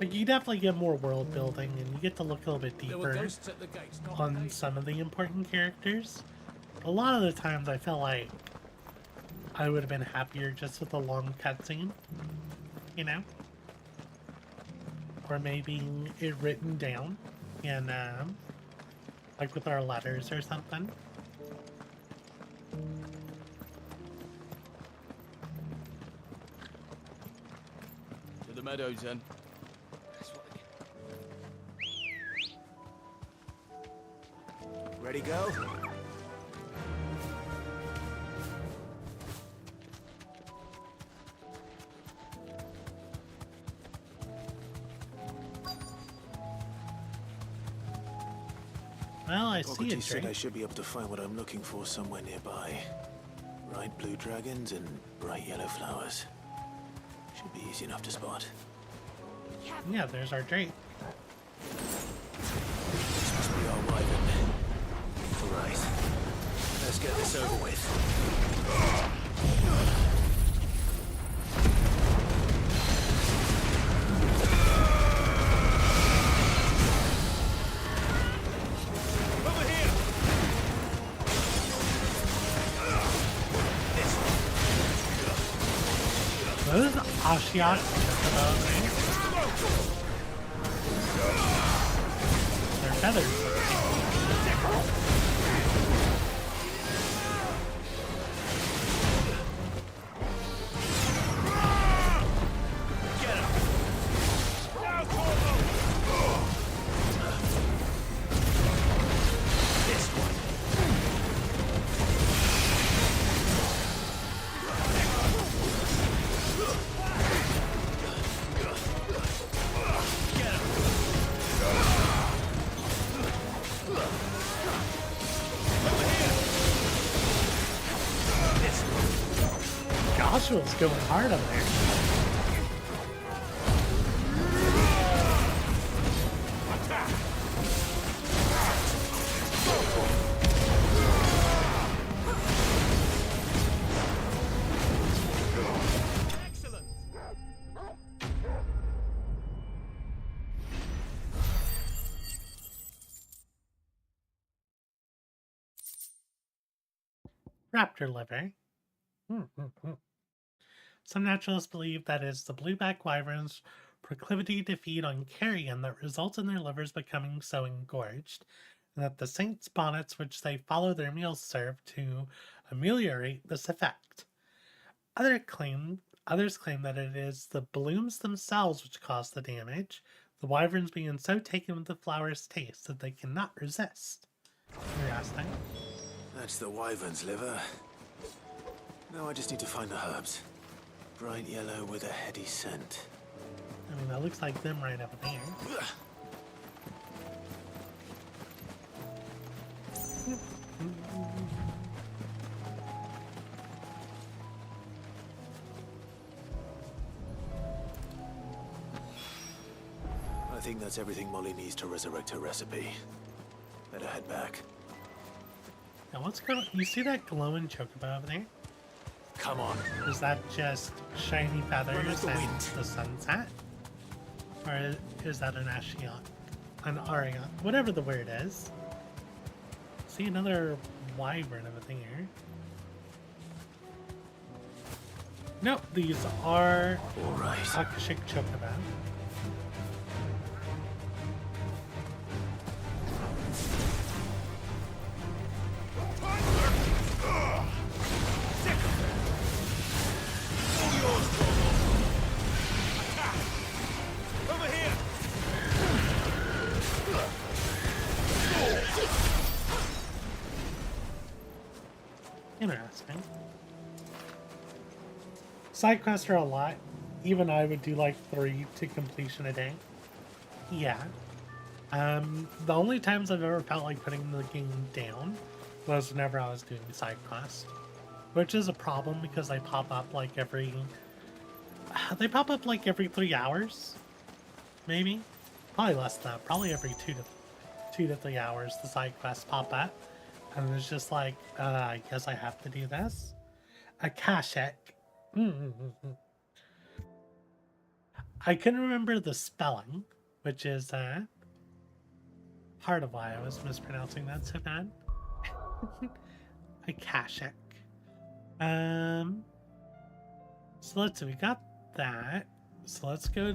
Like, you definitely get more world building, and you get to look a little bit There were deeper ghosts at the gates, not on me. some of the important characters. A lot of the times, I feel like I would have been happier just with a long cutscene, you know? Or maybe it written down in, like with our letters or something. To the meadows, then. Ready, go? Well, I see Pocket it, said I Drake. should be able to find what I'm looking for somewhere nearby. Bright blue dragons and bright yellow flowers. Should be easy enough to spot. Yeah, there's our Drake. This must be our wyvern. Right. Let's get this over with. Those Ashiok they're feathers. Joshua's going hard up there. Raptor liver. Some naturalists believe that it's the blueback wyvern's proclivity to feed on carrion that results in their livers becoming so engorged, and that the saints' bonnets which they follow their meals serve to ameliorate this effect. Others claim that it is the blooms themselves which cause the damage, the wyverns being so taken with the flower's taste that they cannot resist. Interesting. That's the wyvern's liver. Now I just need to find the herbs. Bright yellow with a heady scent. I mean, that looks like them right up there. I think that's everything Molly needs to resurrect her recipe. Better head back. Now, what's going on? You see that glowing chocobo over there? Come on. Is that just shiny feathers and the sunset? Or is that an Ashiok? An Arion? Whatever the word is. See another wyvern over there. Nope, these are Akashic chocobo. Interesting. Side quests are a lot. Even I would do like 3 to completion a day. Yeah. The only times I've ever felt like putting the game down was whenever I was doing side quests. Which is a problem because they pop up like every 3 hours. Maybe. Probably less than that. Probably every 2 to 3 hours the side quests pop up. And it's just like, I guess I have to do this. Akashic. I couldn't remember the spelling, which is part of why I was mispronouncing that so bad. Akashic. So let's see, we got that. So let's go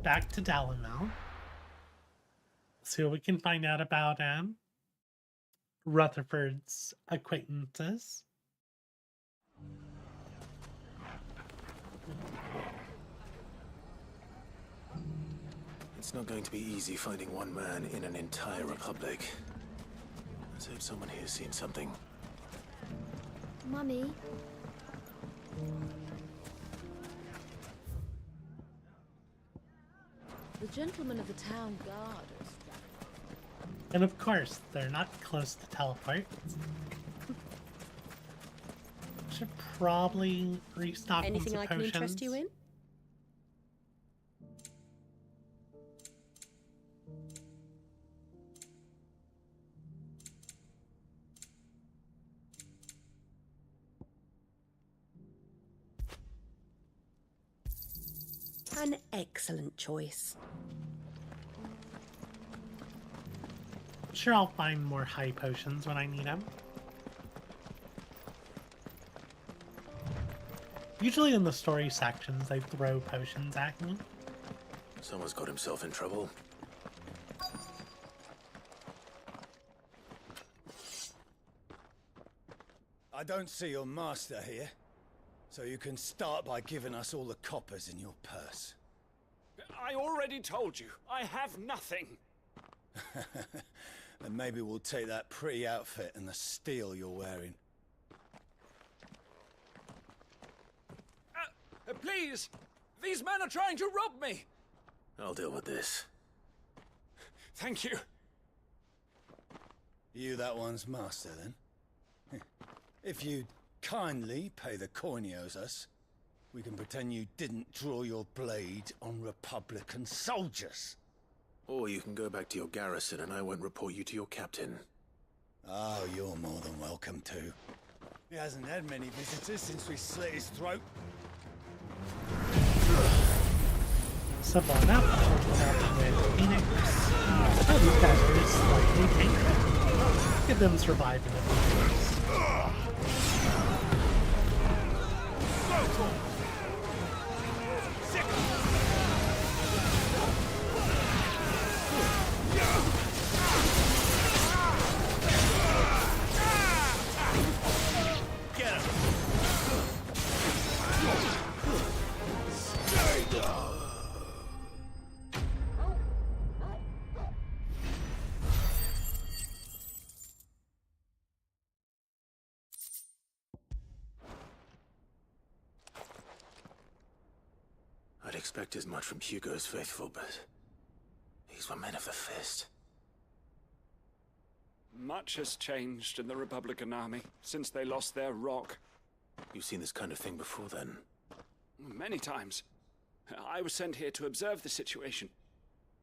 back to Dalimel. See what we can find out about Rutherford's acquaintances. It's not going to be easy finding one man in an entire republic. Let's hope someone here's seen something. Mummy. The gentlemen of the town guard. And of course, they're not close to teleport. Should probably restock Anything some I can potions. interest you in? An excellent choice. Sure, I'll find more high potions when I need them. Usually in the story sections, they throw potions at me. Someone's got himself in trouble. I don't see your master here, so you can start by giving us all the coppers in your purse. I already told you, I have nothing. And maybe we'll take that pretty outfit and the steel you're wearing. Please! These men are trying to rob me! I'll deal with this. Thank you. You that one's master, then? If you'd kindly pay the coin he owes us, we can pretend you didn't draw your blade on Republican soldiers. Or you can go back to your garrison and I won't report you to your captain. Oh, you're more than welcome to. He hasn't had many visitors since we slit his throat. Simple enough. With Phoenix. Oh, these guys are just slightly tanky. Get them surviving a few days. I'd expect as much from Hugo's faithful, but these were men of the fist. Much has changed in the Republican army since they lost their rock. You've seen this kind of thing before, then? Many times. I was sent here to observe the situation.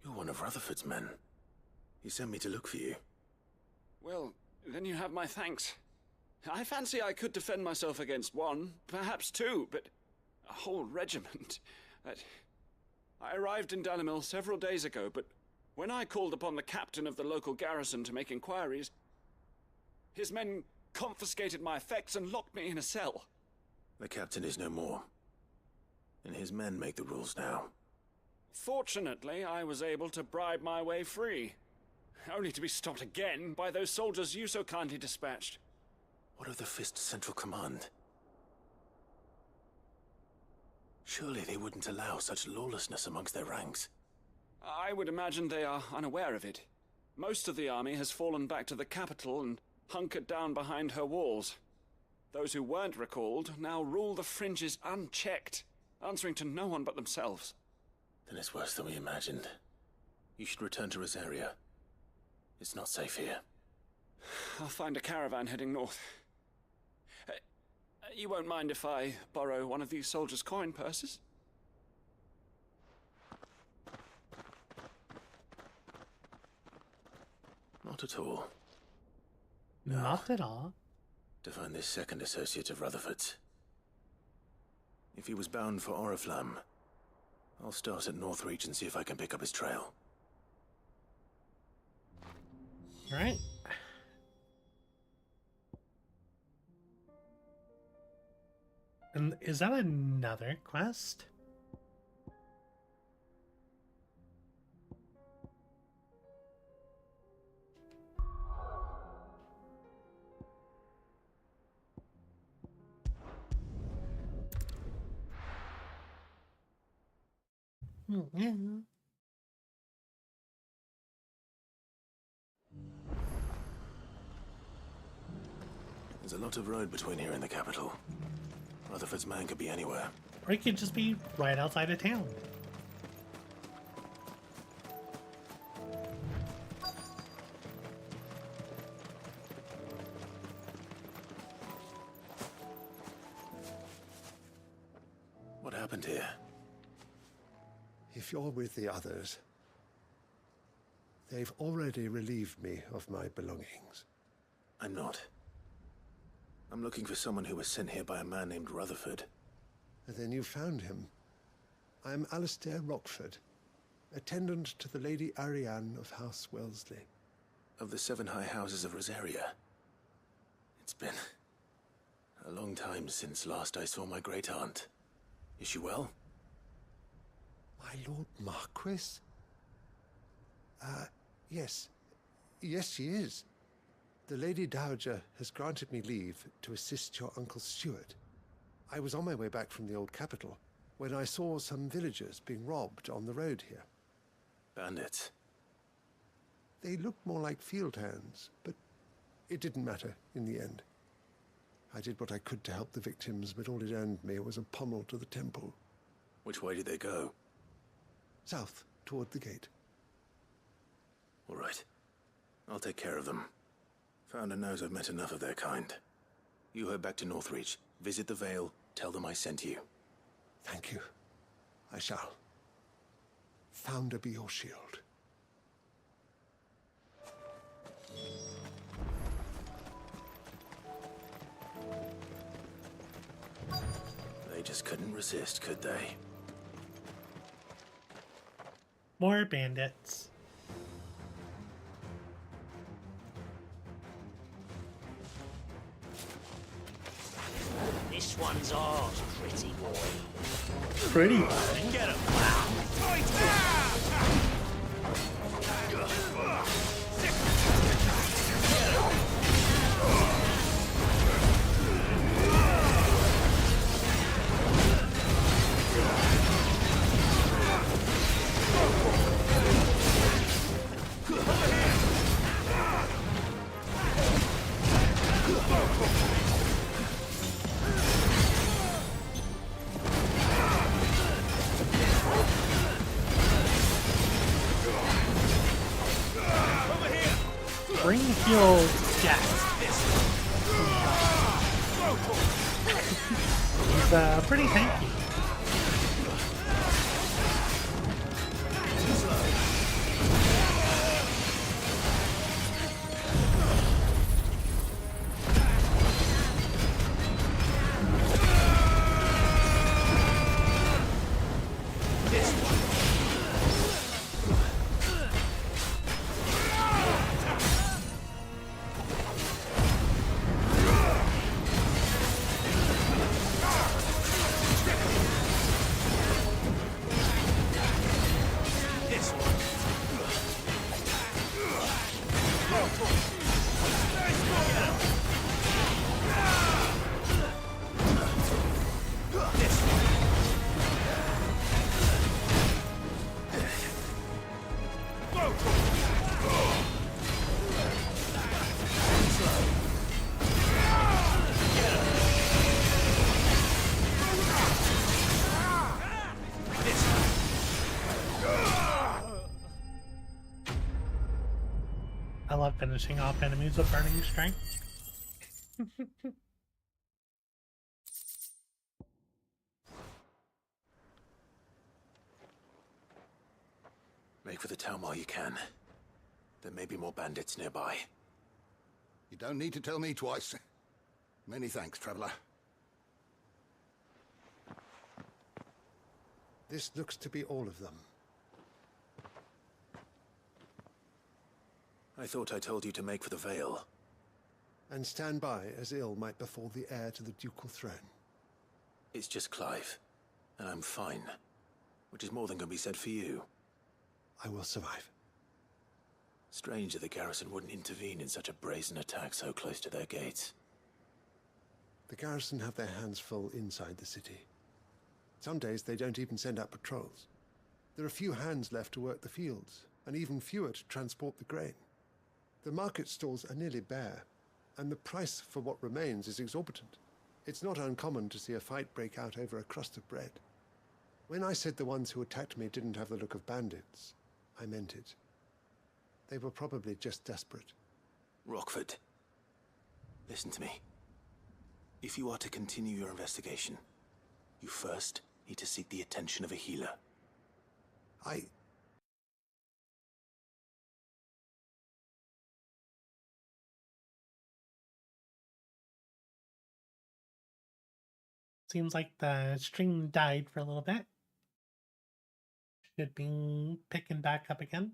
You're one of Rutherford's men. He sent me to look for you. Well, then you have my thanks. I fancy I could defend myself against one, perhaps two, but a whole regiment. I arrived in Dalimil several days ago, but when I called upon the captain of the local garrison to make inquiries, his men confiscated my effects and locked me in a cell. The captain is no more, and his men make the rules now. Fortunately, I was able to bribe my way free, only to be stopped again by those soldiers you so kindly dispatched. What of the Fist's central command? Surely they wouldn't allow such lawlessness amongst their ranks. I would imagine they are unaware of it. Most of the army has fallen back to the capital and hunkered down behind her walls. Those who weren't recalled now rule the fringes unchecked, answering to no one but themselves. Then it's worse than we imagined. You should return to Rosaria. It's not safe here. I'll find a caravan heading north. You won't mind if I borrow one of these soldiers' coin purses? Not at all. Not at all. To find this second associate of Rutherford's. If he was bound for Oriflamme, I'll start at Northreach and see if I can pick up his trail. Alright. And is that another quest? Yeah. There's a lot of road between here and the capital. Rutherford's man could be anywhere. Or he could just be right outside of town. What happened here? If you're with the others, they've already relieved me of my belongings. I'm not. I'm looking for someone who was sent here by a man named Rutherford. And then you found him. I'm Alistair Rockford, attendant to the Lady Ariane of House Wellesley. Of the 7 high houses of Rosaria. It's been a long time since last I saw my great-aunt. Is she well? My Lord Marquis? Yes. Yes, she is. The Lady Dowager has granted me leave to assist your Uncle Stuart. I was on my way back from the old capital when I saw some villagers being robbed on the road here. Bandits? They looked more like field hands, but it didn't matter in the end. I did what I could to help the victims, but all it earned me was a pommel to the temple. Which way did they go? South, toward the gate. All right. I'll take care of them. Founder knows I've met enough of their kind. You head back to Northreach, visit the Vale, tell them I sent you. Thank you. I shall. Founder be your shield. They just couldn't resist, could they? More bandits. This one's ours, pretty boy. Pretty boy? Get him! Bring heal death. He's pretty tanky. I love finishing off enemies with burning strength. Make for the town while you can. There may be more bandits nearby. You don't need to tell me twice. Many thanks, traveler. This looks to be all of them. I thought I told you to make for the Vale. And stand by as ill might befall the heir to the ducal throne. It's just Clive, and I'm fine. Which is more than can be said for you. I will survive. Strange that the garrison wouldn't intervene in such a brazen attack so close to their gates. The garrison have their hands full inside the city. Some days they don't even send out patrols. There are few hands left to work the fields, and even fewer to transport the grain. The market stalls are nearly bare, and the price for what remains is exorbitant. It's not uncommon to see a fight break out over a crust of bread. When I said the ones who attacked me didn't have the look of bandits, I meant it. They were probably just desperate. Rockford, listen to me. If you are to continue your investigation, you first need to seek the attention of a healer. Seems like the stream died for a little bit. Should be picking back up again.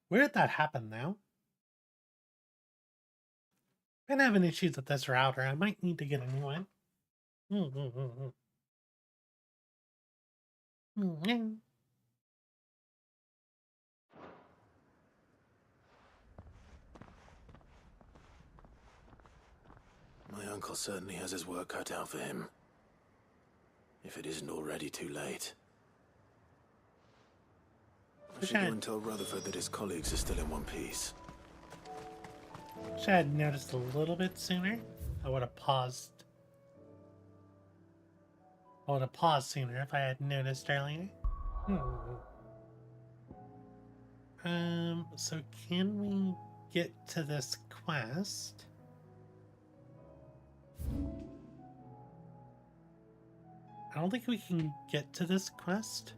Where did that happen now? Been having issues with this router. I might need to get a new one. My uncle certainly has his work cut out for him. If it isn't already too late. I should go and tell Rutherford that his colleagues are still in one piece. Wish I had noticed a little bit sooner. I would have paused. I would have paused sooner if I had noticed earlier. So can we get to this quest? I don't think we can get to this quest.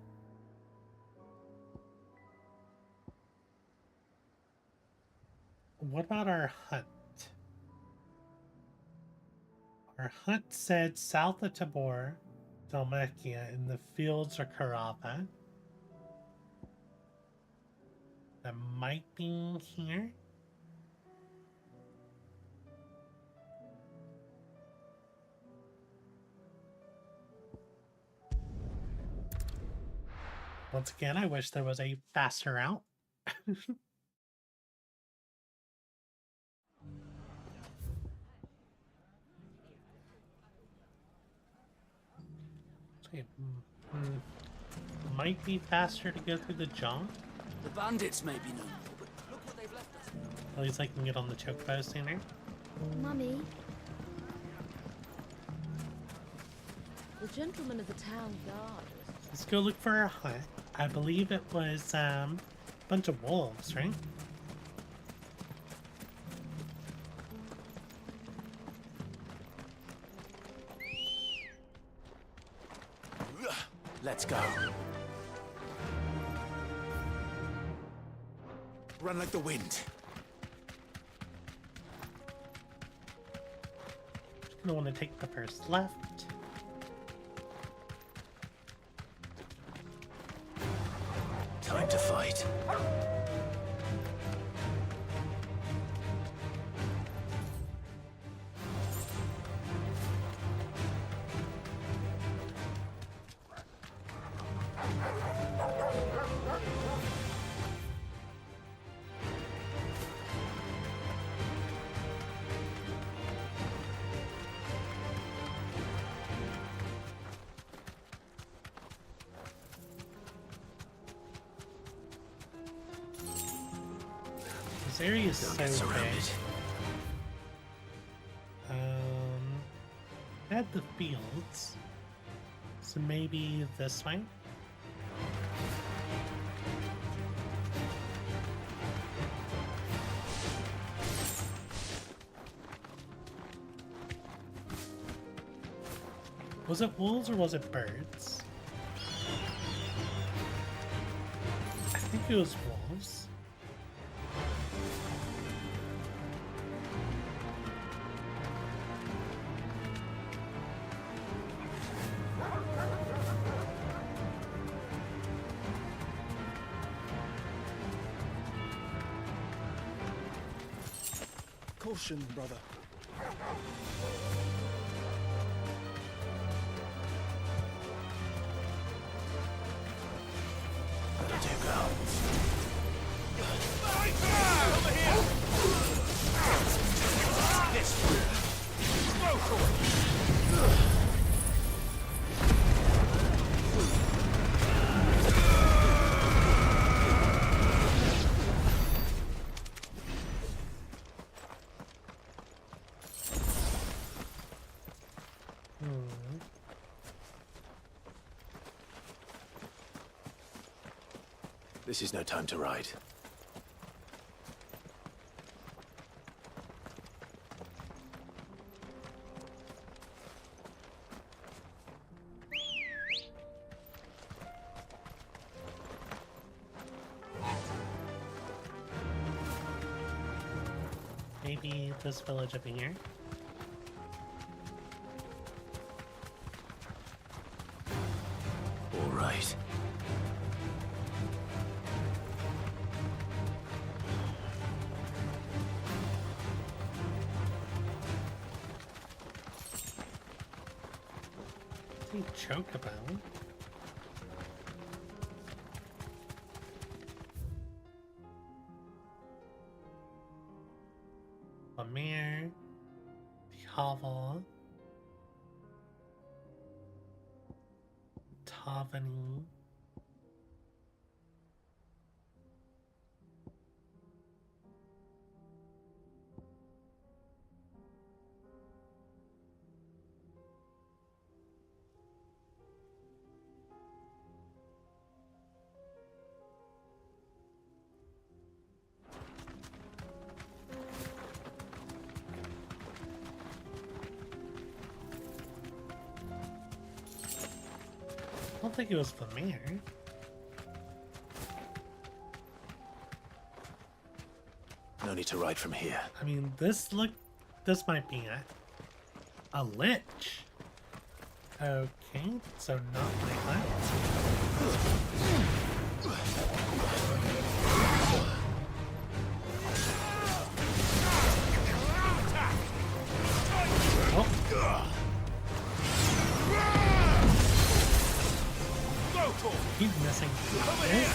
What about our hunt? Our hunt said south of Tabor, Dalmatia, in the fields of Karava. That might be here. Once again, I wish there was a faster route. Might be faster to go through the junk. The bandits may be no more, but look what they've left us. At least I can get on the chocobo sooner. Mummy. The gentleman of the town guard. Let's go look for our hut. I believe it was a bunch of wolves, right? Let's go. Run like the wind. Just gonna want to take the first left. Time to fight. This area is so big. Had the fields, so maybe this way. Was it wolves or was it birds? I think it was wolves. Caution, brother. That'll do, girl. Over here! This way. Go for it! This is no time to ride. Maybe this village over here? All right. Chocobo. Amir. The Hovel. Tavani. I don't think it was Vermeer. No need to ride from here. I mean, this might be it. A lich. Okay, so not like that. Keep missing. Over here!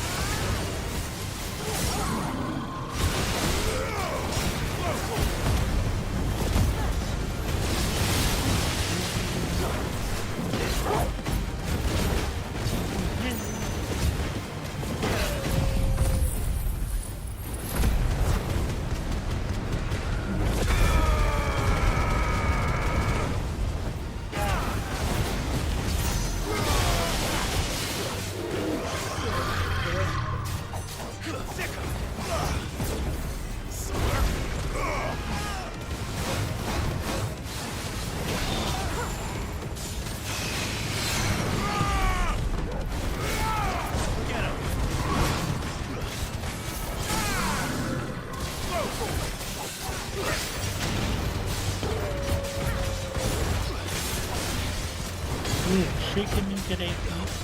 Shaking me today, please.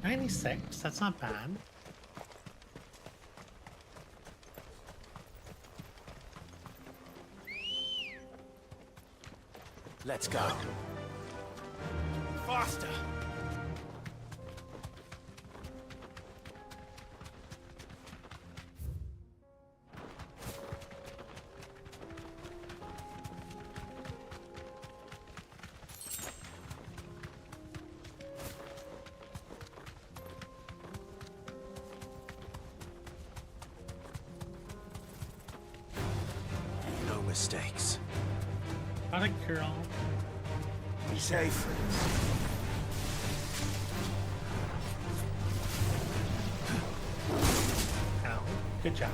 $96, that's not bad. Let's go. Faster! No mistakes. Not a girl. Be safe. Ow. Good job.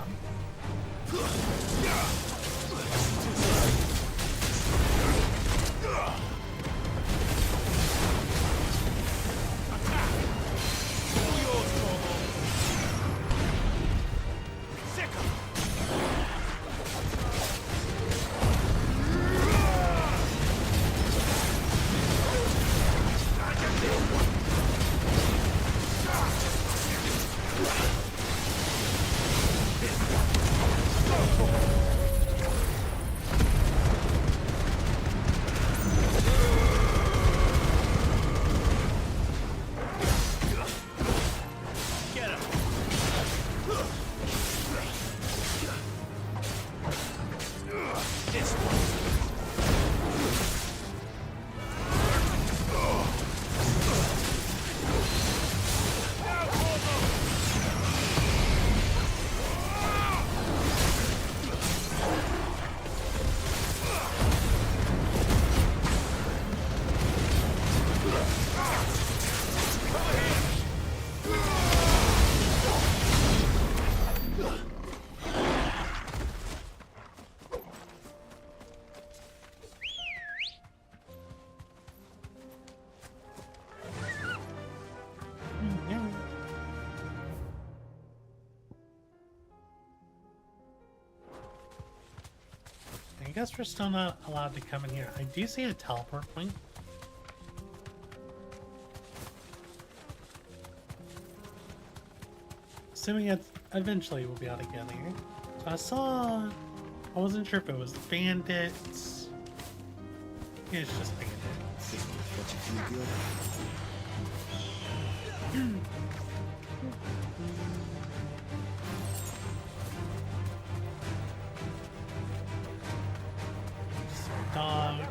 I guess we're still not allowed to come in here. I do see a teleport point. Assuming it eventually we'll be able to get there. So I wasn't sure if it was bandits. Yeah, it's just bandits. Dogs.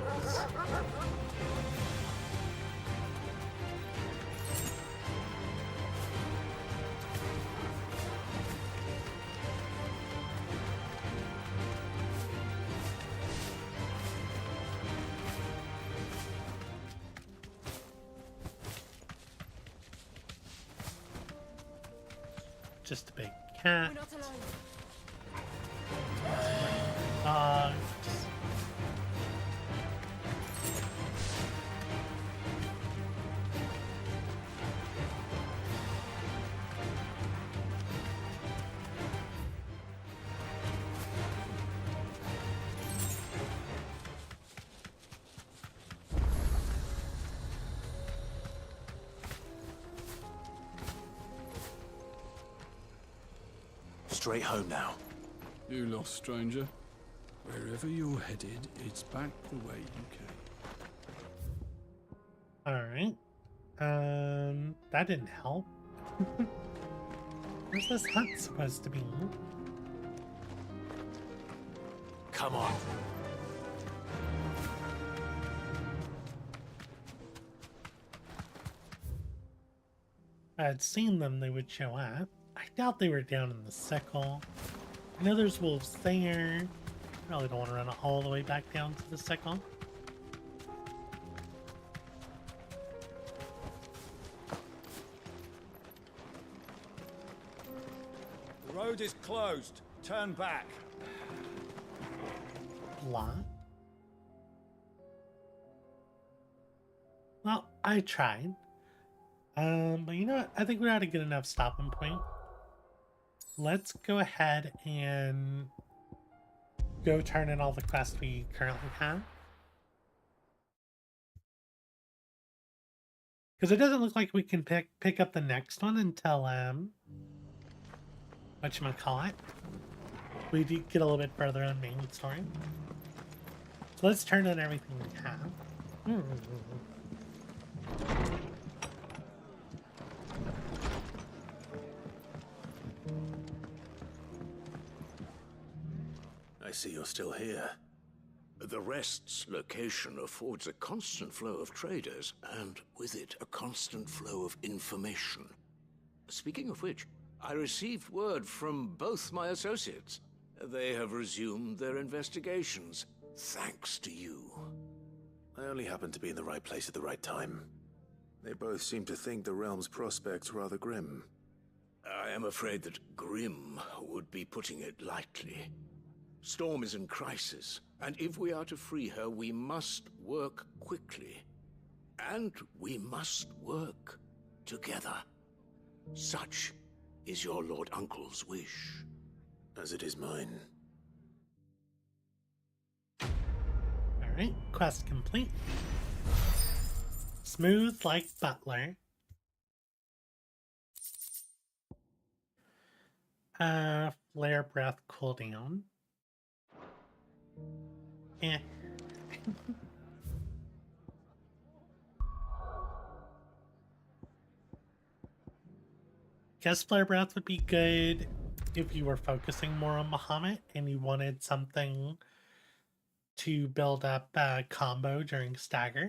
Just a big cat. We're not alone. Dogs. Straight home now. You lost, stranger. Wherever you're headed, it's back the way you came. Alright. That didn't help. Where's this hut supposed to be? Come on. If I had seen them, they would show up. I doubt they were down in the sickle. I know there's wolves there. Probably don't want to run all the way back down to the sickle. The road is closed. Turn back. Blah. Well, I tried. But you know what? I think we're at a good enough stopping point. Let's go ahead and go turn in all the quests we currently have. Because it doesn't look like we can pick up the next one until, whatchamacallit? We do get a little bit further on main story. So let's turn in everything we have. I see you're still here. The Rest's location affords a constant flow of traders, and with it, a constant flow of information. Speaking of which, I received word from both my associates. They have resumed their investigations, thanks to you. I only happened to be in the right place at the right time. They both seem to think the realm's prospects rather grim. I am afraid that grim would be putting it lightly. Storm is in crisis, and if we are to free her, we must work quickly. And we must work together. Such is your Lord Uncle's wish. As it is mine. Alright, quest complete. Smooth like butler. Flare breath cooldown. Eh. Guess flare breath would be good if you were focusing more on Bahamut and you wanted something to build up a combo during stagger.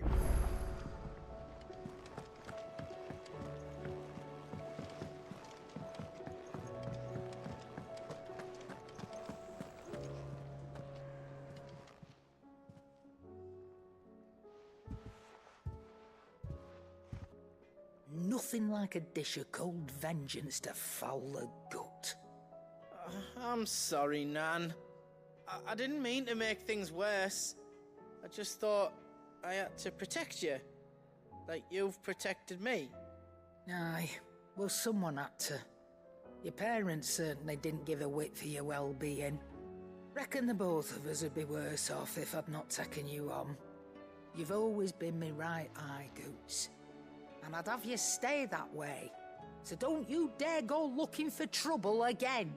Nothing like a dish of cold vengeance to foul the gut. I'm sorry, Nan. I didn't mean to make things worse. I just thought I had to protect you. Like you've protected me. Aye, well, someone had to. Your parents certainly didn't give a whit for your well-being. Reckon the both of us would be worse off if I'd not taken you on. You've always been me right eye, Goots. And I'd have you stay that way. So don't you dare go looking for trouble again.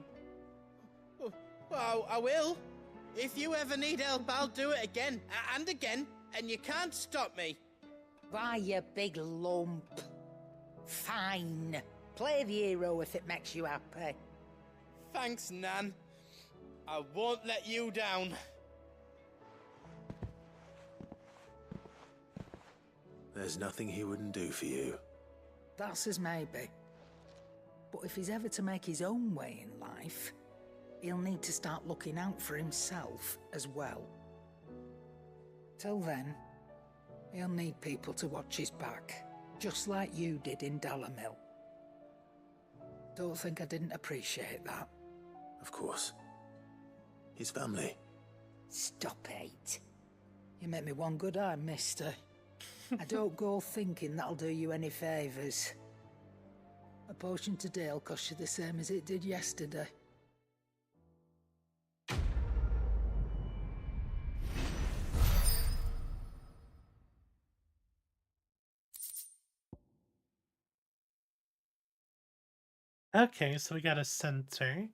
Well, I will. If you ever need help, I'll do it again and again, and you can't stop me. Why, you big lump. Fine. Play the hero if it makes you happy. Thanks, Nan. I won't let you down. There's nothing he wouldn't do for you. That's as maybe. But if he's ever to make his own way in life, he'll need to start looking out for himself as well. Till then, he'll need people to watch his back, just like you did in Dalimil. Don't think I didn't appreciate that. Of course. His family. Stop it. You make me one good eye, mister. I don't go thinking that'll do you any favours. A potion today'll cost you the same as it did yesterday. Okay, so we got a center.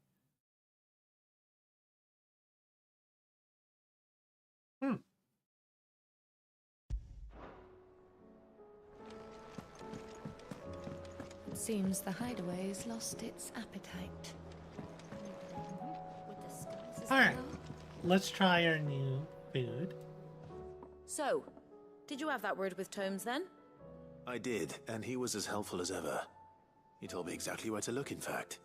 It seems the hideaway's lost its appetite. Alright, let's try our new food. So, did you have that word with Tomes then? I did, and he was as helpful as ever. He told me exactly where to look, in fact.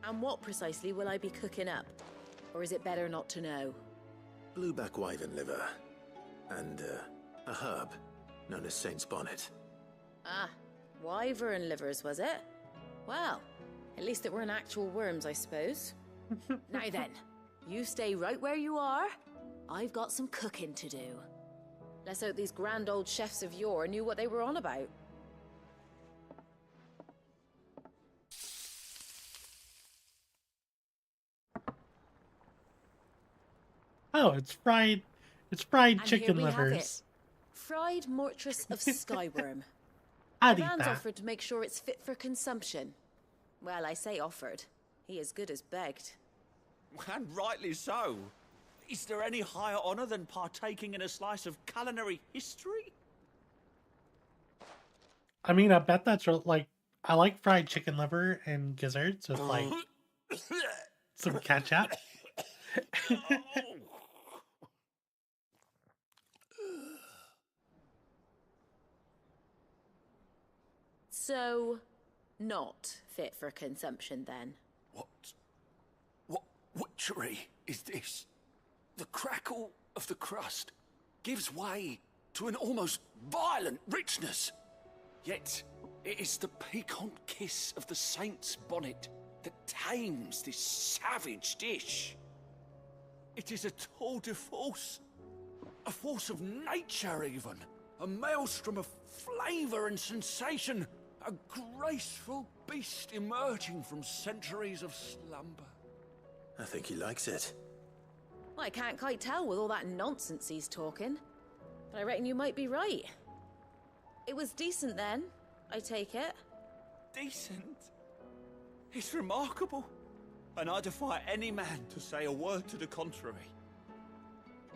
And what precisely will I be cooking up? Or is it better not to know? Blueback wyvern liver. And, a herb known as Saint's Bonnet. Ah, wyvern livers, was it? Well, at least it weren't actual worms, I suppose. Now then, you stay right where you are. I've got some cooking to do. Let's hope these grand old chefs of yore knew what they were on about. Oh, it's fried And chicken here we have livers. it. Fried mortress of skyworm. I'd eat Ivan's that. offered to make sure it's fit for consumption. Well, I say offered. He as good as begged. And rightly so. Is there any higher honor than partaking in a slice of culinary history? I mean, I bet that's like, I like fried chicken liver and gizzards with like some ketchup. So, not fit for consumption then. What witchery is this? The crackle of the crust gives way to an almost violent richness. Yet, it is the piquant kiss of the saint's bonnet that tames this savage dish. It is a tour de force. A force of nature, even. A maelstrom of flavour and sensation. A graceful beast emerging from centuries of slumber. I think he likes it. Well, I can't quite tell with all that nonsense he's talking. But I reckon you might be right. It was decent then, I take it. Decent? It's remarkable. And I defy any man to say a word to the contrary.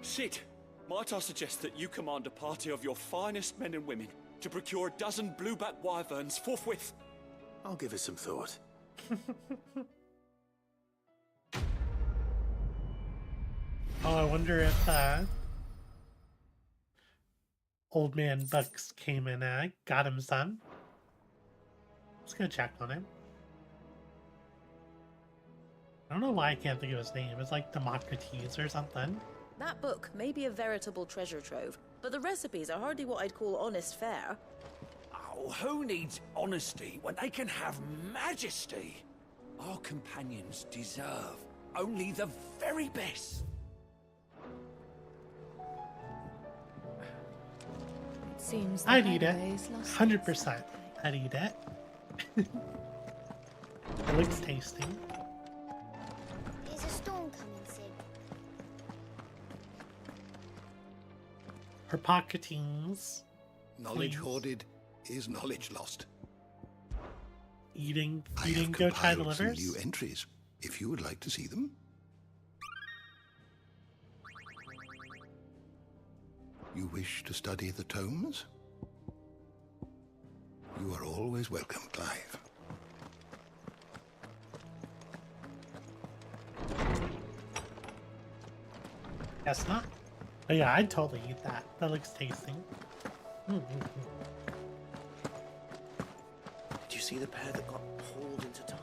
Sid, might I suggest that you command a party of your finest men and women to procure a dozen blueback wyverns forthwith? I'll give it some thought. Oh, I wonder if old man Bucks came and got him some. Let's go check on him. I don't know why I can't think of his name. It's like Democritus or something. That book may be a veritable treasure trove, but the recipes are hardly what I'd call honest fare. Oh, who needs honesty when they can have majesty? Our companions deserve only the very best. It seems the I'd eat it. hideaway's lost 100%. I'd eat it. It looks tasty. Is a storm coming soon? For pocketings. Knowledge Please. hoarded is knowledge lost. You didn't I have go try the compiled some livers? new entries, if you would like to see them. You wish to study the tomes? You are always welcome, Clive. Guess not. Oh yeah, I'd totally eat that. That looks tasty. Did you see the pair that got pulled into time?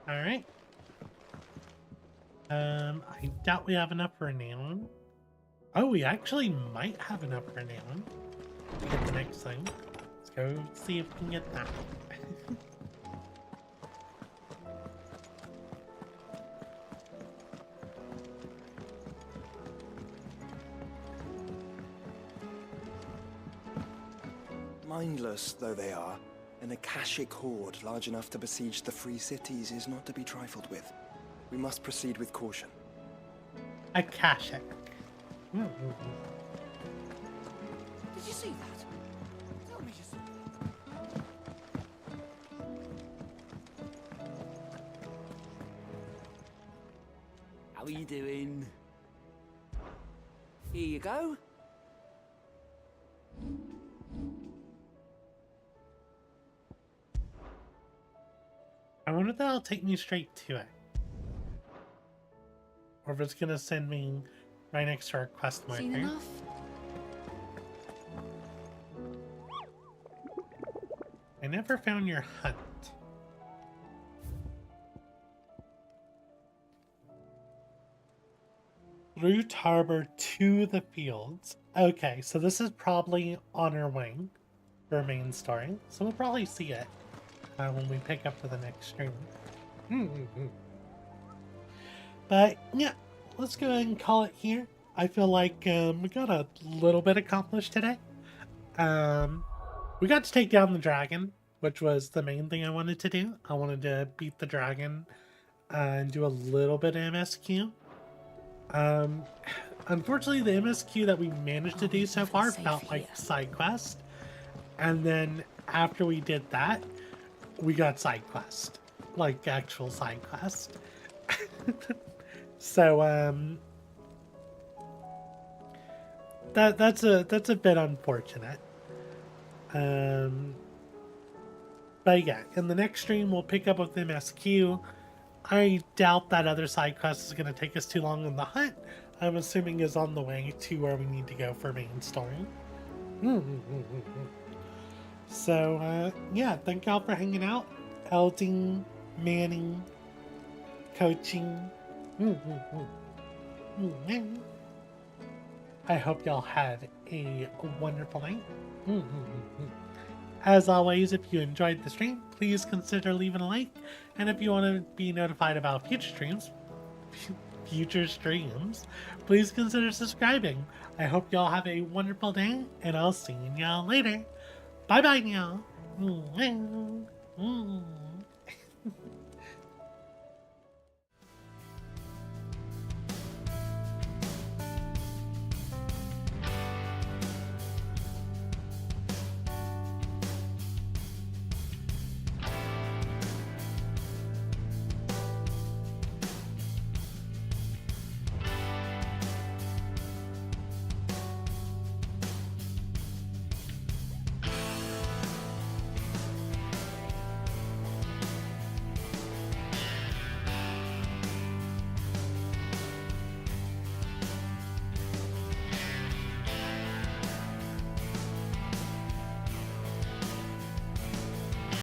Alright. I doubt we have enough for a Nailin. Oh, we actually might have enough for a Nailin to get the next thing. Let's go see if we can get that. Mindless though they are, an Akashic horde large enough to besiege the free cities is not to be trifled with. We must proceed with caution. Akashic. Did you see that? Tell me you saw that. How are you doing? Here you go. I wonder if that'll take me straight to it. Or if it's gonna send me right next to our quest marker. Seen enough? I never found your hunt. Route Harbor to the fields. Okay, so this is probably on our way for main story. So we'll probably see it when we pick up for the next stream. But yeah, let's go ahead and call it here. I feel like we got a little bit accomplished today. We got to take down the dragon, which was the main thing I wanted to do. I wanted to beat the dragon and do a little bit of MSQ. Unfortunately, the MSQ that we managed to do so far felt like side quest. And then after we did that, we got side quest, like actual side quest. So that's a bit unfortunate. But yeah, in the next stream we'll pick up with MSQ. I doubt that other side quest is going to take us too long in the hunt. I'm assuming is on the way to where we need to go for main story. So yeah, thank y'all for hanging out. Elding, Manning, coaching. I hope y'all had a wonderful night. As always, if you enjoyed the stream, please consider leaving a like. And if you want to be notified about future streams, please consider subscribing. I hope y'all have a wonderful day, and I'll see y'all later. Bye bye, y'all.